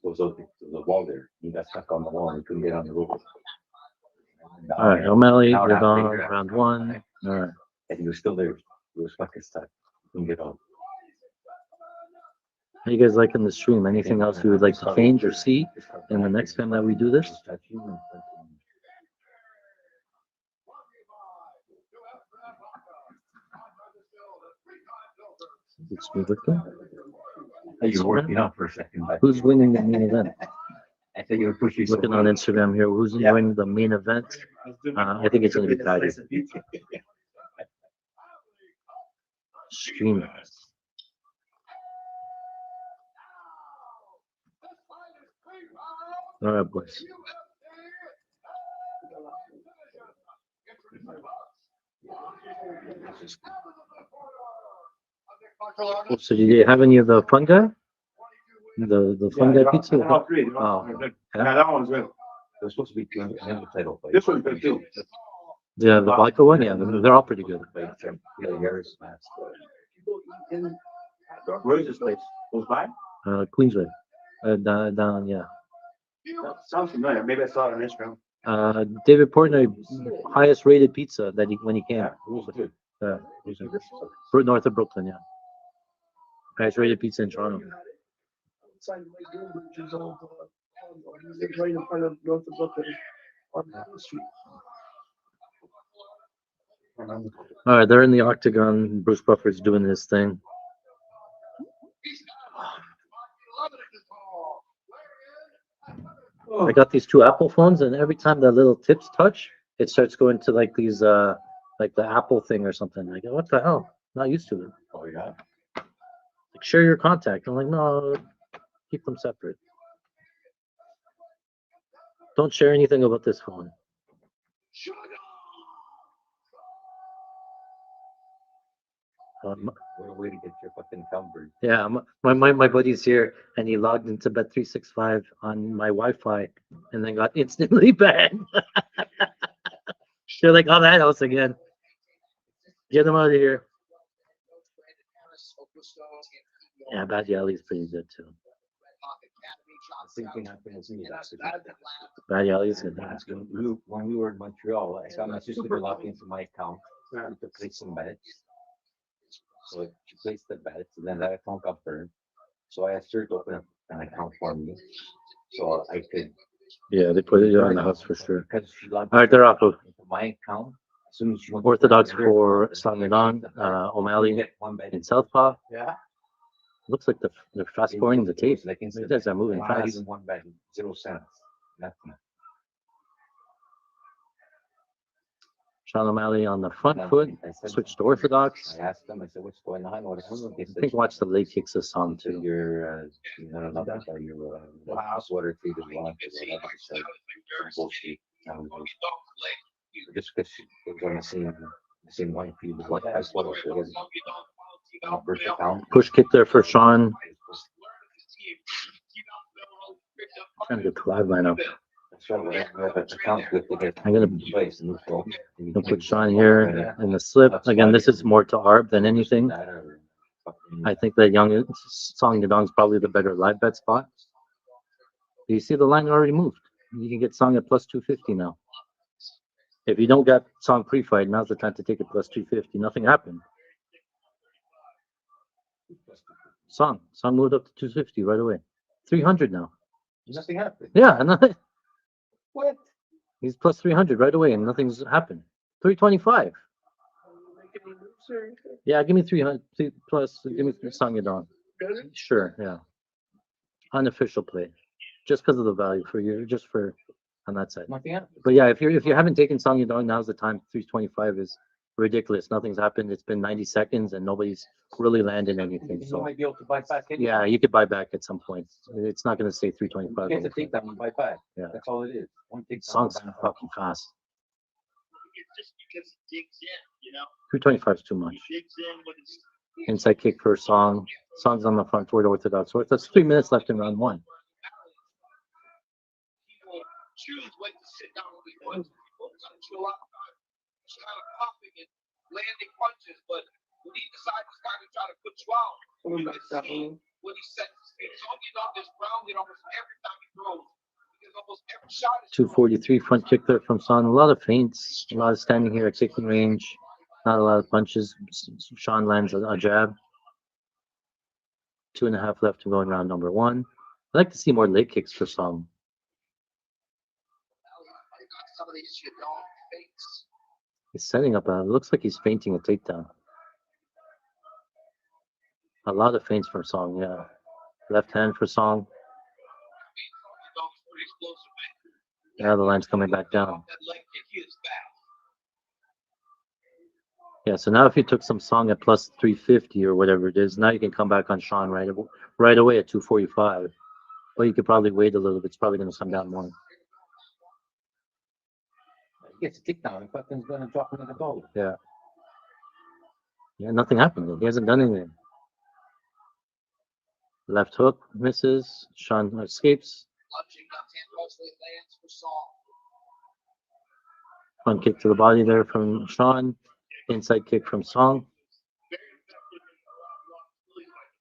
Goes out to the wall there. He got stuck on the wall and couldn't get on the roof. All right, O'Malley, Now that Yadong, figure out. round 1. All right. And he was still there. He was fucking stuck. Couldn't get on. How you guys liking the stream? Anything else you would like to change or see in the next time that we do this? It's me looking. You were working out for a second, but Who's winning the main event? I think you were pushing. Looking on Instagram here, who's winning the main event? I think it's going to be Paddy. Stream. All right, boys. So did you have any of the fun guy? The fun guy pizza? All three. Oh, Yeah, that one's good. They're supposed to be in the title fight. This one's good too. yeah, the vodka one. Yeah, they're all pretty good. Harris match. Where's this place? Close by? Queensway. Down, yeah. Sounds familiar. Maybe I saw it on Instagram. David Portnoy, highest rated pizza that when he came. Yeah, it was good. North of Brooklyn, yeah. Highest rated pizza in Toronto. Right in front of North of Brooklyn on the street. All right, they're in the octagon. Bruce Buffer's doing his thing. I got these 2 Apple phones, and every time the little tips touch, it starts going to like these, like the Apple thing or something. I go, what the hell? Not used to it. Oh yeah. Like, share your contact. I'm like, no, keep them separate. Don't share anything about this phone. What a way to get your fucking covered. Yeah, my buddy's here, and he logged into Bet365 on my Wi-Fi, and then got instantly banned. They're like, oh, that house again. Get him out of here. Yeah, Paddy Ali's pretty good too. Same thing happened to me. Paddy Ali's good. When we were in Montreal, I got my sister to log into my account to place some bets. So she placed the bets, and then that account got burned. So I asked her to open up an account for me, so I could. Yeah, they put it on the house for sure. Because she logged All right, they're off of into my account. As soon as she went Orthodox for Song Yadong, O'Malley get one bet in Southpaw. Yeah. Looks like they're fast forwarding the tape. Like These guys are moving not fast. even one bet, 0 cents. Nothing. Sean O'Malley on the front And foot, I said- switched to orthodox. I asked them, I said, what's going on? What happened? They I said, think watch the leg kicks of Song to too. your, I don't know, that's how your, water treated lunch or whatever. So, some bullshit. Just because it was on the same line for you, but like, that's what it was. First account. Push kick there for Sean. Trying to get the live lineup. That's right, whatever that account with to get I'm gonna place and move I'll put Sean here in the slip. Again, this is more to Arb than anything. I think that young Song Yadong's probably the better live bet spot. You see the line already moved. You can get Song at plus 250 now. If you don't get Song pre-fight, now's the time to take it plus 250. Nothing happened. Song moved up to 250 right away. 300 now. Nothing happened. Yeah, and What? he's plus 300 right away, and nothing's happened. 325. Yeah, give me 300 plus. Give me Song Yadong. Sure, yeah. Unofficial play, just because of the value for you, just for on that side. Nothing happened. But yeah, if you haven't taken Song Yadong, now's the time. 325 is ridiculous. Nothing's happened. It's been 90 seconds, and nobody's really landed anything. You So might be able to buy back. yeah, you could buy back at some point. It's not going to stay 325. You have to take that one, buy back. Yeah. That's all it is. One take Song's fucking fast. Just because he digs in, you know, 325 is too much. digs in with his Inside kick for Song. Song's on the front foot orthodox. So that's 3 minutes left in round one. people choose when to sit down with his punches. People a lot of times just kind of popping and landing punches, but when he decides to kind of try to put you out, you can see when he sets his feet. So he's on this grounded almost every time he throws. Because almost every shot is 243 front kick there from Song. A lot of feints, a lot of standing here at kicking range. Not a lot of punches. Sean lands a jab. 2.5 left to go in round number one. I'd like to see more leg kicks for Song. some of these you don't face. He's setting up a, looks like he's feinting a takedown. A lot of feints from Song, yeah. Left hand for Song. Yeah, the line's coming back down. Yeah, so now if you took some Song at plus 350 or whatever it is, now you can come back on Sean right away at 245. Or you could probably wait a little bit. It's probably going to come down more. He gets a takedown, and fucking gonna drop another goal. Yeah. Yeah, nothing happened. He hasn't done anything. Left hook misses. Sean escapes. Front kick to the body there from Sean. Inside kick from Song.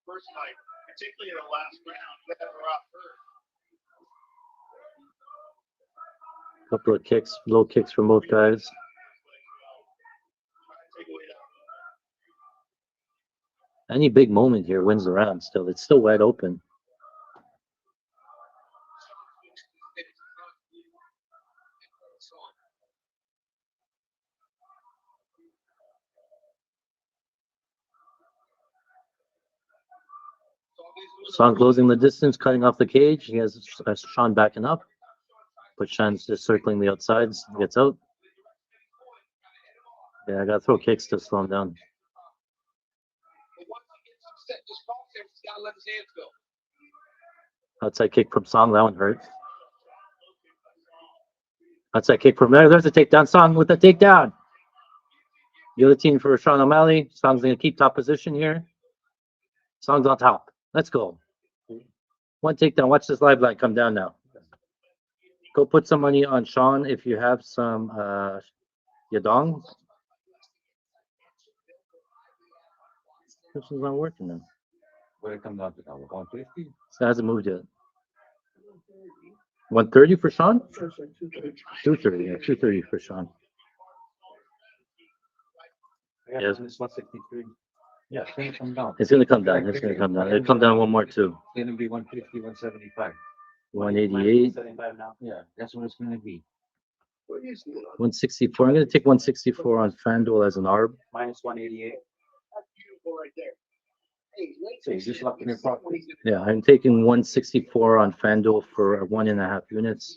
First night, particularly in the last round, never off hurt. Couple of kicks, low kicks from both guys. Any big moment here wins the round still. It's still wide open. Song closing the distance, cutting off the cage. He has Sean backing up. But Sean's just circling the outsides. Gets out. Yeah, I got to throw kicks to slow him down. Outside kick from Song. That one hurt. Outside kick from there. There's a takedown. Song with the takedown. Guillotine for Sean O'Malley. Song's going to keep top position here. Song's on top. Let's go. One takedown. Watch this live line come down now. Go put some money on Sean if you have some Yadong. This is not working now. What it come down to now? 150? It hasn't moved yet. 130 for Sean? 230, yeah, 230 for Sean. Yes. It's 163. Yeah, it's gonna come down. It's gonna come down. It's gonna come down. It'll come down one more too. It's gonna be 150, 175. 188, 175 now? Yeah, that's what it's gonna be. 164. I'm gonna take 164 on FanDuel as an ARB. Minus 188. Beautiful right there. Hey, So you just locked in your profit. Yeah, I'm taking 164 on FanDuel for 1.5 units.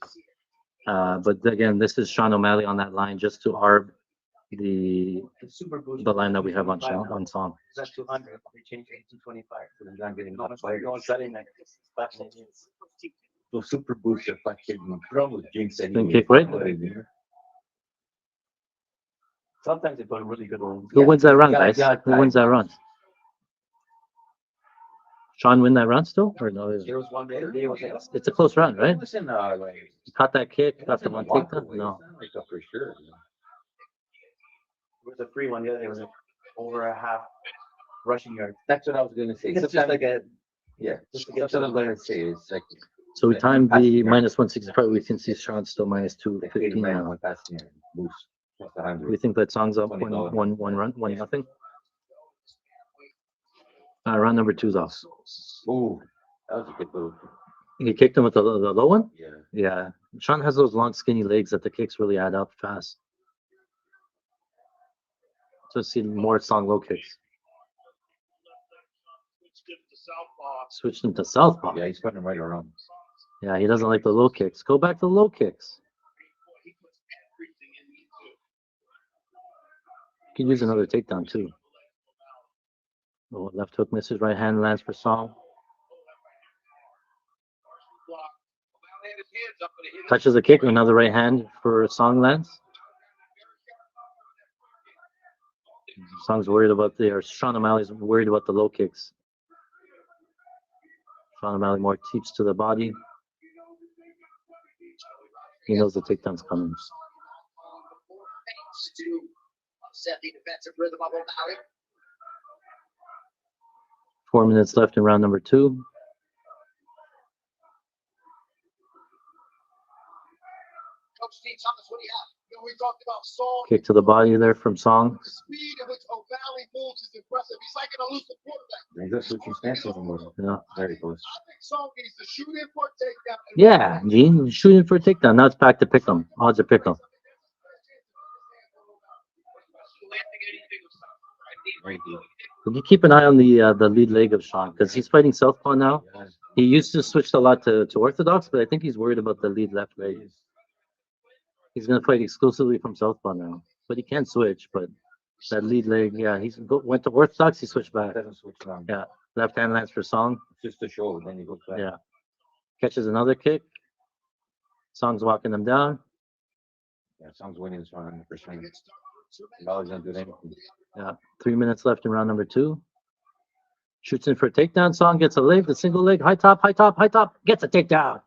But again, this is Sean O'Malley on that line just to ARB. the Super boost. the line that we have on song. That's 200. They changed it to 225. So they're not getting No, much it's fire. going cutting like fucking idiots. So super boost are fucking wrong with jinx Spin anyway. kick, right? Sometimes they put a really good one. Who wins that run, Yeah, guys? yeah, Who wins that time. run? Sean win that run still? Or no? There was one day it was like, It's a close run, right? It wasn't like, You caught that kick, it got the wasn't one a takedown? walkaway. No. It's not like that for sure. it was a free one. The other day was like over a half rushing yard. That's what I was gonna say. It's just Sometimes- like a yeah, just to that's get what I'm gonna say. It's like So we Like, timed passing the yard. minus 165. We can see Sean still minus like 80 215 man now. one passing and boost. Plus 100. We think that song's up $20. one run, 1-0. Round number 2's off. Ooh, that was a good move. He kicked him with the low one? Yeah. Yeah. Sean has those long, skinny legs that the kicks really add up fast. So see more song low kicks. Switched him to southpaw. Yeah, he's putting him right around. Yeah, he doesn't like the low kicks. Go back to low kicks. Could use another takedown too. Oh, left hook misses, right hand lands for Song. Touches a kick, another right hand for Song lands. Song's worried about or Sean O'Malley's worried about the low kicks. Sean O'Malley more teeps to the body. He knows the takedown's coming. Set the defensive rhythm of O'Malley. 4 minutes left in round number 2. Coach Steve Thomas, what do you have? You know, we talked about Song. Kick to the body there from Song. The speed at which O'Malley moves is impressive. He's like an elusive quarterback. He's just switching stance anymore. Yeah. Very close. I think Song needs to shoot in for a takedown. Yeah, Gene, shooting for a takedown. Now it's back to pick 'em. Odds are pick 'em. Very good. But you keep an eye on the lead leg of Sean because he's fighting southpaw now. Yeah. He used to switch a lot to orthodox, but I think he's worried about the lead left leg. He's gonna fight exclusively from southpaw now, but he can switch. But that lead leg, yeah, went to orthodox. He switched back. Doesn't switch around. Yeah, left hand lands for Song. Just to show, then he goes back. Yeah, catches another kick. Song's walking him down. Yeah, Song's winning this one 100%. O'Malley's not doing anything. Yeah, 3 minutes left in round number 2. Shoots in for a takedown. Song gets a leg, the single leg, high top, gets a takedown.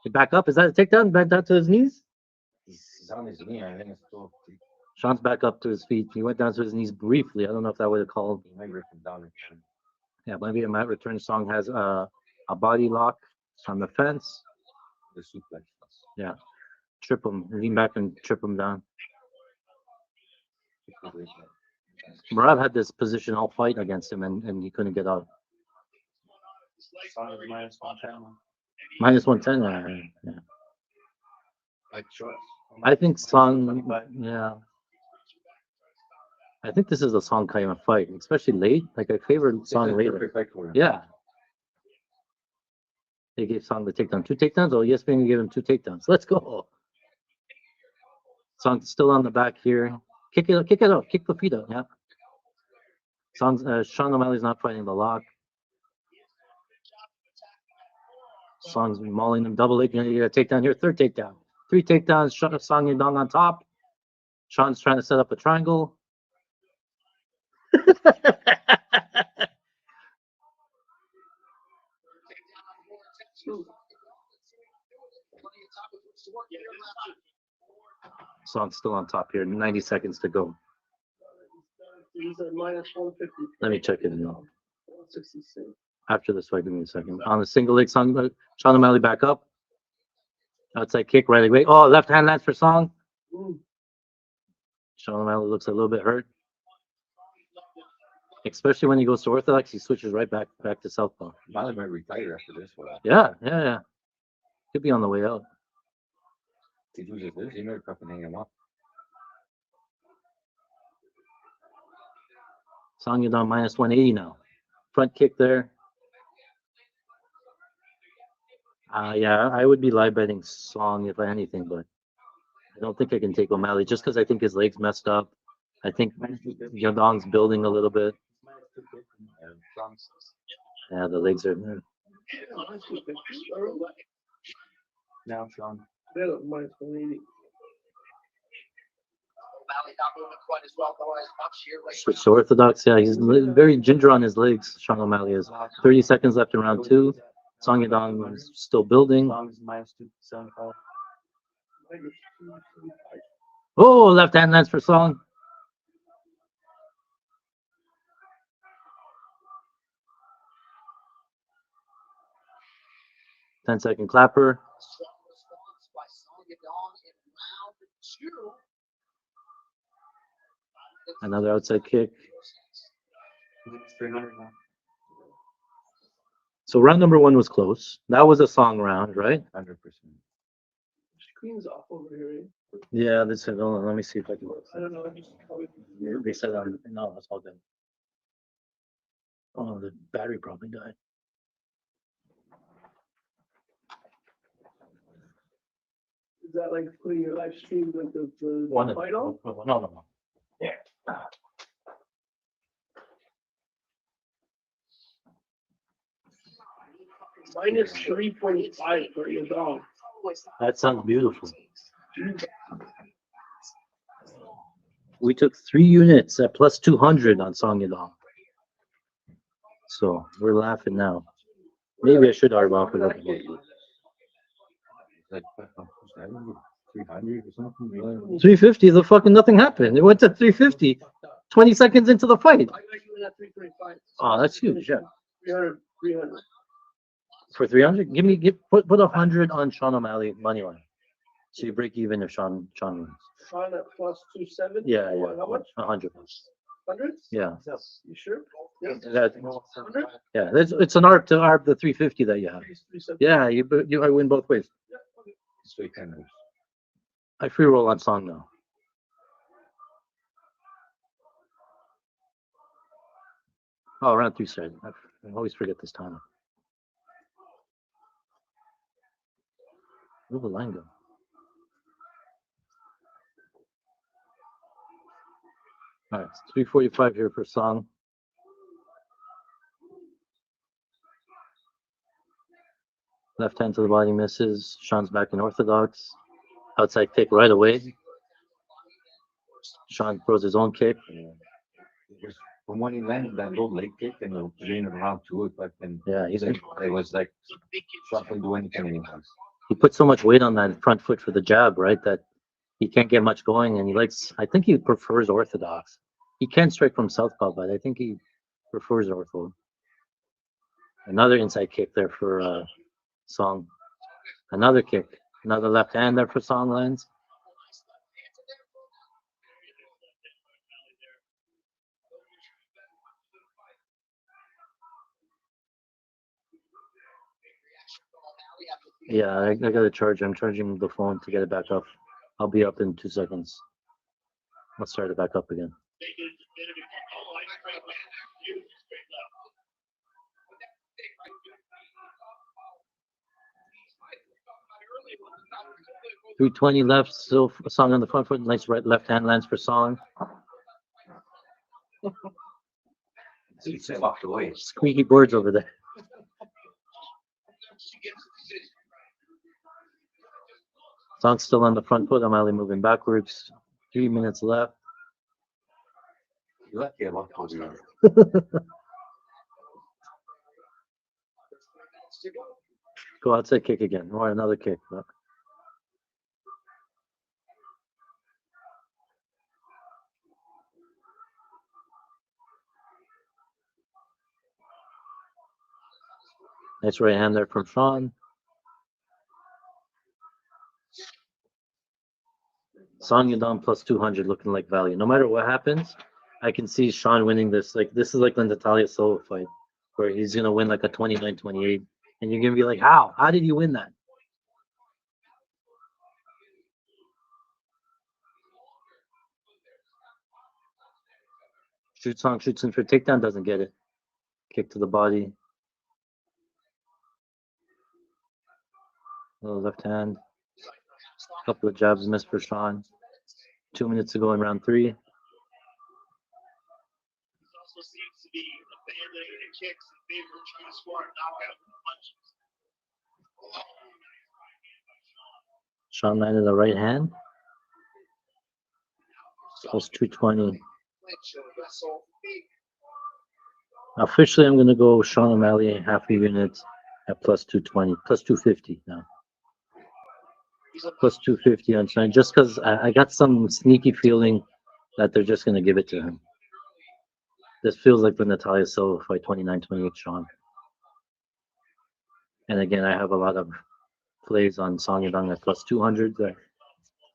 He back up. Is that a takedown? Back down to his knees. He's on his knee. I think it's still. Sean's back up to his feet. He went down to his knees briefly. I don't know if that would have called. He might rip him down again. Yeah, maybe a mat return. Song has a body lock on the fence. The suplex. Yeah, trip him, lean back and trip him down. Murad had this position all fight against him, and he couldn't get out. Song is minus 110. Minus 110. Yeah. Like choice. I think Song. 25. Yeah. I think this is a Song kind of fight, especially late. Like I favor Song later. Perfect fight for him. Yeah. They gave Song the takedown. 2 takedowns? Oh, yes, gave him 2 takedowns. Let's go. Song's still on the back here. Kick it out, kick the feet out. Yeah. Sean O'Malley's not fighting the lock. Song's mauling him, double leg. You're gonna get a takedown here. 3rd takedown. 3 takedowns. Song Yadong on top. Sean's trying to set up a triangle. Song's still on top here. 90 seconds to go. He's at minus 150. Let me check it now. 166. After this fight, give me a second. On the single leg, Sean O'Malley back up. Outside kick, right away. Oh, left hand lands for Song. Sean O'Malley looks a little bit hurt. Especially when he goes to orthodox, he switches right back to southpaw. O'Malley might retire after this one. Yeah. Could be on the way out. If he loses this, he might fucking hang him up. Song Yadong minus 180 now. Front kick there. Yeah, I would be live betting Song if anything, but I don't think I can take O'Malley just because I think his leg's messed up. I think Yadong's building a little bit. Yeah, the legs are. Now, Sean. They're minus 180. Valley not moving quite as well though as much here. Switch to orthodox. Yeah, he's very ginger on his legs. Sean O'Malley is. 30 seconds left in round two. Song Yadong is still building. Long is minus 275. Oh, left hand lands for Song. Ten-second clapper. Strong response by Song Yadong in round two. Another outside kick. 300 now. So round number one was close. That was a Song round, right? 100%. Screen's off over here. Eh? Yeah, they said, hold on, let me see if I can. I don't know. I just probably. They said, no, that's all good. Oh, the battery probably died. Is that like putting your live stream like the fight on? No. Minus 3.5 for your dog. That sounds beautiful. We took 3 units at plus 200 on Song Yadong. So we're laughing now. Maybe I should argue off a little bit. Like 300 or something. 350, the fucking nothing happened. It went to 350 20 seconds into the fight. I got you at 325. Oh, that's huge, yeah. 300. For 300, put 100 on Sean O'Malley money line. So you break even if Sean wins. Sean at plus 270? Yeah, What, how much? 100. 100? Yeah. You sure? Yeah. That, 100? yeah, it's an ARP to ARP the 350 that you have. 370. Yeah, I win both ways. Yeah, okay. So you can. I free roll on Song now. Oh, round 3 started. I always forget this time. Where'd the line go? All right, it's 345 here for Song. Left hand to the body misses. Sean's back in orthodox. Outside kick right away. Sean throws his own kick. From when he landed that little leg kick and the in around two, it like then Yeah, it was like Trump can do anything anymore. he put so much weight on that front foot for the jab, right? That he can't get much going, and I think he prefers orthodox. He can strike from southpaw, but I think he prefers ortho. Another inside kick there for Song. Another kick. Another left hand there for Song lands. Yeah, I gotta charge. I'm charging the phone to get it back up. I'll be up in 2 seconds. Let's start it back up again. $320 left. Still Song on the front foot. Nice right left hand lands for Song. He walked away. Squeaky boards over there. Song's still on the front foot. O'Malley moving backwards. 3 minutes left. You're lucky I walked over. Go outside kick again. Or another kick. Look. Nice right hand there from Sean. Song Yadong plus 200 looking like value. No matter what happens, I can see Sean winning this. Like, this is like the Natalia Silva fight, where he's going to win like a 29-28. And you're going to be like, how? How did you win that? Song shoots in for takedown, doesn't get it. Kick to the body. Little left hand. Couple of jabs missed for Sean. 2 minutes to go in round 3. kicks in favor of trying to score a knockout punches. Sean landed the right hand. Plus 220. Officially, I'm going to go Sean O'Malley, half a unit at plus 220, plus 250 now. Plus 250 on Sean, just because I got some sneaky feeling that they're just going to give it to him. This feels like the Natalia Silva fight, 29-28 Sean. And again, I have a lot of plays on Song Yadong at plus 200 that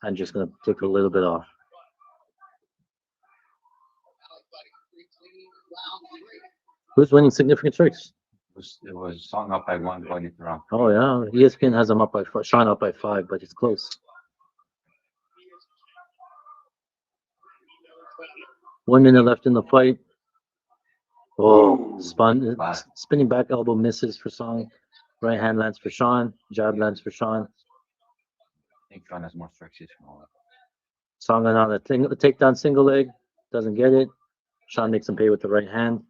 I'm just going to take a little bit off. Who's winning significant strikes? It was Song up by 1 going into round. Oh yeah, ESPN has him up by Sean up by 5, but it's close. 1 minute left in the fight. Oh, spinning back elbow misses for Song. Right hand lands for Sean. Jab lands for Sean. I think Sean has more strikes this one. Song on a takedown single leg, doesn't get it. Sean makes him pay with the right hand.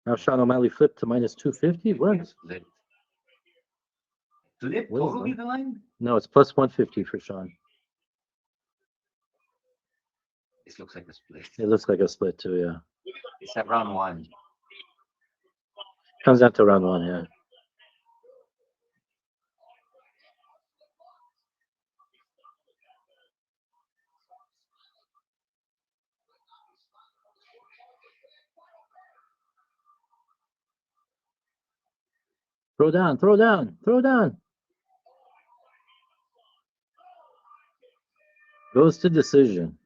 Now Sean O'Malley flipped to minus 250. What? Flip totally the line? No, it's plus 150 for Sean. This looks like a split. It looks like a split too, yeah. It's at round 1. Comes down to round 1, yeah. Throw down, throw down, throw down. Goes to decision.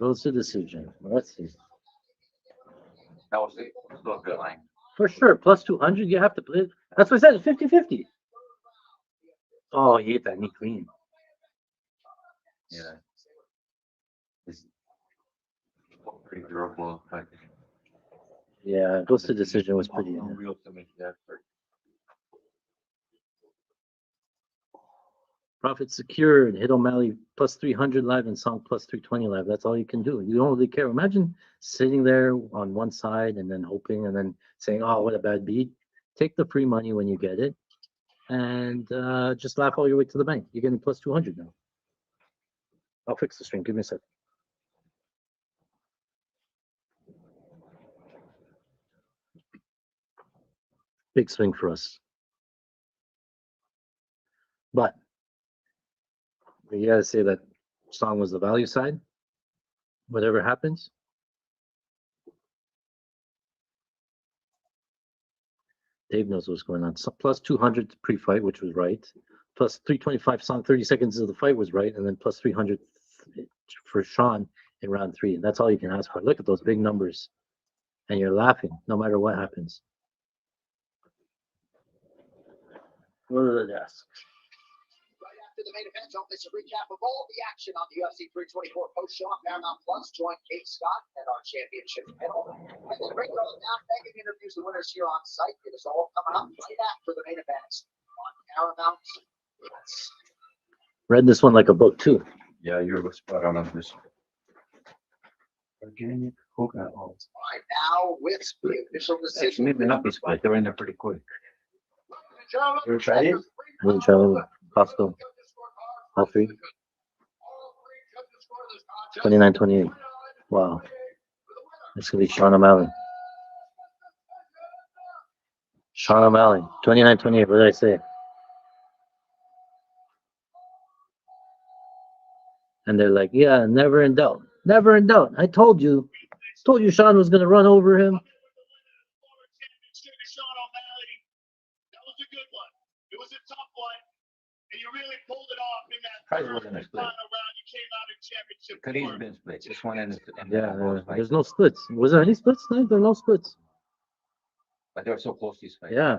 Goes to decision. Let's see. That was it. It was a good line. For sure, plus 200, you have to play. That's what I said, 50-50. Oh, he hit that knee clean. Yeah. It's pretty durable. But Yeah, goes to decision was pretty. unreal to make that effort. Profit secured. Hit O'Malley plus 300 live and Song plus 320 live. That's all you can do. You don't really care. Imagine sitting there on one side and then hoping and then saying, oh, what a bad beat. Take the free money when you get it and just laugh all your way to the bank. You're getting plus 200 now. I'll fix the string. Give me a sec. Big swing for us. But you got to say that Song was the value side. Whatever happens. Dave knows what's going on. So plus 200 pre-fight, which was right. Plus 325 Song 30 seconds of the fight was right. And then plus 300 for Sean in round 3. And that's all you can ask for. Look at those big numbers. And you're laughing no matter what happens. Go to the desk. Right after the main event, don't miss a recap of all the action on the UFC 324 post show on Paramount Plus. Join Kate Scott and our championship panel. And then bring those down. Megan interviews the winners here on site. It is all coming up right after the main events on Paramount Plus. Read this one like a book too. Yeah, you're spot on this. Organic coconut oil. All right, now with the official Actually, decision. maybe not be split. They're in there pretty quick. You tried it? Really traveling Costco. All three. 29-28. Wow. It's gonna be Sean O'Malley. Sean O'Malley. 29-28. What did I say? And they're like, yeah, never in doubt. Never in doubt. I told you. Told you Sean was gonna run over him. That was a good one. It was a tough one, and you really pulled it off in that Probably third wasn't a and split. final round. You came out in championship Could have form. been split. Just one and Yeah, there's no splits. Was there any splits tonight? There are no splits. But they were so close these fights. Yeah.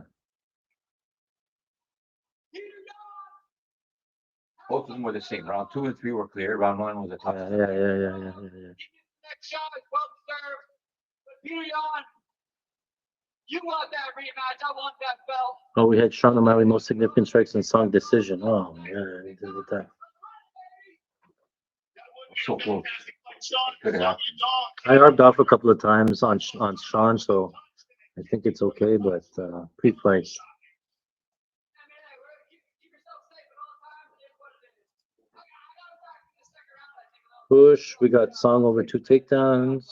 Both of them were the same. Round 2 and 3 were clear. Round 1 was a tough. Yeah. Next shot is well deserved. But Leon, you want that rematch. I want that belt. Oh, we had Sean O'Malley most significant strikes in Song decision. Oh, yeah, he did with that. So close. Could have happened. I arbed off a couple of times on Sean, so I think it's okay, but pre-fight. Push. We got Song over 2 takedowns.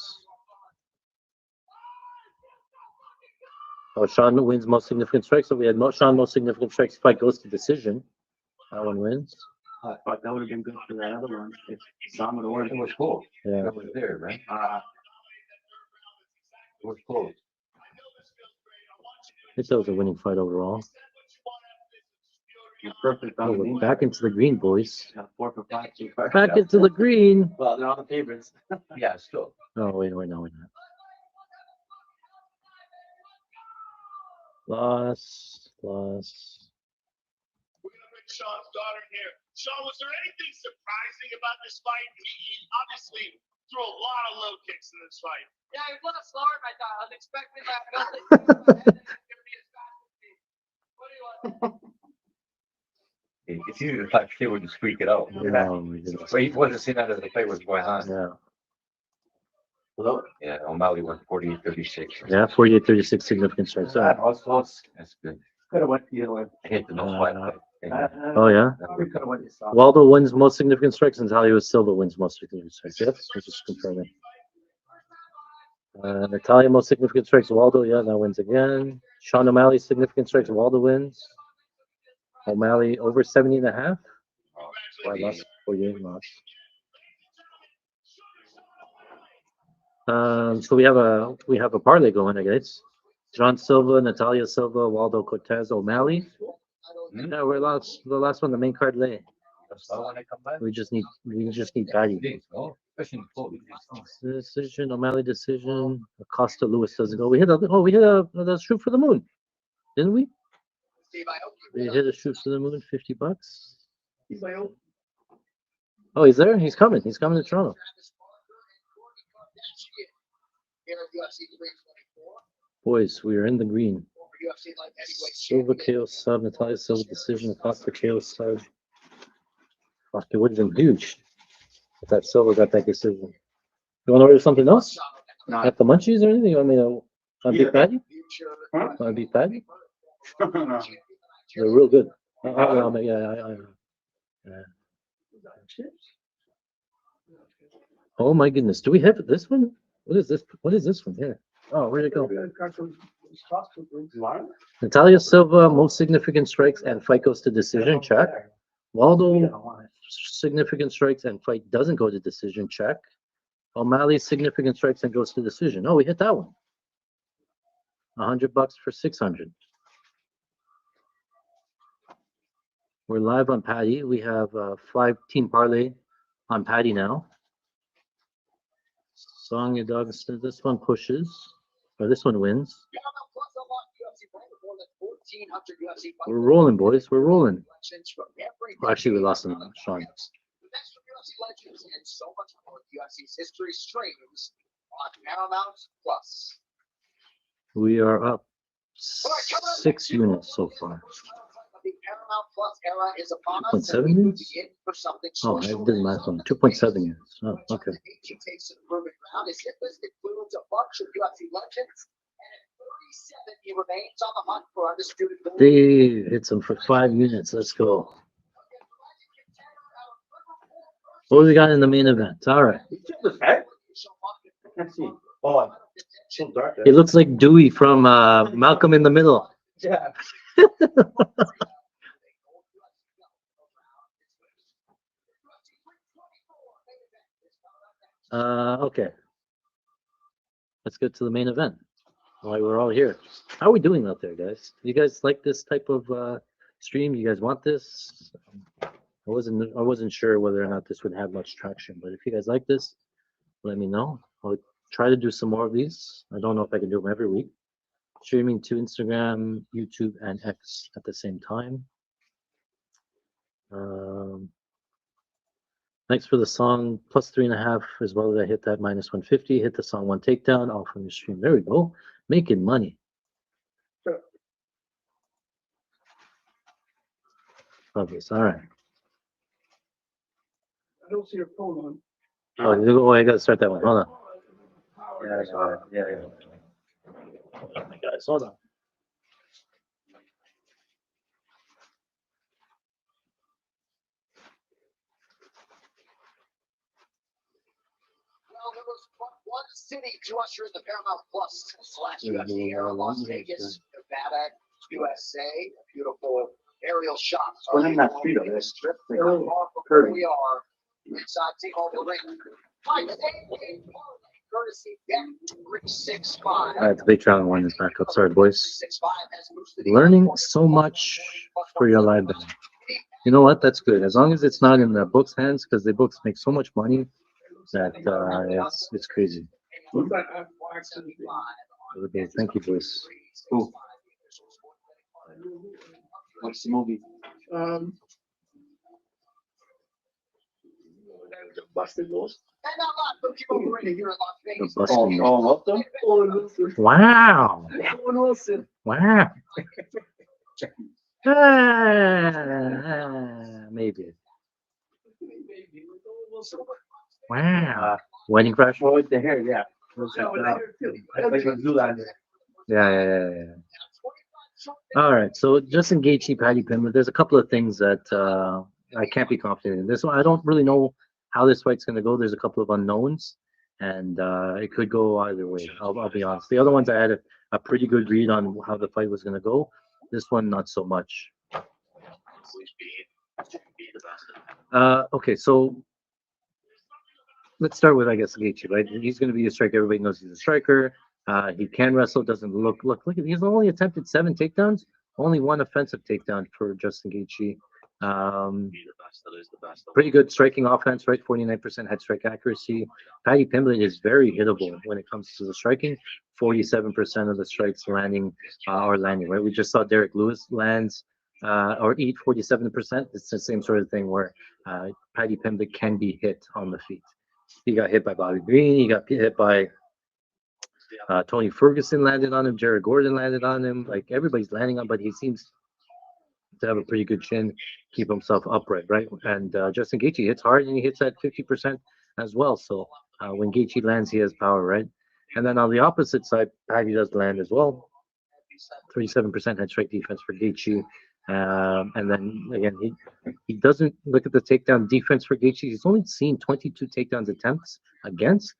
Oh, Sean wins most significant strikes. So we had Sean most significant strikes. Fight goes to decision. That one wins. I thought that would have been good for that other one. If Sam would have won, It was close. Yeah. It was there, right? It was close. I think that was a winning fight overall. perfect Oh, on the we're knee. back into the green, boys. Got 4 for 5 so far. Back into the green. Well, they're all the favorites. Yeah, still. Oh, wait, no, we're not. Loss. We're gonna bring Sean's daughter in here. Sean, was there anything surprising about this fight? He obviously threw a lot of low kicks in this fight. Yeah, he was hard. I thought I was expecting that. Gonna be as fast as me. What do you want? It's easy to type shit when you squeak it out. Oh, my goodness. But he wasn't seeing that as the fight was going on. Yeah. Hello? Yeah, O'Malley won 48-36. Yeah, 48-36 significant strikes. All right. That's good. Could have went the other way. I hit the nose fight. Oh, yeah. We could have went this off. Waldo wins most significant strikes and Natalia Silva wins most significant strikes. Yes, we're just confirming. Natalia most significant strikes. Waldo, yeah, that wins again. Sean O'Malley significant strikes. Waldo wins. O'Malley over 70.5. I lost 48 loss. So we have a parlay going, I guess. John Silva, Natalia Silva, Waldo Cortez, O'Malley. Yeah, we're the last one, the main card lay. We just need Paddy. Decision, O'Malley decision. Acosta Lewis doesn't go. We hit a shoot for the moon, didn't we? We hit a shoot for the moon, $50. Oh, he's there. He's coming. He's coming to Toronto. Boys, we are in the green. Silva KO sub, Natalia Silva decision, Acosta KO sub. Fuck, it would have been huge if that Silva got that decision. You want to order something else? No. At the munchies or anything? You want me to beat Paddy? Huh? Want to beat Paddy? No. They're real good. Yeah. Oh my goodness. Do we have this one? What is this? What is this one here? Oh, where'd it go? Natalia Silva, most significant strikes and fight goes to decision, check. Waldo, significant strikes and fight doesn't go to decision, check. O'Malley, significant strikes and goes to decision. Oh, we hit that one. $100 for 600. We're live on Paddy. We have 5-team parlay on Paddy now. Song your dogs. This one pushes, or this one wins. We're rolling, boys. We're rolling. Well, actually, we lost him, Sean. We are up 6 units so far. The Paramount Plus era is upon us. 2.7 and we units? begin for something Oh, I social. did the last one. 2.7 units. Oh, okay. Gaethje takes to the proving ground. His hit list includes a bunch of UFC legends, and at 37, he remains on the hunt for undisputed gold. Dave hits him for 5 units. Let's go. What do we got in the main event? All right. I can't see. Oh, it's so dark. He looks like Dewey from Malcolm in the Middle. Yeah. Okay. Let's get to the main event. Why we're all here. How are we doing out there, guys? You guys like this type of stream? You guys want this? I wasn't sure whether or not this would have much traction, but if you guys like this, let me know. I'll try to do some more of these. I don't know if I can do them every week. Streaming to Instagram, YouTube, and X at the same time. Thanks for the song, plus 3.5 as well as I hit that minus 150. Hit the song one takedown off from the stream. There we go. Making money. Love this. All right. I don't see your phone on. Oh, I gotta start that one. Hold on. Yeah. Oh my guys, hold on. Well, there was one city to usher in the Paramount Plus / UFC era, Las Vegas, Nevada, USA. A beautiful aerial shot. Well, I'm not free, though. The strip. Oh, Here we are inside T-Mobile Arena. Fight courtesy Bet365. All right, the big round one is back up. Sorry, boys. Learning so much for your live betting. You know what? That's good. As long as it's not in the books' hands, because the books make so much money that it's crazy. Okay, thank you, boys. Cool. What's the movie? Busted Ghost. And now live from T-Mobile Arena here in Las Vegas. The busting. What the? Owen Wilson. Wow. Owen Wilson. Wow. Maybe. Wow. Wedding crash? Oh, with the hair, yeah. Yeah. All right. So Justin Gaethje, Paddy Pimblett. There's a couple of things that I can't be confident in. This one, I don't really know how this fight's going to go. There's a couple of unknowns, and it could go either way. I'll be honest. The other ones, I had a pretty good read on how the fight was going to go. This one, not so much. Okay, so let's start with, I guess, Gaethje, right? He's going to be a striker. Everybody knows he's a striker. He can wrestle. Doesn't look. He's only attempted 7 takedowns. Only 1 offensive takedown for Justin Gaethje. Pretty good striking offense, right? 49% head strike accuracy. Paddy Pimblett is very hittable when it comes to the striking. 47% of the strikes landing are landing, right? We just saw Derek Lewis lands or eat 47%. It's the same sort of thing where Paddy Pimblett can be hit on the feet. He got hit by Bobby Green. He got hit by Tony Ferguson landed on him. Jared Gordon landed on him. Like everybody's landing on, but he seems to have a pretty good chin, keep himself upright, right? And Justin Gaethje hits hard and he hits at 50% as well. So when Gaethje lands, he has power, right? And then on the opposite side, Paddy does land as well. 37% head strike defense for Gaethje. And then again, he doesn't look at the takedown defense for Gaethje. He's only seen 22 takedowns attempts against,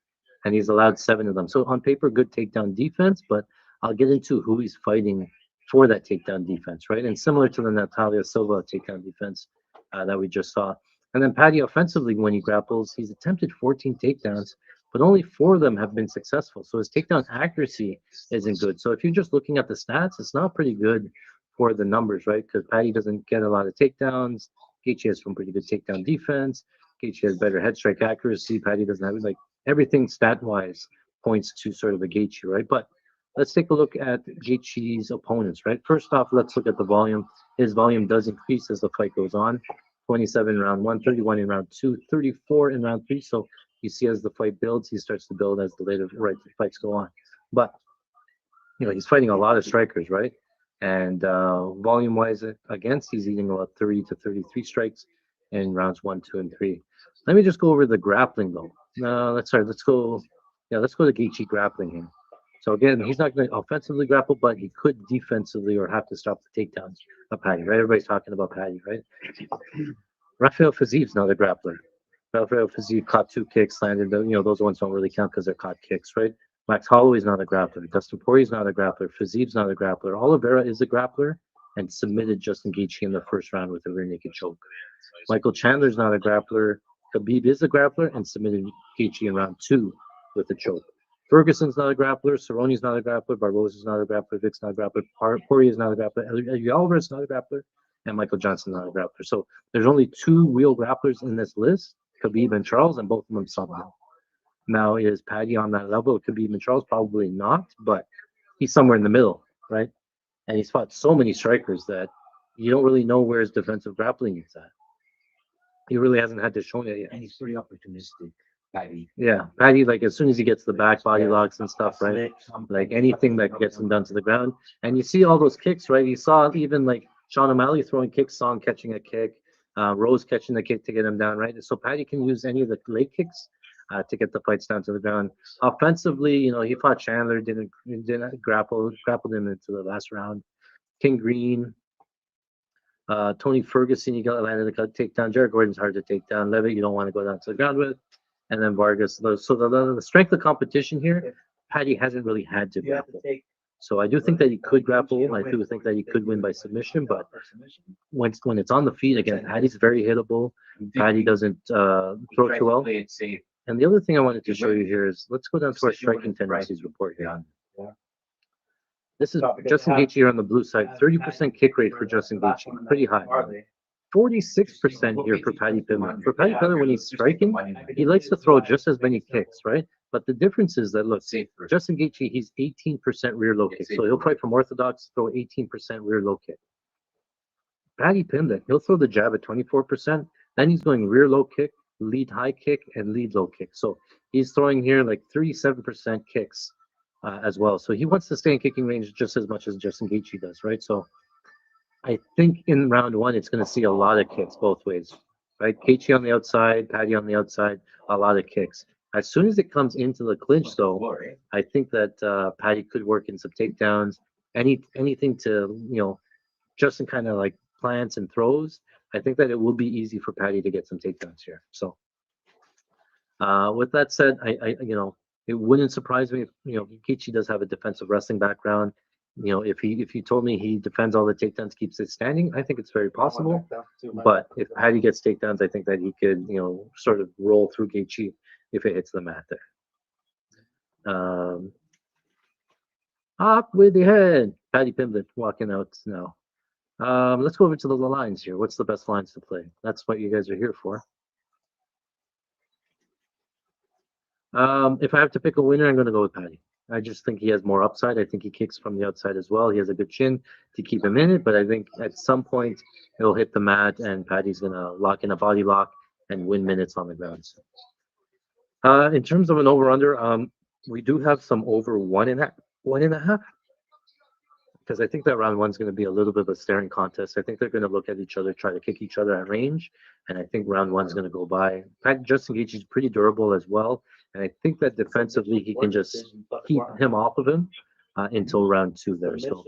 and he's allowed 7 of them. So on paper, good takedown defense, but I'll get into who he's fighting for that takedown defense, right? And similar to the Natalia Silva takedown defense that we just saw. And then Paddy offensively, when he grapples, he's attempted 14 takedowns, but only 4 of them have been successful. So his takedown accuracy isn't good. So if you're just looking at the stats, it's not pretty good for the numbers, right? Because Paddy doesn't get a lot of takedowns. Gaethje has some pretty good takedown defense. Gaethje has better head strike accuracy. Paddy doesn't have, like, everything stat-wise points to sort of a Gaethje, right? But let's take a look at Gaethje's opponents, right? First off, let's look at the volume. His volume does increase as the fight goes on. 27 in round 1, 31 in round 2, 34 in round 3. So you see as the fight builds, he starts to build as the later fights go on. But, you know, he's fighting a lot of strikers, right? And volume-wise against, he's eating about 30 to 33 strikes in rounds 1, 2, and 3. Let me just go over the grappling, though. Let's go to Gaethje grappling here. So again, he's not going to offensively grapple, but he could defensively or have to stop the takedowns of Paddy, right? Everybody's talking about Paddy, right? Rafael Fizie's not a grappler. Rafael Fiziev caught 2 kicks, landed, those ones don't really count because they're caught kicks, right? Max Holloway's not a grappler. Dustin Poirier's not a grappler. Fizie's not a grappler. Oliveira is a grappler and submitted Justin Gaethje in the first round with a rear naked choke. Michael Chandler's not a grappler. Khabib is a grappler and submitted Gaethje in round 2 with a choke. Ferguson's not a grappler. Cerrone's not a grappler. Barboza's not a grappler. Vic's not a grappler. Poirier's not a grappler. Eddie Alvarez's not a grappler. And Michael Johnson's not a grappler. So there's only 2 real grapplers in this list, Khabib and Charles, and both of them somehow. Now, is Paddy on that level? Khabib and Charles? Probably not, but he's somewhere in the middle, right? And he's fought so many strikers that you don't really know where his defensive grappling is at. He really hasn't had to show it yet. And he's pretty opportunistic, Paddy. Yeah, Paddy, like as soon as he gets the back body locks and stuff, right? Like anything that gets him down to the ground. And you see all those kicks, right? You saw even like Sean O'Malley throwing kicks, Song catching a kick, Rose catching the kick to get him down, right? So Paddy can use any of the leg kicks to get the fights down to the ground. Offensively, you know, he fought Chandler, didn't grappled him into the last round. King Green, Tony Ferguson, you got landed a takedown. Jared Gordon's hard to take down. Levitt, you don't want to go down to the ground with. And then Vargas. So the strength of competition here, Paddy hasn't really had to grapple. So I do think that he could grapple. I do think that he could win by submission, but when it's on the feet, again, Paddy's very hittable. Paddy doesn't throw too well. And the other thing I wanted to show you here is, let's go down to our striking tendencies report here. This is Justin Gaethje here on the blue side. 30% kick rate for Justin Gaethje, pretty high. 46% here for Paddy Pimblett. For Paddy Pimblett, when he's striking, he likes to throw just as many kicks, right? But the difference is that, look, Justin Gaethje, he's 18% rear low kick. So he'll fight from orthodox, throw 18% rear low kick. Paddy Pimblett, he'll throw the jab at 24%. Then he's going rear low kick, lead high kick, and lead low kick. So he's throwing here like 37% kicks as well. So he wants to stay in kicking range just as much as Justin Gaethje does, right? So I think in round one, it's going to see a lot of kicks both ways, right? Gaethje on the outside, Paddy on the outside, a lot of kicks. As soon as it comes into the clinch, though, I think that Paddy could work in some takedowns, anything to, you know, Justin kind of like plants and throws. I think that it will be easy for Paddy to get some takedowns here. So with that said, I you know, it wouldn't surprise me if, you know, Gaethje does have a defensive wrestling background. You know, if he told me he defends all the takedowns, keeps it standing, I think it's very possible. But if Paddy gets takedowns, I think that he could, you know, sort of roll through Gaethje if it hits the mat there. Up with the head. Paddy Pimblett walking out now. Let's go over to the lines here. What's the best lines to play? That's what you guys are here for. If I have to pick a winner, I'm going to go with Paddy. I just think he has more upside. I think he kicks from the outside as well. He has a good chin to keep him in it, but I think at some point it'll hit the mat and Paddy's going to lock in a body lock and win minutes on the ground. In terms of an over-under, we do have some over one and a half, because I think that round one's going to be a little bit of a staring contest. I think they're going to look at each other, try to kick each other at range, and I think round one's going to go by. Justin Gaethje is pretty durable as well, and I think that defensively he can just keep him off of him until round two there. So,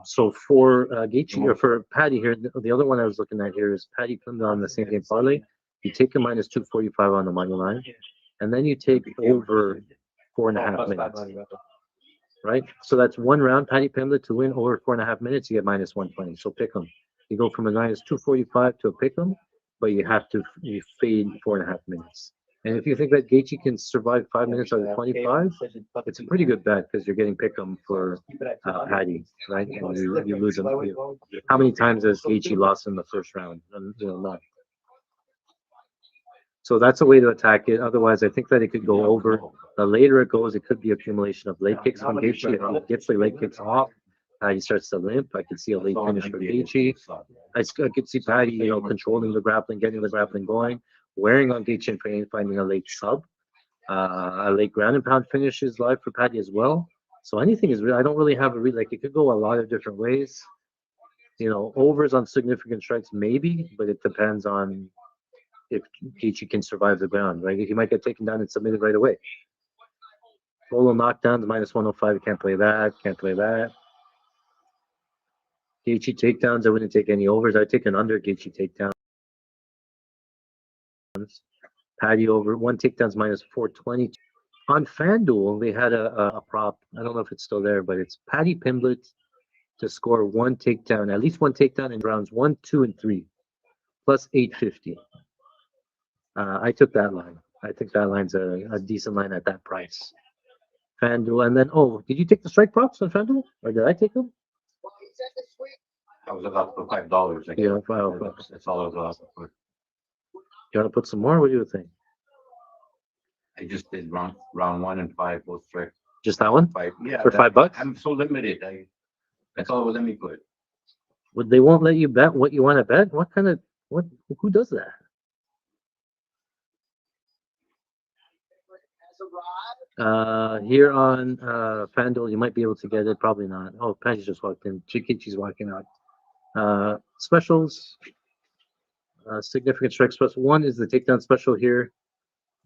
so for Gaethje, or for Paddy here, the other one I was looking at here is Paddy Pimblett on the same game parlay. You take a minus 245 on the money line, and then you take over 4.5 minutes. Right? So that's one round, Paddy Pimblett to win over 4.5 minutes, you get minus 120. So pick them. You go from a minus 245 to a pick them, but you fade 4.5 minutes. And if you think that Gaethje can survive 5 minutes out of 25, it's a pretty good bet because you're getting pick them for Paddy, right? And you lose them. How many times has Gaethje lost in the first round? None. So that's a way to attack it. Otherwise, I think that it could go over. The later it goes, it could be accumulation of leg kicks from Gaethje. If he gets the leg kicks off, he starts to limp. I could see a late finish for Gaethje. I could see Paddy, you know, controlling the grappling, getting the grappling going, wearing on Gaethje and finding a late sub. A late ground and pound finish is live for Paddy as well. So anything is real. I don't really have a read. Like, it could go a lot of different ways. You know, overs on significant strikes, maybe, but it depends on if Gaethje can survive the ground, right? He might get taken down and submitted right away. Solo knockdowns, minus 105. You can't play that. Can't play that. Gaethje takedowns, I wouldn't take any overs. I'd take an under Gaethje takedown. Paddy over. One takedown's minus 420. On FanDuel, they had a prop. I don't know if it's still there, but it's Paddy Pimblett to score one takedown, at least one takedown in rounds 1, 2, and 3, plus 850. I took that line. I think that line's a decent line at that price. FanDuel, and then, oh, did you take the strike props on FanDuel? Or did I take them? I was about to put $5. Yeah, $5. That's all I was allowed to put. You want to put some more? What do you think? I just did round 1 and 5, both strike. Just that one? 5. Yeah. For $5? I'm so limited. That's all let me put. They won't let you bet what you want to bet? Who does that? Here on FanDuel, you might be able to get it. Probably not. Oh, Paddy's just walked in. Gaethje's walking out. Specials. Significant strike special. One is the takedown special here.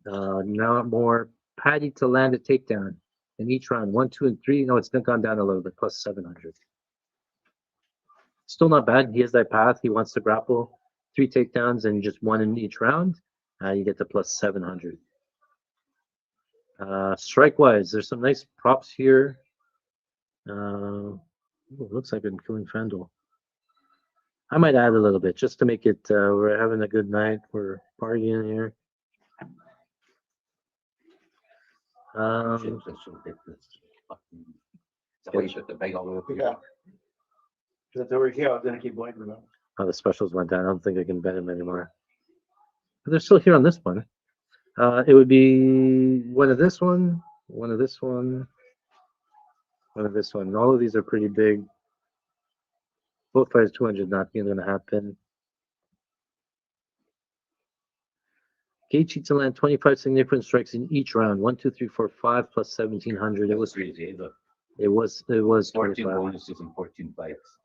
Now more Paddy to land a takedown in each round. 1, 2, and 3. No, it's gone down a little bit. Plus 700. Still not bad. He has that path. He wants to grapple. 3 takedowns and just 1 in each round. You get to plus 700. Strike wise, there's some nice props here. Looks like I'm killing FanDuel. I might add a little bit just to make it. We're having a good night. We're partying here. Chips are so ridiculous. Is that why you took the bag all the way up here? Yeah. That's over here. I was gonna keep going for that. Oh, the specials went down. I don't think I can bet him anymore. But they're still here on this one. It would be one of this one, one of this one, one of this one. All of these are pretty big. Both fighters 200, nothing going to happen. Gaethje to land 25 significant strikes in each round. 1, 2, 3, 4, 5 plus 1700. It was crazy. Look, it was 14 25. bonuses and 14 fights.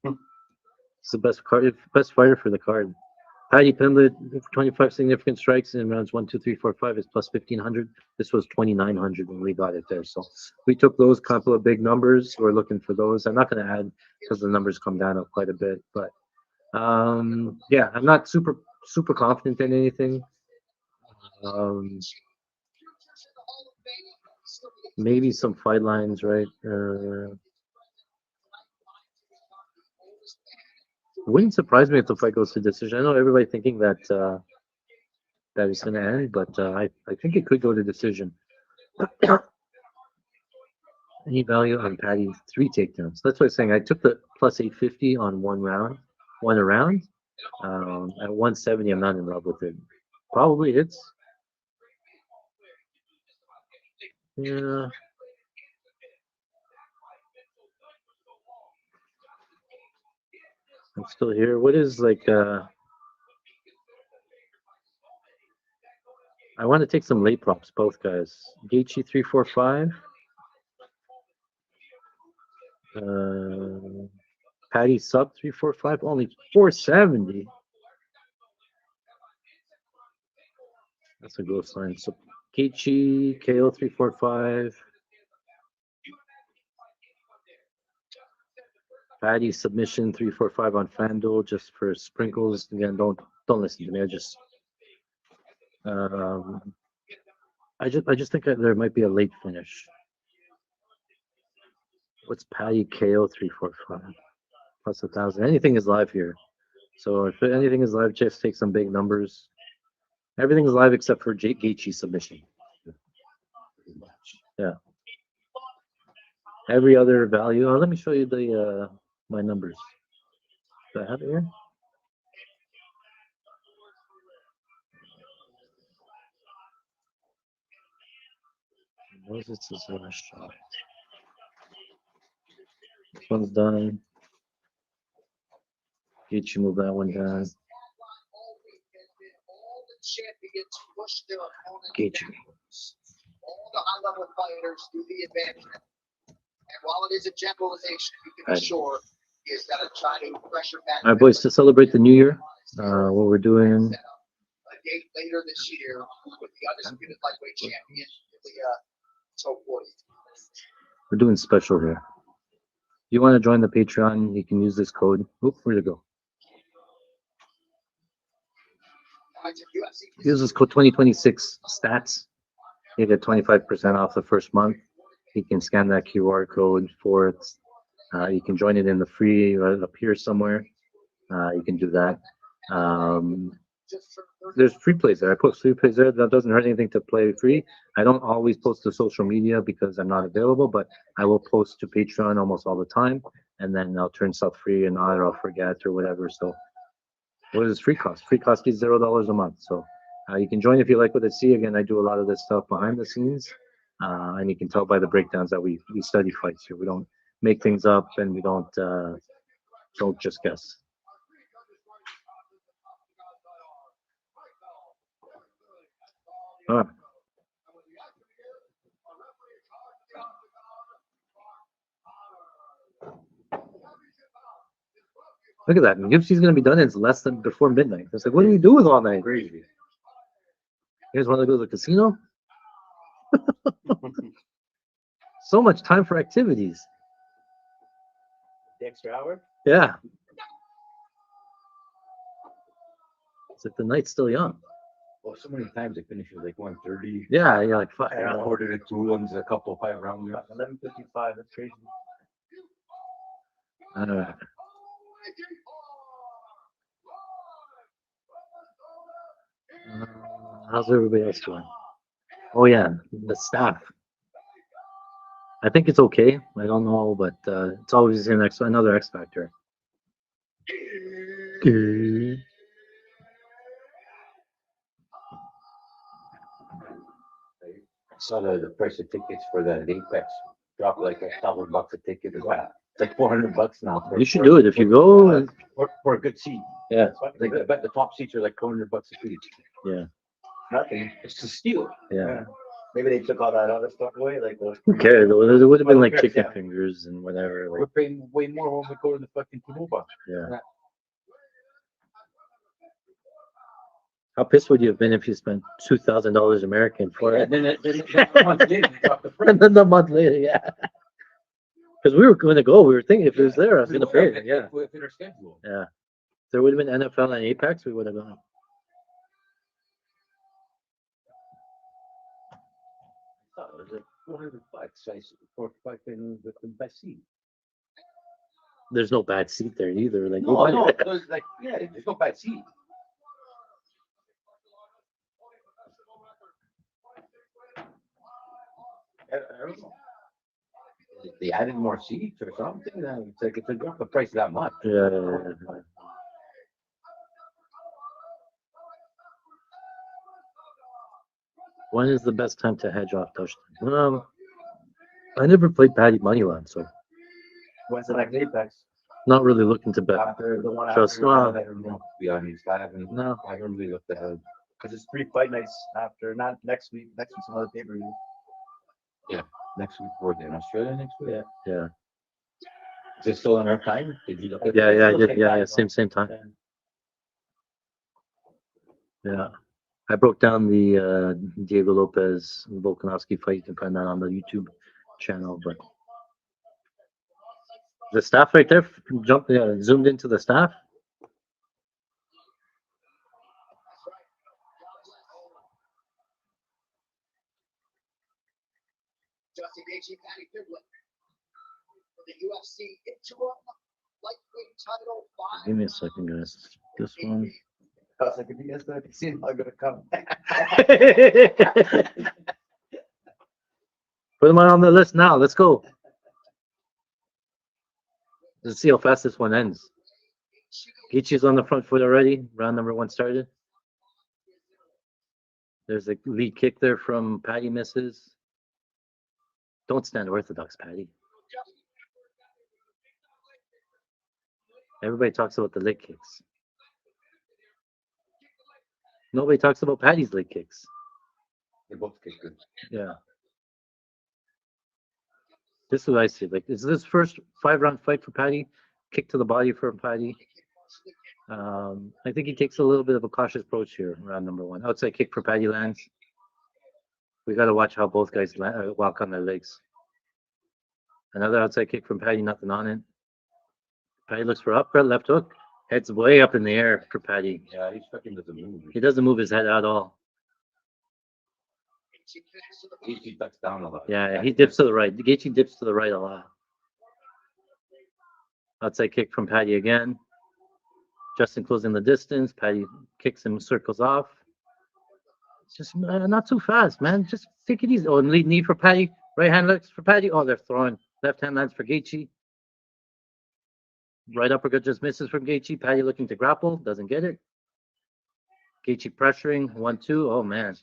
It's the best fighter for the card. Paddy Pimblett, 25 significant strikes in rounds 1, 2, 3, 4, 5 is plus 1500. This was 2900 when we got it there. So we took those couple of big numbers. We're looking for those. I'm not going to add because the numbers come down quite a bit. But yeah, I'm not super confident in anything. Maybe some fight lines, right? Wouldn't surprise me if the fight goes to decision. I know everybody thinking that that it's going to end, but I think it could go to decision. Any value on Paddy? 3 takedowns. That's what I'm saying. I took the plus 850 on one round. At 170, I'm not in love with it. Probably hits. Yeah. I'm still here. What is like I want to take some late props, both guys. Gaethje 345. Paddy sub 345, only 470. That's a ghost line. So Gaethje KO 345. Paddy submission 345 on FanDuel just for sprinkles. Again, don't listen to me. I just think there might be a late finish. What's Paddy KO 345 plus 1,000? Anything is live here. So if anything is live, just take some big numbers. Everything is live except for Gaethje submission. Yeah. Every other value. Oh, let me show you the my numbers. Do I have it here? Moses is last shot. This one's done. Gaethje move that one down. Gaethje. All the high-level fighters do the advancement. And while it is a generalization, you can be sure is that a Chinese pressure back. All right, boys, to celebrate the new year, what we're doing. A date later this year with the undisputed lightweight champion, so 40. We're doing special here. If you want to join the Patreon, you can use this code. Oop, where'd it go? Use this code 2026 stats. You get 25% off the first month. You can scan that QR code for it. You can join it in the free up here somewhere. You can do that. There's free plays there. I post free plays there. That doesn't hurt anything to play free. I don't always post to social media because I'm not available, but I will post to Patreon almost all the time. And then I'll turn stuff free and either I'll forget or whatever. So what does free cost? Free cost is $0 a month. So you can join if you like what I see. Again, I do a lot of this stuff behind the scenes. And you can tell by the breakdowns that we study fights here. We don't make things up and we don't just guess. All right. Look at that. UFC's gonna be done in less than before midnight. It's like, what do you do with all night? Crazy. You guys want to go to the casino? So much time for activities. The extra hour? Yeah. It's like the night's still young. Well, so many times they finish at like 1:30. Yeah, you're like, fuck. And I ordered a 2 a couple 5 rounds. 11:55. That's crazy. Uh, how's everybody else doing? Oh yeah, the staff. I think it's okay. I don't know, but it's always another X factor. I saw the price of tickets for the Apex drop like $1,000 a ticket. It's like $400 now. You should do it if you go. For a good seat. Yeah, Like I bet the top seats are like $200 a piece. yeah, Nothing. It's a steal. yeah. Maybe they took all that other stuff away. Like the. Who cares? There would have been like Who cares, chicken yeah. fingers and whatever. We're Like, paying way more when we go to the fucking Timuba. yeah. How pissed would you have been if you spent $2,000 American for it? Then a month later, they dropped the price. And then a month later, yeah. Because we were going to go. We were thinking if it was there, I was going to pay it. Yeah, We fit our schedule. yeah. If there would have been NFL and Apex, we would have gone. Oh, it was like $400. I said, for fucking with the best seat. There's no bad seat there either. Like, No, there's like, yeah, there's no bad seat. I don't know. If they added more seats or something, then it's like, it's a drop the price that much. Yeah. When is the best time to hedge off touchdown? I never played Paddy Moneyline, so When's the next Apex? not really looking to bet. After the one Trust after. well. I don't know, to be honest. I haven't really looked ahead. Because it's 3 fight nights after, not next week. Next week's another pay per view. Next week, we're in Australia next week. Yeah, yeah, Is it still in our time? Did you look at yeah, it? yeah, Still yeah, same yeah, time, yeah. though. Same time. Yeah, I broke down the Diego Lopez Volkanovski fight. You can find that on the YouTube channel. But the staff right there zoomed into the staff. Justin Gaethje, Paddy Pimblett for the UFC interim lightweight title. Give me a second, guys. This one. I was like, if you guys don't see it, I'm gonna come. Put them on the list now. Let's go. Let's see how fast this one ends. Gaethje's on the front foot already. Round number 1 started. There's a lead kick there from Paddy, misses. Don't stand orthodox, Paddy. Everybody talks about the leg kicks. Nobody talks about Paddy's leg kicks. They both kick good. Yeah. This is what I see. Like, is this first 5-round fight for Paddy? Kick to the body for Paddy. I think he takes a little bit of a cautious approach here, round number 1. Outside kick for Paddy lands. We got to watch how both guys walk on their legs. Another outside kick from Paddy, nothing on it. Paddy looks for uppercut, left hook. Head's way up in the air for Paddy. Yeah, he's fucking doesn't move. He doesn't move his head at all. He ducks down a lot. Yeah, he dips to the right. Gaethje dips to the right a lot. Outside kick from Paddy again. Justin closing the distance. Paddy kicks him, circles off. It's just not too fast, man. Just take it easy. Oh, and lead knee for Paddy. Right hand looks for Paddy. Oh, they're throwing. Left hand lands for Gaethje. Right uppercut just misses from Gaethje. Paddy looking to grapple. Doesn't get it. Gaethje pressuring. 1-2. Oh, man.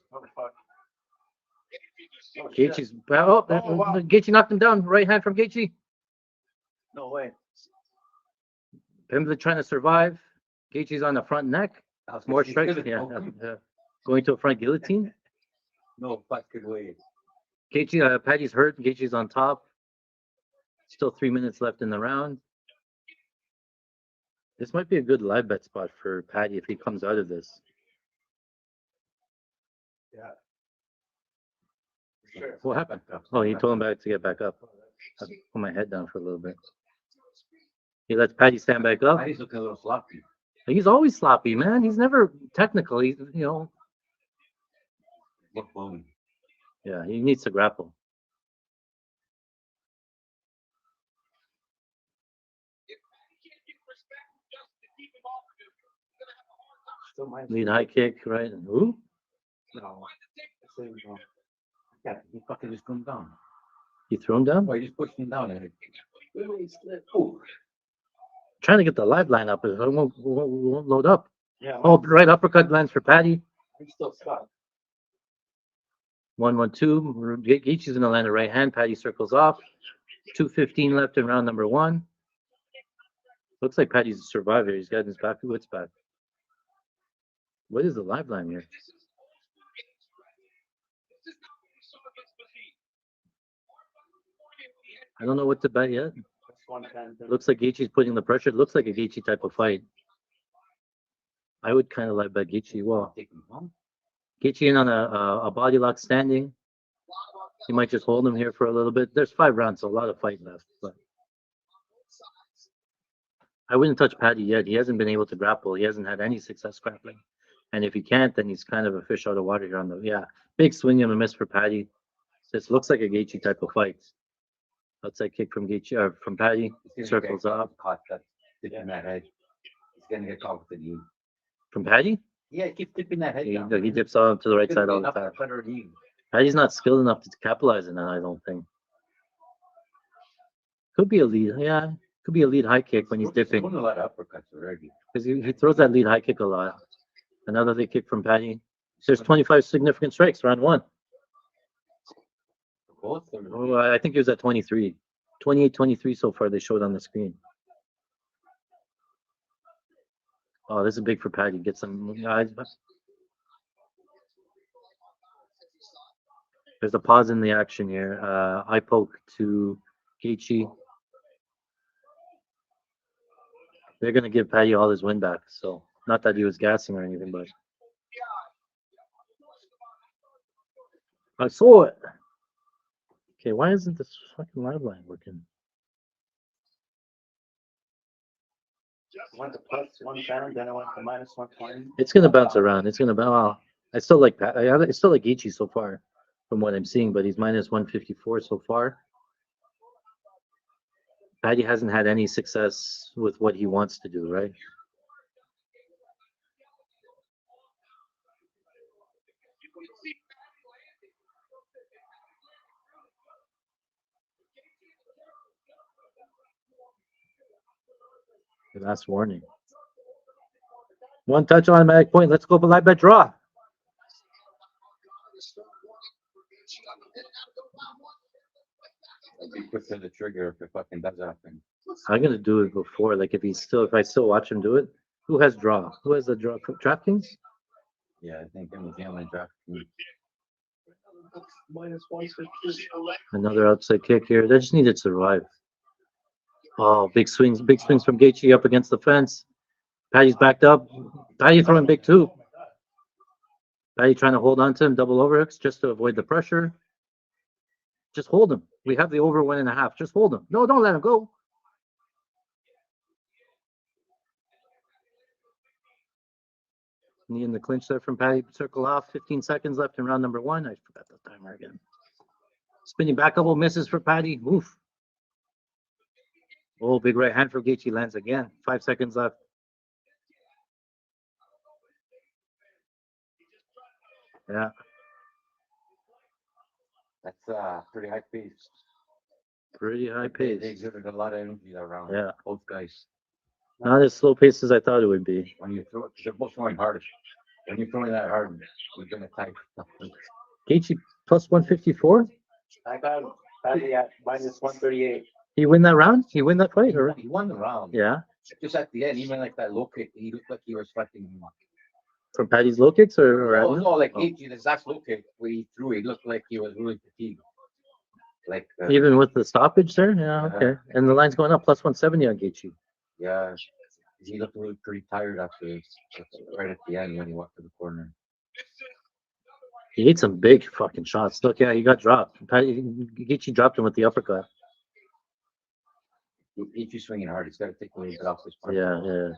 Gaethje's. Oh, wow. Gaethje knocked him down. Right hand from Gaethje. No way. Pimblett trying to survive. Gaethje's on the front neck. More strikes. Yeah. Going to a front guillotine. No fucking way. Gaethje, Paddy's hurt. Gaethje's on top. Still 3 minutes left in the round. This might be a good live bet spot for Paddy if he comes out of this. Yeah. For sure. What happened? Oh, he told him back to get back up. I put my head down for a little bit. He lets Paddy stand back up. Paddy's looking a little sloppy. He's always sloppy, man. He's never technical. He's, you know, Look moving. yeah, he needs to grapple. If he can't get respect just to keep him off of him, he's gonna have a hard time. Still minus Lead high kick, right? And who? No. It's even wrong. Yeah, he fucking just threw him down. He threw him down? Oh, he just pushed him down. And Literally slid. Trying to get the live line up, but it won't load up. Yeah. Oh, right uppercut lands for Paddy. He's still stuck. 1-1-2. Gaethje's gonna land a right hand. Paddy circles off. 2:15 left in round number 1. Looks like Paddy's a survivor. He's got his back wits back. What is the live line here? This is not what we saw against Paddy. I don't know what to bet yet. That's 110. Looks like Gaethje's putting the pressure. It looks like a Gaethje type of fight. I would kind of like bet Gaethje. Well, take him home. Gaethje in on a body lock standing. He might just hold him here for a little bit. There's 5 rounds, so a lot of fight left. But I wouldn't touch Paddy yet. He hasn't been able to grapple. He hasn't had any success grappling. And if he can't, then he's kind of a fish out of water here on the, yeah. Big swing and a miss for Paddy. This looks like a Gaethje type of fight. Outside kick from Gaethje, from Paddy. He's gonna Circles get off. Caught that tip in that head. He's gonna get caught with the knee. From Paddy? Yeah, keep tipping that head He, down. he dips on to the right Could side be all an the time. uppercut or a knee. Paddy's not skilled enough to capitalize on that, I don't think. Could be a lead, yeah. Could be a lead high kick when he's dipping. Doing a lot of uppercuts already. Because he throws that lead high kick a lot. Another lead kick from Paddy. There's 25 significant strikes, round 1. Both of them. Oh, I think he was at 23. 28, 23 so far they showed on the screen. Oh, this is big for Paddy. Get some. There's a pause in the action here. Eye poke to Gaethje. They're going to give Paddy all his win back. So, not that he was gassing or anything, but I saw it. Okay, why isn't this fucking live line working? Went to plus 110, then I went to minus 120. It's going to bounce around. It's going to bounce. Well, I still like I still like Gaethje so far, from what I'm seeing, but he's minus 154 so far. Paddy hasn't had any success with what he wants to do, right? The last warning. One touch, automatic point. Let's go for live bet draw. Be quick to the trigger if it fucking does happen. I'm gonna do it before, like if I still watch him do it. Who has draw? Who has the draw? DraftKings? Yeah, I think it was the only draft. Minus 150. Another outside kick here. They just needed to survive. Oh, big swings from Gaethje up against the fence. Paddy's backed up. Paddy throwing big too. Paddy trying to hold on to him, double overhooks just to avoid the pressure. Just hold him. We have the over 1.5. Just hold him. No, don't let him go. Knee in the clinch there from Paddy. Circle off. 15 seconds left in round number 1. I forgot the timer again. Spinning back elbow misses for Paddy. Oof. Oh, big right hand for Gaethje lands again. 5 seconds left. Yeah. That's pretty high pace. Pretty high They pace. exerted a lot of energy that round. Yeah. Both guys. Not as slow paced as I thought it would be. When you throw it, they're both throwing hard. When you're throwing that hard, you're gonna type. Gaethje plus 154. I got Paddy at minus 138. He win that round? He win that fight? Or? He won the round. Yeah. Just at the end, even like that low kick, he looked like he was fighting him. From Paddy's low kicks or Oh, no, like Oh. Gaethje, the exact low kick where he threw, he looked like he was really fatigued. Like Even with the stoppage there? Yeah, Yeah. okay. And the line's going up plus 170 on Gaethje. yeah, He looked really pretty tired after right at the end when he walked to the corner. He ate some big fucking shots. Look, yeah, he got dropped. Gaethje dropped him with the uppercut. He's swinging hard. He's got to take a little bit off his punch. Yeah.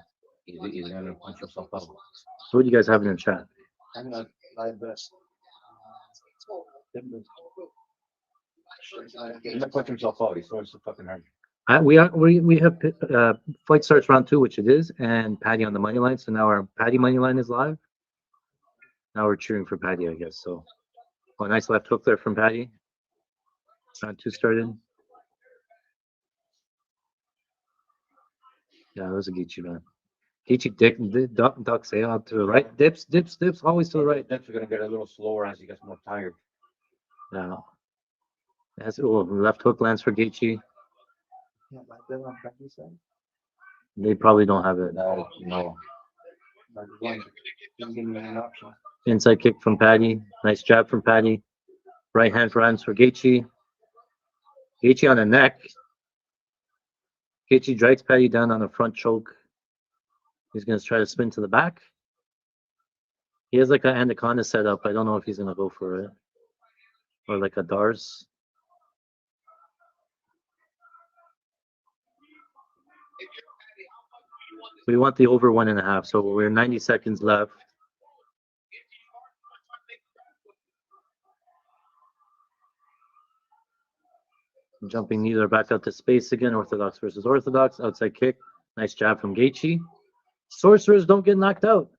He's going to punch himself out. So what do you guys have in the chat? I'm not live best. He's not punching himself out. He's throwing so fucking hard. We have fight starts round 2, which it is, and Paddy on the money line. So now our Paddy money line is live. Now we're cheering for Paddy, I guess. So, oh, nice left hook there from Paddy. Round 2 started. Yeah, that was a Gaethje, man. Gaethje ducks out to the right, dips, always to the right. That's going to get a little slower as he gets more tired. Yeah. That's left hook lands for Gaethje. Yeah, like that on Paddy's side. They probably don't have it. No. Like one, didn't give me an option. Inside kick from Paddy. Nice jab from Paddy. Right hand runs for Gaethje. Gaethje on the neck. Gaethje drags Paddy down on a front choke. He's going to try to spin to the back. He has like an anaconda set up. I don't know if he's going to go for it. Or like a Dars. We want the over 1.5, so we're 90 seconds left. Jumping neither back out to space again. Orthodox versus Orthodox. Outside kick. Nice jab from Gaethje. Sorcerers don't get knocked out.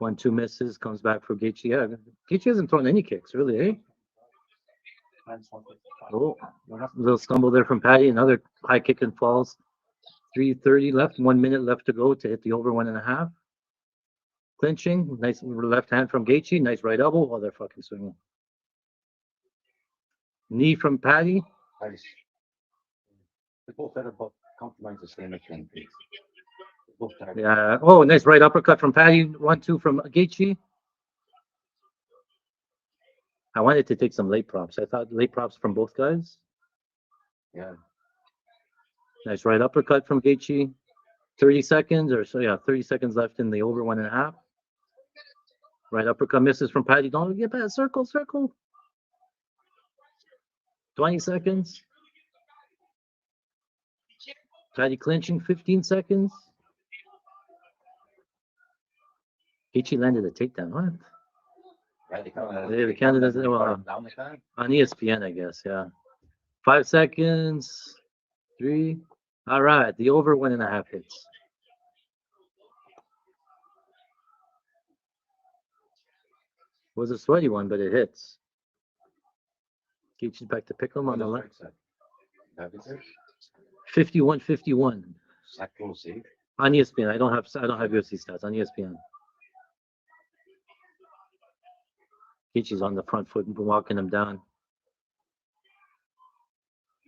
1-2 misses. Comes back for Gaethje. Yeah, Gaethje hasn't thrown any kicks, really, eh? Oh, a little stumble there from Paddy. Another high kick and falls. 3:30 left. 1 minute left to go to hit the over 1.5. Clinching. Nice left hand from Gaethje. Nice right elbow. Oh, they're fucking swinging. Knee from Paddy. Nice. They both had about compromise the same thing. Both tired. Yeah. Oh, nice right uppercut from Paddy. 1-2 from Gaethje. I wanted to take some late props. I thought late props from both guys. Yeah. Nice right uppercut from Gaethje. 30 seconds or so. Yeah, 30 seconds left in the over 1.5. Right uppercut misses from Paddy. Don't get back. Circle. 20 seconds. Paddy clinching. 15 seconds. Gaethje landed a takedown. What? Yeah, They counted as well, down like that. on ESPN, I guess. Yeah. 5 seconds. 3. All right. The over 1.5 hits. It was a sweaty one, but it hits. Gaethje's back to pick him on the left. 51-51 That close, eh? on ESPN. I don't have UFC stats on ESPN. Gaethje's on the front foot and walking him down.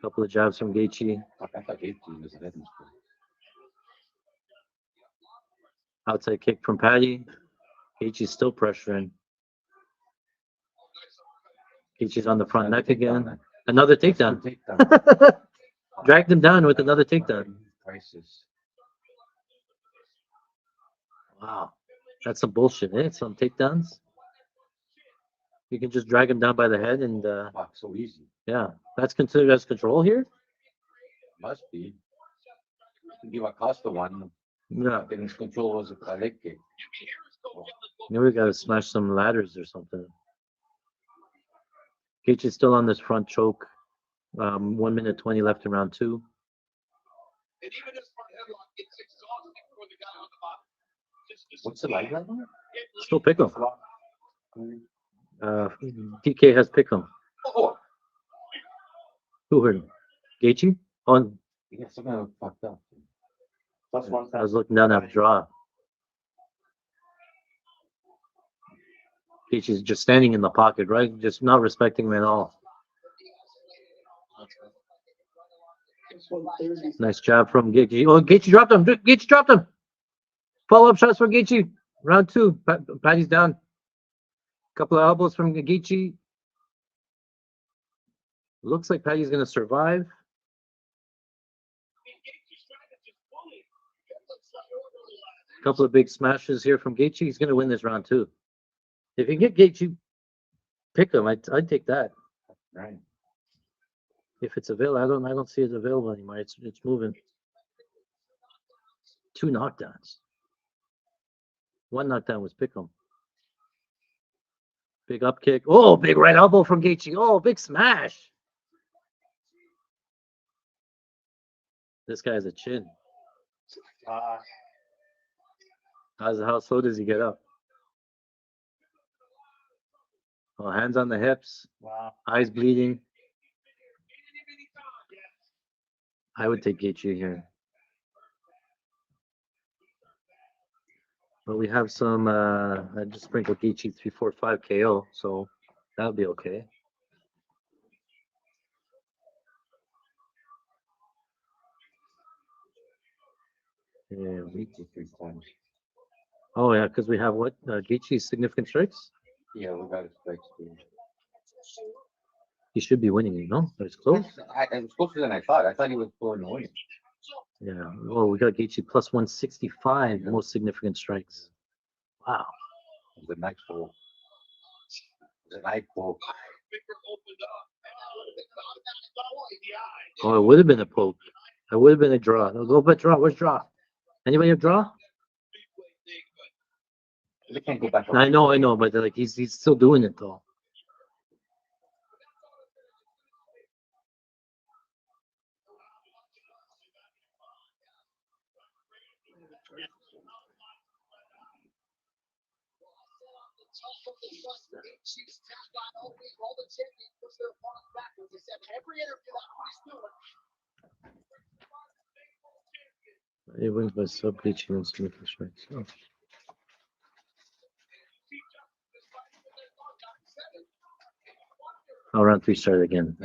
Couple of jabs from Gaethje. I thought Gaethje was ahead. Outside kick from Paddy. Gaethje's still pressuring. Gaethje's on the front neck again. Another takedown. Dragged him down with another takedown. Prices. Wow. That's some bullshit, eh? Some takedowns. You can just drag him down by the head and Wow, so easy. yeah. That's considered as control here? Must be. Give Acosta one. Yeah. Then his control was a leg kick. Maybe we gotta smash some ladders or something. Gaethje's still on this front choke. 1 minute 20 left in round 2. And even his front headlock gets exhausting for the guy on the bottom. What's the light right now? Still pick him. DK has pick him. Oh, Who hurt him? Gaethje? Oh, Yeah, somehow fucked up. Plus one I was looking down at draw. Gaethje's just standing in the pocket, right? Just not respecting him at all. Nice job from Gaethje. Oh, Gaethje dropped him. Gaethje dropped him. Follow-up shots for Gaethje. Round 2. Paddy's down. Couple of elbows from Gaethje. Looks like Paddy's going to survive. Couple of big smashes here from Gaethje. He's going to win this round too. If you get Gaethje, pick him. I'd take that. Right. If it's available, I don't see it available anymore. It's moving. 2 knockdowns. 1 knockdown was pick him. Big up kick. Oh, big right elbow from Gaethje. Oh, big smash. This guy has a chin. How slow does he get up? Oh, hands on the hips. Wow. Eyes bleeding. I would take Gaethje here. But we have some, I just sprinkled Gaethje 345 KO, so that would be okay. Yeah. Beat you 3 times. Oh, yeah, because we have what? Gaethje's significant strikes? Yeah, we got a strike speed. He should be winning, you know? It's close. It was closer than I thought. I thought he was pulling the win. Yeah. Oh, we got Gaethje plus 165, most significant strikes. Wow. It was a nice pull. It was a nice pull. Oh, it would have been a poke. It would have been a draw. No, go but draw. Where's draw? Anybody have draw? They can't go back. I know, but like he's still doing it though. He wins by sub Gaethje and significant strikes. Oh. Oh, round 3 started again.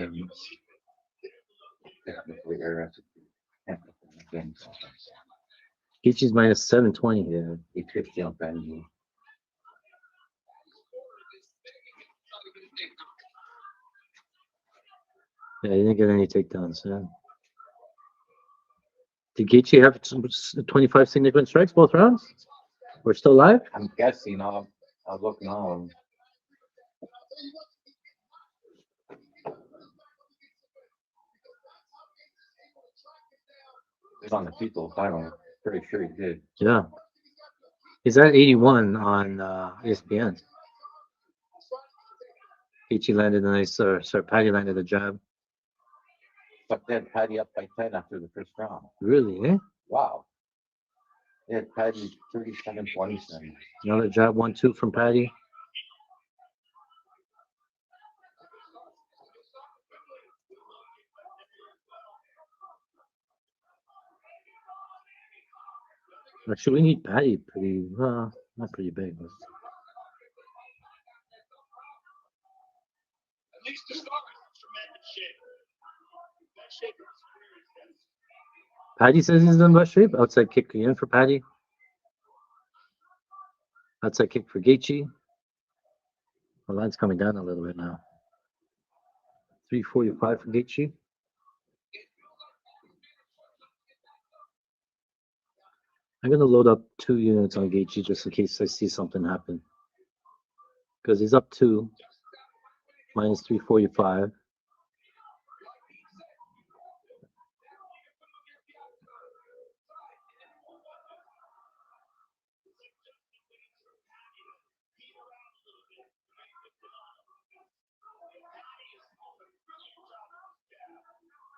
Gaethje's minus 720 here. 850 on Paddy. Yeah, he didn't get any takedowns. Yeah. Did Gaethje have 25 significant strikes both rounds? We're still live? I'm guessing. I'll look now. It's on the people. I'm pretty sure he did. Yeah. He's at 81 on ESPN. Gaethje landed a nice, Paddy landed a jab. But then Paddy up by 10 after the first round. Really, eh? Wow. Yeah, Paddy 37-27. Another jab, 1-2 from Paddy. Actually, we need Paddy pretty, not pretty big, but. At least to start, tremendous shape. Paddy says he's in best shape. Outside kick again for Paddy. Outside kick for Gaethje. The line's coming down a little bit now. 345 for Gaethje. I'm going to load up 2 units on Gaethje just in case I see something happen. Because he's up 2. Minus 345.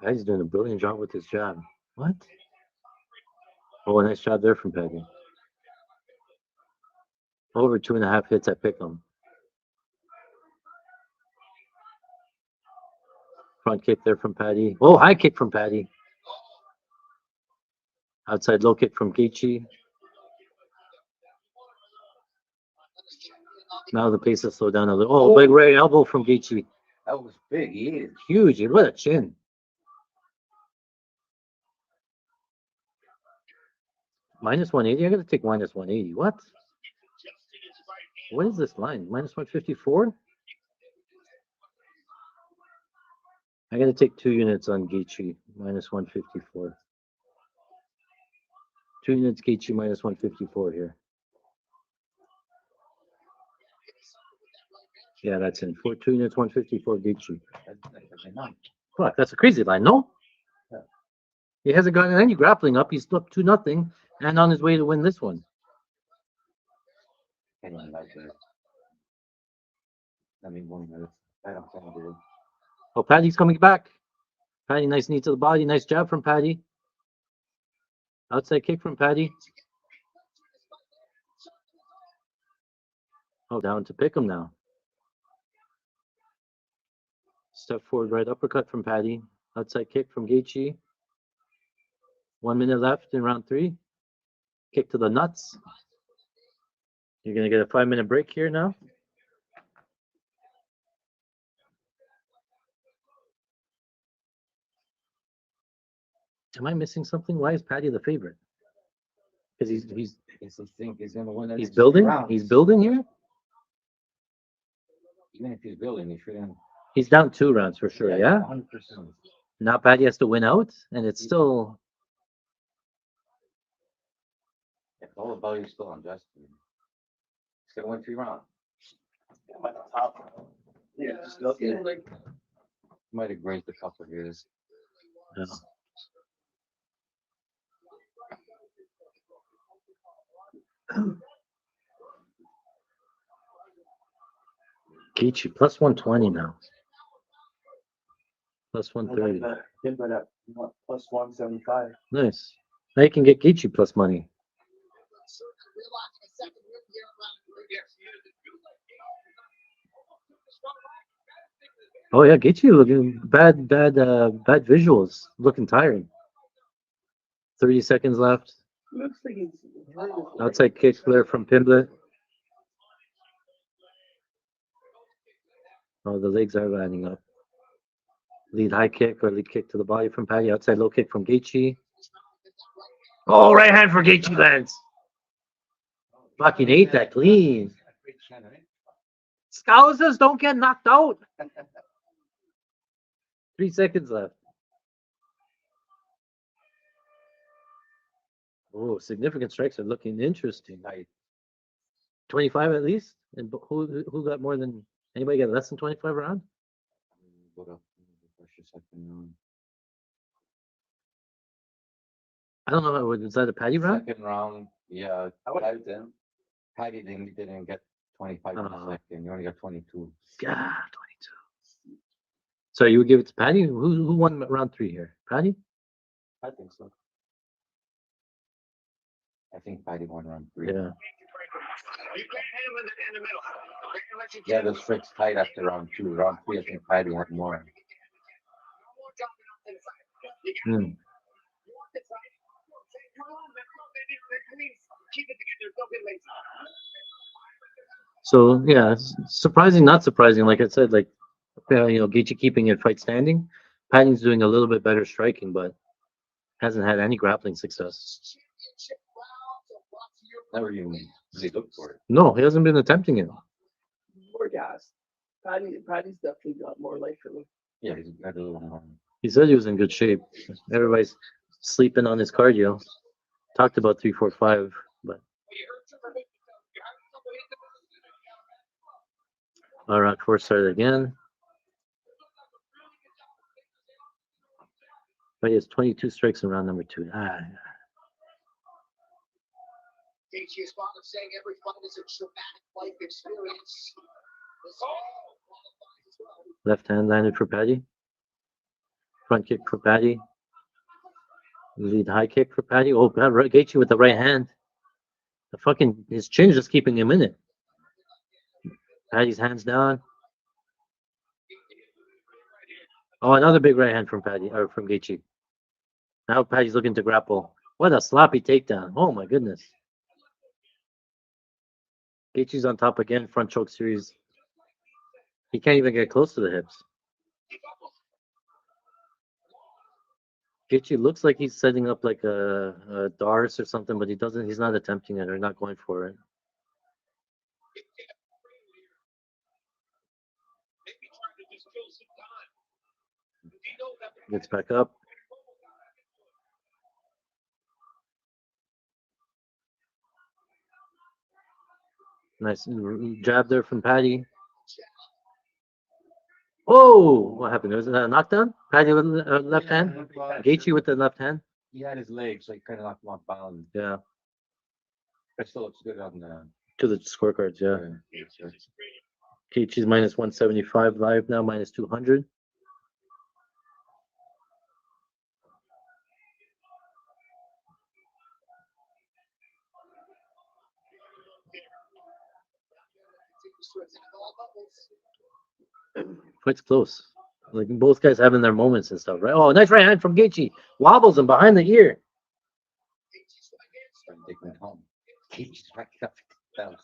He's doing a brilliant job with his jab. What? Oh, a nice job there from Paddy. Over 2.5 hits, I pick him. Front kick there from Paddy. Oh, high kick from Paddy. Outside low kick from Gaethje. Now the pace has slowed down a little. Oh, big right elbow from Gaethje. That was big. He is. Huge. What a chin. Minus 180? I gotta take minus 180. What? What is this line? Minus 154? I gotta take 2 units on Gaethje. Minus 154. 2 units, Gaethje minus 154 here. Yeah, that's in. 2 units, 154 Gaethje. Fuck, that's a crazy line, no? Yeah. He hasn't gotten any grappling up. He's up 2-0 and on his way to win this one. I don't like that. I mean, 1 minute. I don't think I do. Oh, Paddy's coming back. Paddy, nice knee to the body. Nice jab from Paddy. Outside kick from Paddy. Oh, down to pick him now. Step forward, right uppercut from Paddy. Outside kick from Gaethje. 1 minute left in round 3. Kick to the nuts. You're going to get a 5-minute break here now. Am I missing something? Why is Paddy the favorite? Because he's think he's gonna win. he's building. He's building here. Even if he's building, he shouldn't. He's down 2 rounds for sure. Yeah. 100%. Now Paddy has to win out, and it's still. It's all about you still on Justin. He's gonna win 3 rounds. Yeah, just look at it. Might have grazed a couple of years. Yeah. Gaethje plus 120 now. Plus 130. Pimblett at plus 175. Nice. Now you can get Gaethje plus money. Oh yeah, Gaethje looking bad visuals. Looking tired. 30 seconds left. Looks like he's Outside kick flare from Pimblett. Oh, the legs are lining up. Lead high kick or lead kick to the body from Paddy. Outside low kick from Gaethje. Oh, right hand for Gaethje lands. Fucking ate that clean. Scousers don't get knocked out. 3 seconds left. Oh, significant strikes are looking interesting. 25 at least. And who got more than anybody? Get less than 25 around? I don't know. Was that a Paddy round? Second round, yeah. Paddy didn't get 25 in the second. You only got 22. God, 22. So you would give it to Paddy? Who won round 3 here? Paddy? I think so. I think Paddy won round 3. Yeah. Yeah, the strikes tight after round 2. Round 3, I think Paddy had more. Hmm. So yeah, surprising, not surprising. Like I said, like Gaethje keeping it fight standing. Paddy's doing a little bit better striking, but hasn't had any grappling success. Never even really looked for it. No, he hasn't been attempting it. more gas. Paddy's definitely got more life for me. Yeah, he's got a little more. He said he was in good shape. Everybody's sleeping on his cardio. Talked about 345, but round 4 started again. But he has 22 strikes in round number 2. Gaethje's fond of saying every fight is a traumatic life experience. Left hand landed for Paddy. Front kick for Paddy. Lead high kick for Paddy. Oh, Gaethje with the right hand. His chin just keeping him in it. Paddy's hands down. Oh, another big right hand from Paddy or from Gaethje. Now Paddy's looking to grapple. What a sloppy takedown! Oh my goodness. Gaethje's on top again. Front choke series. He can't even get close to the hips. Gaethje looks like he's setting up like a Dars or something, but he doesn't. He's not attempting it or not going for it. Gets back up. Nice jab there from Paddy. Oh, what happened? Was it a knockdown? Paddy with left hand? Gaethje with the left hand? He had his legs, so he kind of knocked him off balance. Yeah, But still looks good on the. to the scorecards, yeah. Gaethje's minus 175 live now, minus 200. Fight's close. Like both guys having their moments and stuff, right? Oh, nice right hand from Gaethje. Wobbles him behind the ear. Taking it home. Gaethje's right up. Bounce.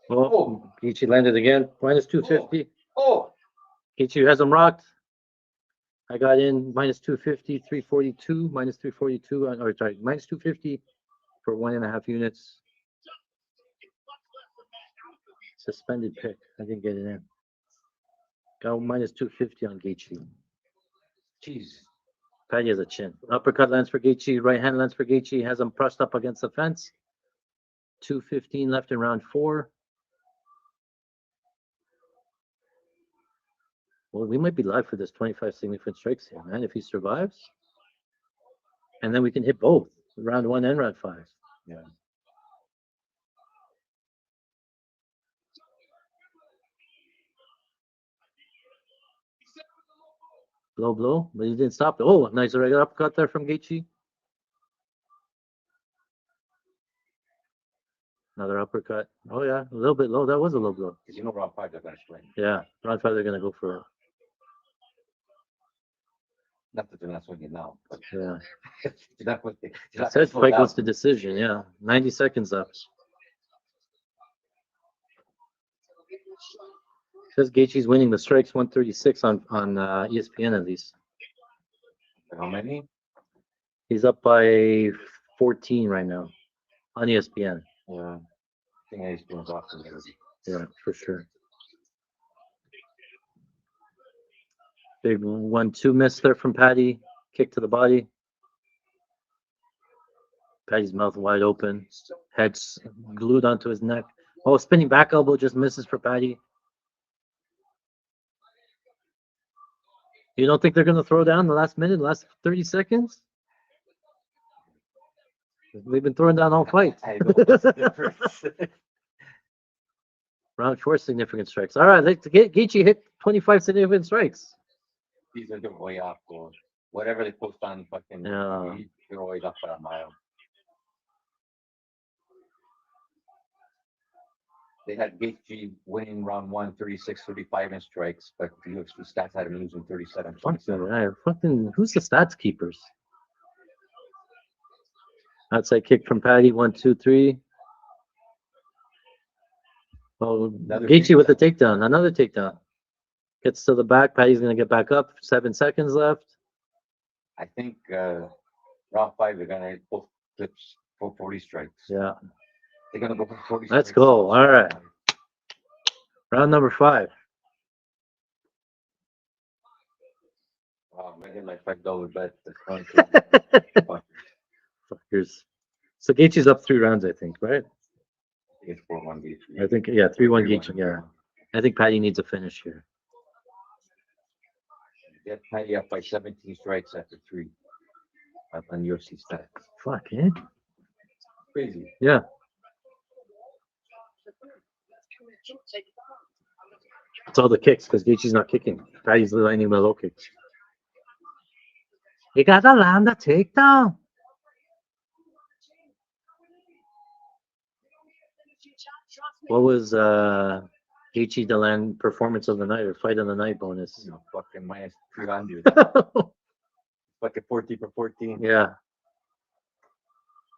Oh, Gaethje landed again. Minus 250. Oh, Gaethje has him rocked. I got in minus 250, 342, minus 342, or sorry, minus 250 for 1.5 units. Suspended pick. I didn't get it in. Got minus 250 on Gaethje. jeez. Paddy has a chin. Uppercut lands for Gaethje. Right hand lands for Gaethje. Has him pressed up against the fence. 2:15 left in round 4. Well, we might be live for this 25 significant strikes here, man, if he survives. And then we can hit both, round 1 and round 5. Yeah. Blow, but he didn't stop it. Oh, nice regular uppercut there from Gaethje. Another uppercut. Oh, yeah, a little bit low. That was a low blow. Because you know round 5 they're going to swing. Yeah, round 5 they're going to go for it. Not that they're not swinging now, but Yeah. they're not what they. It says fight goes to decision, yeah. 90 seconds left. Says Gaethje's winning the strikes 136 on ESPN at least. How many? He's up by 14 right now on ESPN. Yeah. I think he's doing awesome. Yeah, for sure. Big 1-2 miss there from Paddy. Kick to the body. Paddy's mouth wide open. Head's glued onto his neck. Oh, spinning back elbow just misses for Paddy. You don't think they're going to throw down the last minute, last 30 seconds? They've been throwing down all fight. I know what's the difference. Round 4 significant strikes. All right, let's get Gaethje hit 25 significant strikes. These are the way off goal. Whatever they post on fucking, Yeah. you're always off by a mile. They had Gaethje winning round 1, 36-35 in strikes, but the UFC stats had him losing 37. Fucking, who's the stats keepers? Outside kick from Paddy, 1, 2, 3. Oh, Another Gaethje with the takedown. takedown, another takedown. Gets to the back. Paddy's gonna get back up. 7 seconds left. I think round 5 they're gonna hit both clips for 40 strikes. Yeah. They're gonna go for 40 Let's strikes. go. All right. Round number 5. Wow, I hit my $5 bet. That's fun. Fuckers. So Gaethje's up 3 rounds, I think, right? It's 4-1 Gaethje. I think, yeah, 3-1 3-1. Gaethje. Yeah. I think Paddy needs a finish here. Get Paddy up by 17 strikes after 3 on UFC stats. Fuck, eh? Crazy. Yeah. It's all the kicks because Gaethje's not kicking. Paddy's landing the low kicks. You gotta land the takedown. What was Gaethje the land performance of the night or fight of the night bonus? You know, fucking minus 300. Fucking 14 for 14. Yeah.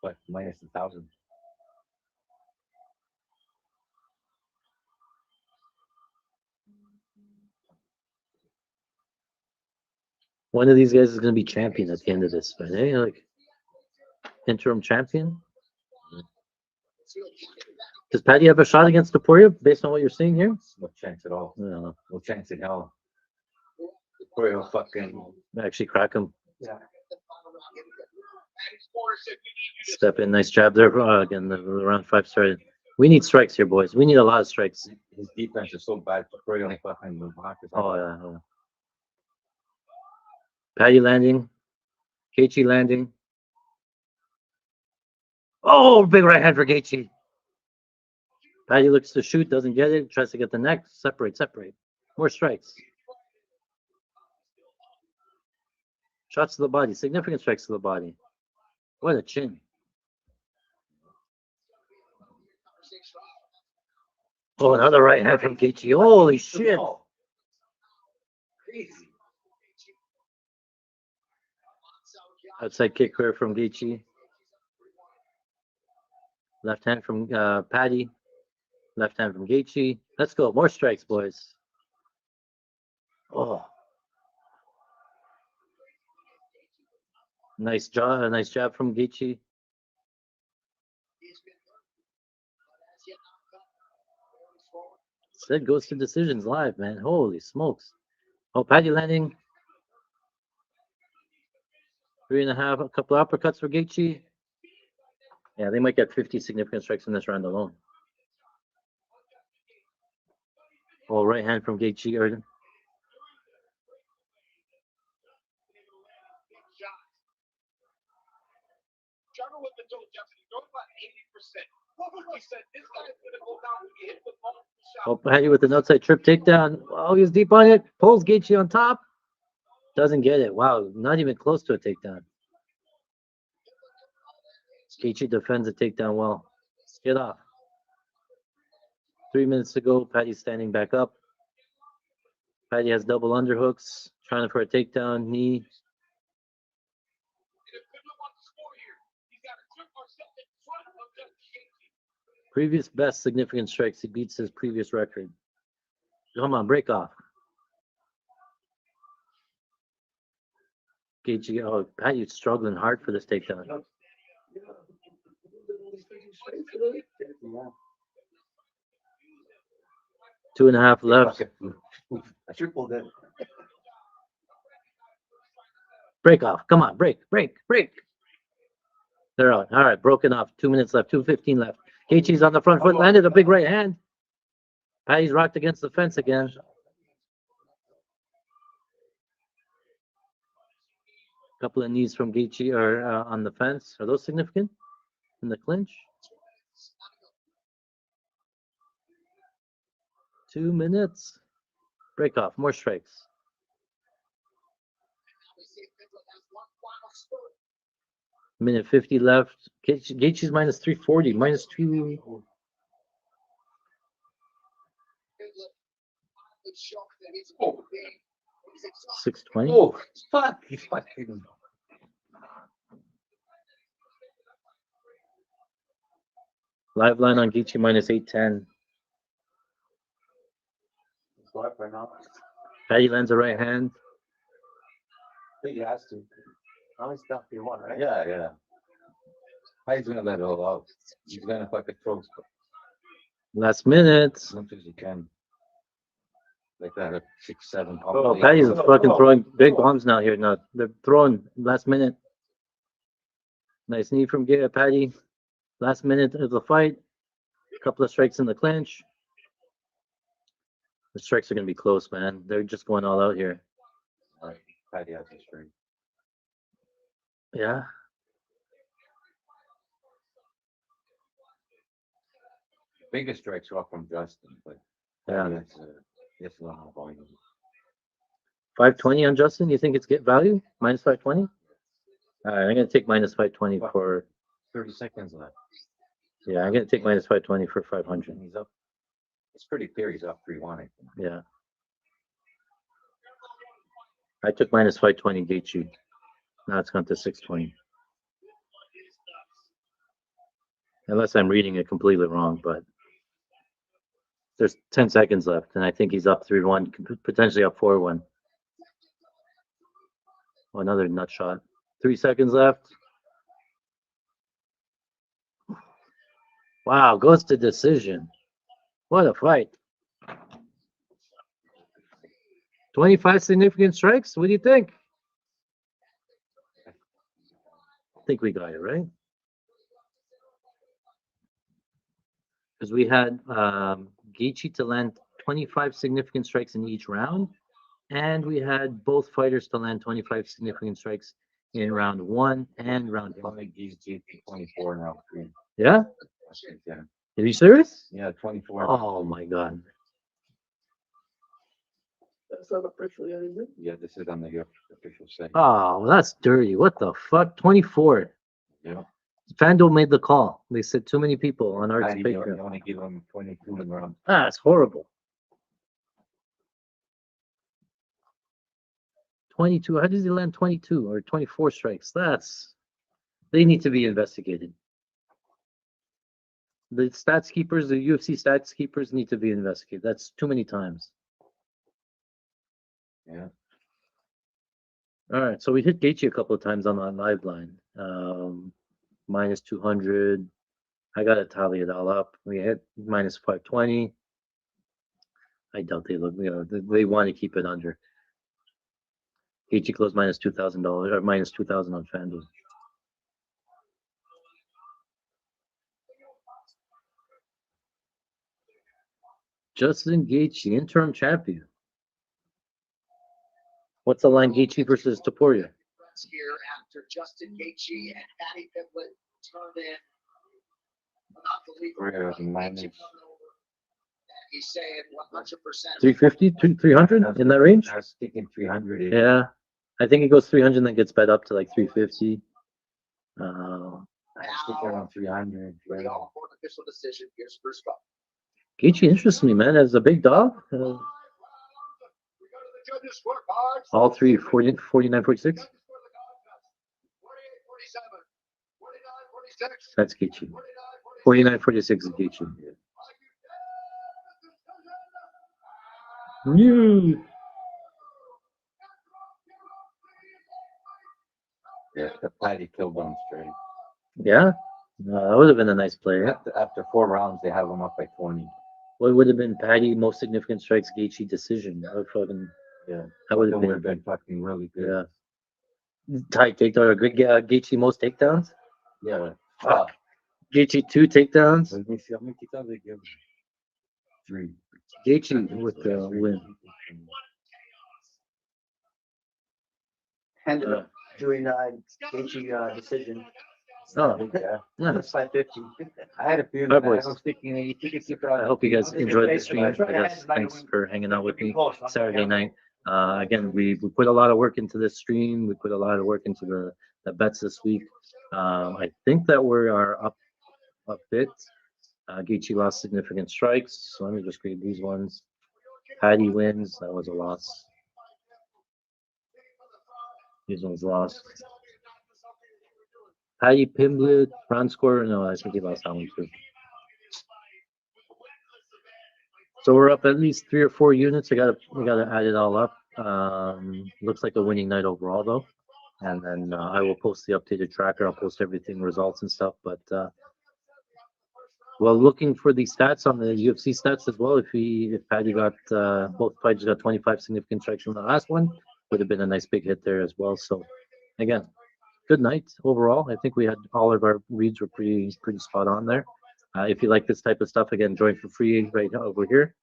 But minus 1,000. One of these guys is gonna be champion at the end of this fight, eh? Like interim champion. Does Paddy have a shot against Topuria based on what you're seeing here? No chance at all. No. No chance in hell. For a fucking. Actually crack him. Paddy's corner said, "We need you to Step in, nice jab there. Again, the round 5 started. We need strikes here, boys. We need a lot of strikes. His defense is so bad for throwing fucking blockers. Oh, yeah. Paddy landing. Gaethje landing. Oh, big right hand for Gaethje. Paddy looks to shoot, doesn't get it. Tries to get the neck. Separate. More strikes. Shots to the body. Significant strikes to the body. What a chin. Oh, another right hand from Gaethje. Holy shit. Crazy. Outside kick here from Gaethje. Left hand from Paddy. Left hand from Gaethje. Let's go. More strikes, boys. Oh. Nice jab from Gaethje. Said goes to decisions live, man. Holy smokes. Oh, Paddy landing. 3.5. A couple of uppercuts for Gaethje. Yeah, they might get 50 significant strikes in this round alone. Oh, right hand from Gaethje. Trevor with the told Jefferson, he throws about 80%. He said, this guy's going to go down and get hit with multiple shots. Oh, Paddy with an outside trip takedown. Oh, he was deep on it. Pulls Gaethje on top. Doesn't get it. Wow, not even close to a takedown. Gaethje defends the takedown well. Get off. 3 minutes to go. Paddy's standing back up. Paddy has double underhooks. Trying for a takedown. Knee. And if Pimblett wants to score here, he's got to trip or step in front of Gaethje. Previous best significant strikes. He beats his previous record. Come on, break off. Gaethje. Oh, Paddy's struggling hard for this takedown. Yeah. 2.5 left. I tripled it. Break off. Come on, break. They're out. All right, broken off. 2 minutes left. 2:15 left. Gaethje's on the front foot. Landed a big right hand. Paddy's rocked against the fence again. Couple of knees from Gaethje are on the fence. Are those significant in the clinch? 2 minutes. Break off. More strikes. Minute 50 left. Gaethje's minus 340. Minus 2. Oh. 620. Oh, fuck. He's fucking. Live line on Gaethje minus 810. What right now? Paddy lands a right hand. I think he has to. How many stuff do you want, right? Yeah. He's gonna let it all out. He's gonna fucking throw Last minute. as much as he can. Like that, 6, 7. Oh, Paddy's fucking throwing big bombs now here. Now they're throwing last minute. Nice knee from Paddy. Last minute of the fight. A couple of strikes in the clinch. The strikes are gonna be close, man. They're just going all out here. Alright, Paddy has his straight. Yeah. Biggest strikes are from Justin, but Yeah. that's a lot more volume. 520 on Justin. You think it's get value? Minus 520? All right, I'm gonna take minus 520 for. 30 seconds left. Yeah, I'm gonna take minus 520 for 500. And he's up. It's pretty clear he's up 3-1. I think. Yeah. I took minus 520 Gaethje. Now it's gone to 620. Unless I'm reading it completely wrong, but there's 10 seconds left, and I think he's up 3-1, potentially up 4-1. Oh, another nut shot. 3 seconds left. Wow, goes to decision. What a fight. 25 significant strikes. What do you think? I think we got it, right? Because we had Gaethje to land 25 significant strikes in each round, and we had both fighters to land 25 significant strikes in round 1 and round 5. Only Gaethje 24 now. Yeah? Yeah. Are you serious? Yeah, 24. Oh my god. That's not officially anything. Yeah, this is on the official site. Oh, that's dirty. What the fuck? 24. Yeah. FanDuel made the call. They said too many people on Art's You Patreon. only give them 22 in round. Ah, it's horrible. 22. How does he land 22 or 24 strikes? They need to be investigated. The stats keepers, the UFC stats keepers need to be investigated. That's too many times. Yeah. All right, so we hit Gaethje a couple of times on that live line. Minus 200. I got to tally it all up. We hit minus 520. I doubt they look, they want to keep it under. Gaethje closed minus $2,000 or minus 2,000 on FanDuel. Justin Gaethje, interim champion. What's the line? Gaethje versus Topuria. Here after Justin Gaethje and Paddy Pimblett turned in Topuria was minus. He's saying 100%. 350, 300 in that range? I was thinking 300. Yeah, I think it goes 300 and then gets bet up to like 350. I was thinking around 300. For the all-court official decision, here's Bruce Buck. Gaethje interests me, man, as a big dog. All three, 40, 49, 46. That's Gaethje. 49, 46 is Gaethje. New. Yeah, the Paddy killed them straight. Yeah, that would have been a nice play. After 4 rounds, they have them up by 20. What would have been Paddy most significant strikes? Gaethje decision. That would fucking, Yeah, that would have would have been been fucking really good. yeah. Tight takedown. Or good Gaethje most takedowns. Yeah. Fuck. Gaethje 2 takedowns. Let me see how many takedowns they give. 3. Gaethje with the win. And doing Gaethje decision. Oh, Yeah. nice. 550. I had a feeling. Alright, I boys. was thinking you could keep it I on. hope you guys enjoyed the stream. I guess thanks for hanging out with me Saturday night. Again, we put a lot of work into this stream. We put a lot of work into the bets this week. I think that we are up a bit. Gaethje lost significant strikes. So let me just read these ones. Paddy wins. That was a loss. These ones lost. Paddy Pimblett, round score. No, I think he lost that one too. So we're up at least 3 or 4 units. We gotta add it all up. Looks like a winning night overall though. And then I will post the updated tracker. I'll post everything, results and stuff. But well, looking for the stats on the UFC stats as well. If Paddy got both fighters got 25 significant strikes from the last one, would have been a nice big hit there as well. So again, good night overall. I think we had all of our reads were pretty spot on there. If you like this type of stuff, again, join for free right over here.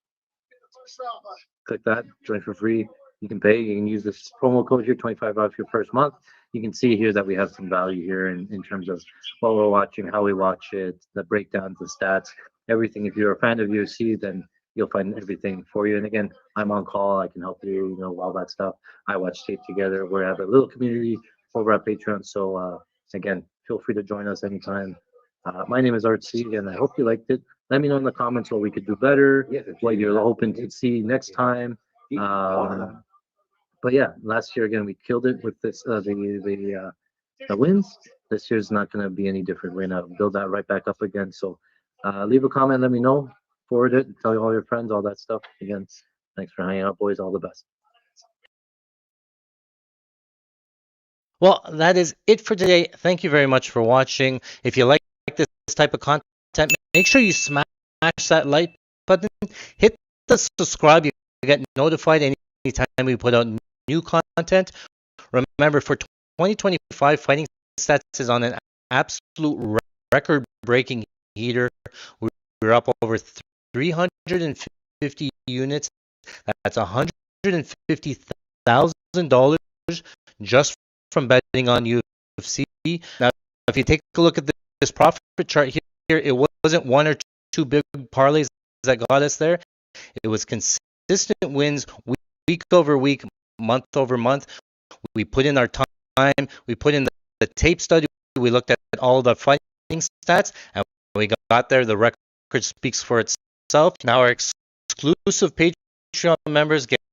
Click that, join for free. You can pay. You can use this promo code here, 25 off your first month. You can see here that we have some value here in terms of what we're watching, how we watch it, the breakdowns, the stats, everything. If you're a fan of UFC, then you'll find everything for you. And again, I'm on call. I can help you, all that stuff. I watch tape together. We have a little community over at Patreon. So again, feel free to join us anytime. My name is Artsy, and I hope you liked it. Let me know in the comments what we could do better, what you're hoping to see next time. But yeah, last year again we killed it with this the wins. This year's not going to be any different. We're gonna build that right back up again. So leave a comment, let me know, forward it, tell all your friends, all that stuff. Again, thanks for hanging out, boys. All the best. Well, that is it for today. Thank you very much for watching. If you like this type of content, make sure you smash that like button, hit the subscribe. You get notified anytime we put out new content. Remember, for 2025, Fighting Stats is on an absolute record-breaking heater. We're up over 350 units. That's $150,000 just from betting on UFC. Now, if you take a look at this profit chart here, it wasn't one or two big parlays that got us there. It was consistent wins week over week, month over month. We put in our time. We put in the tape study. We looked at all the fighting stats, and we got there. The record speaks for itself. Now our exclusive Patreon members get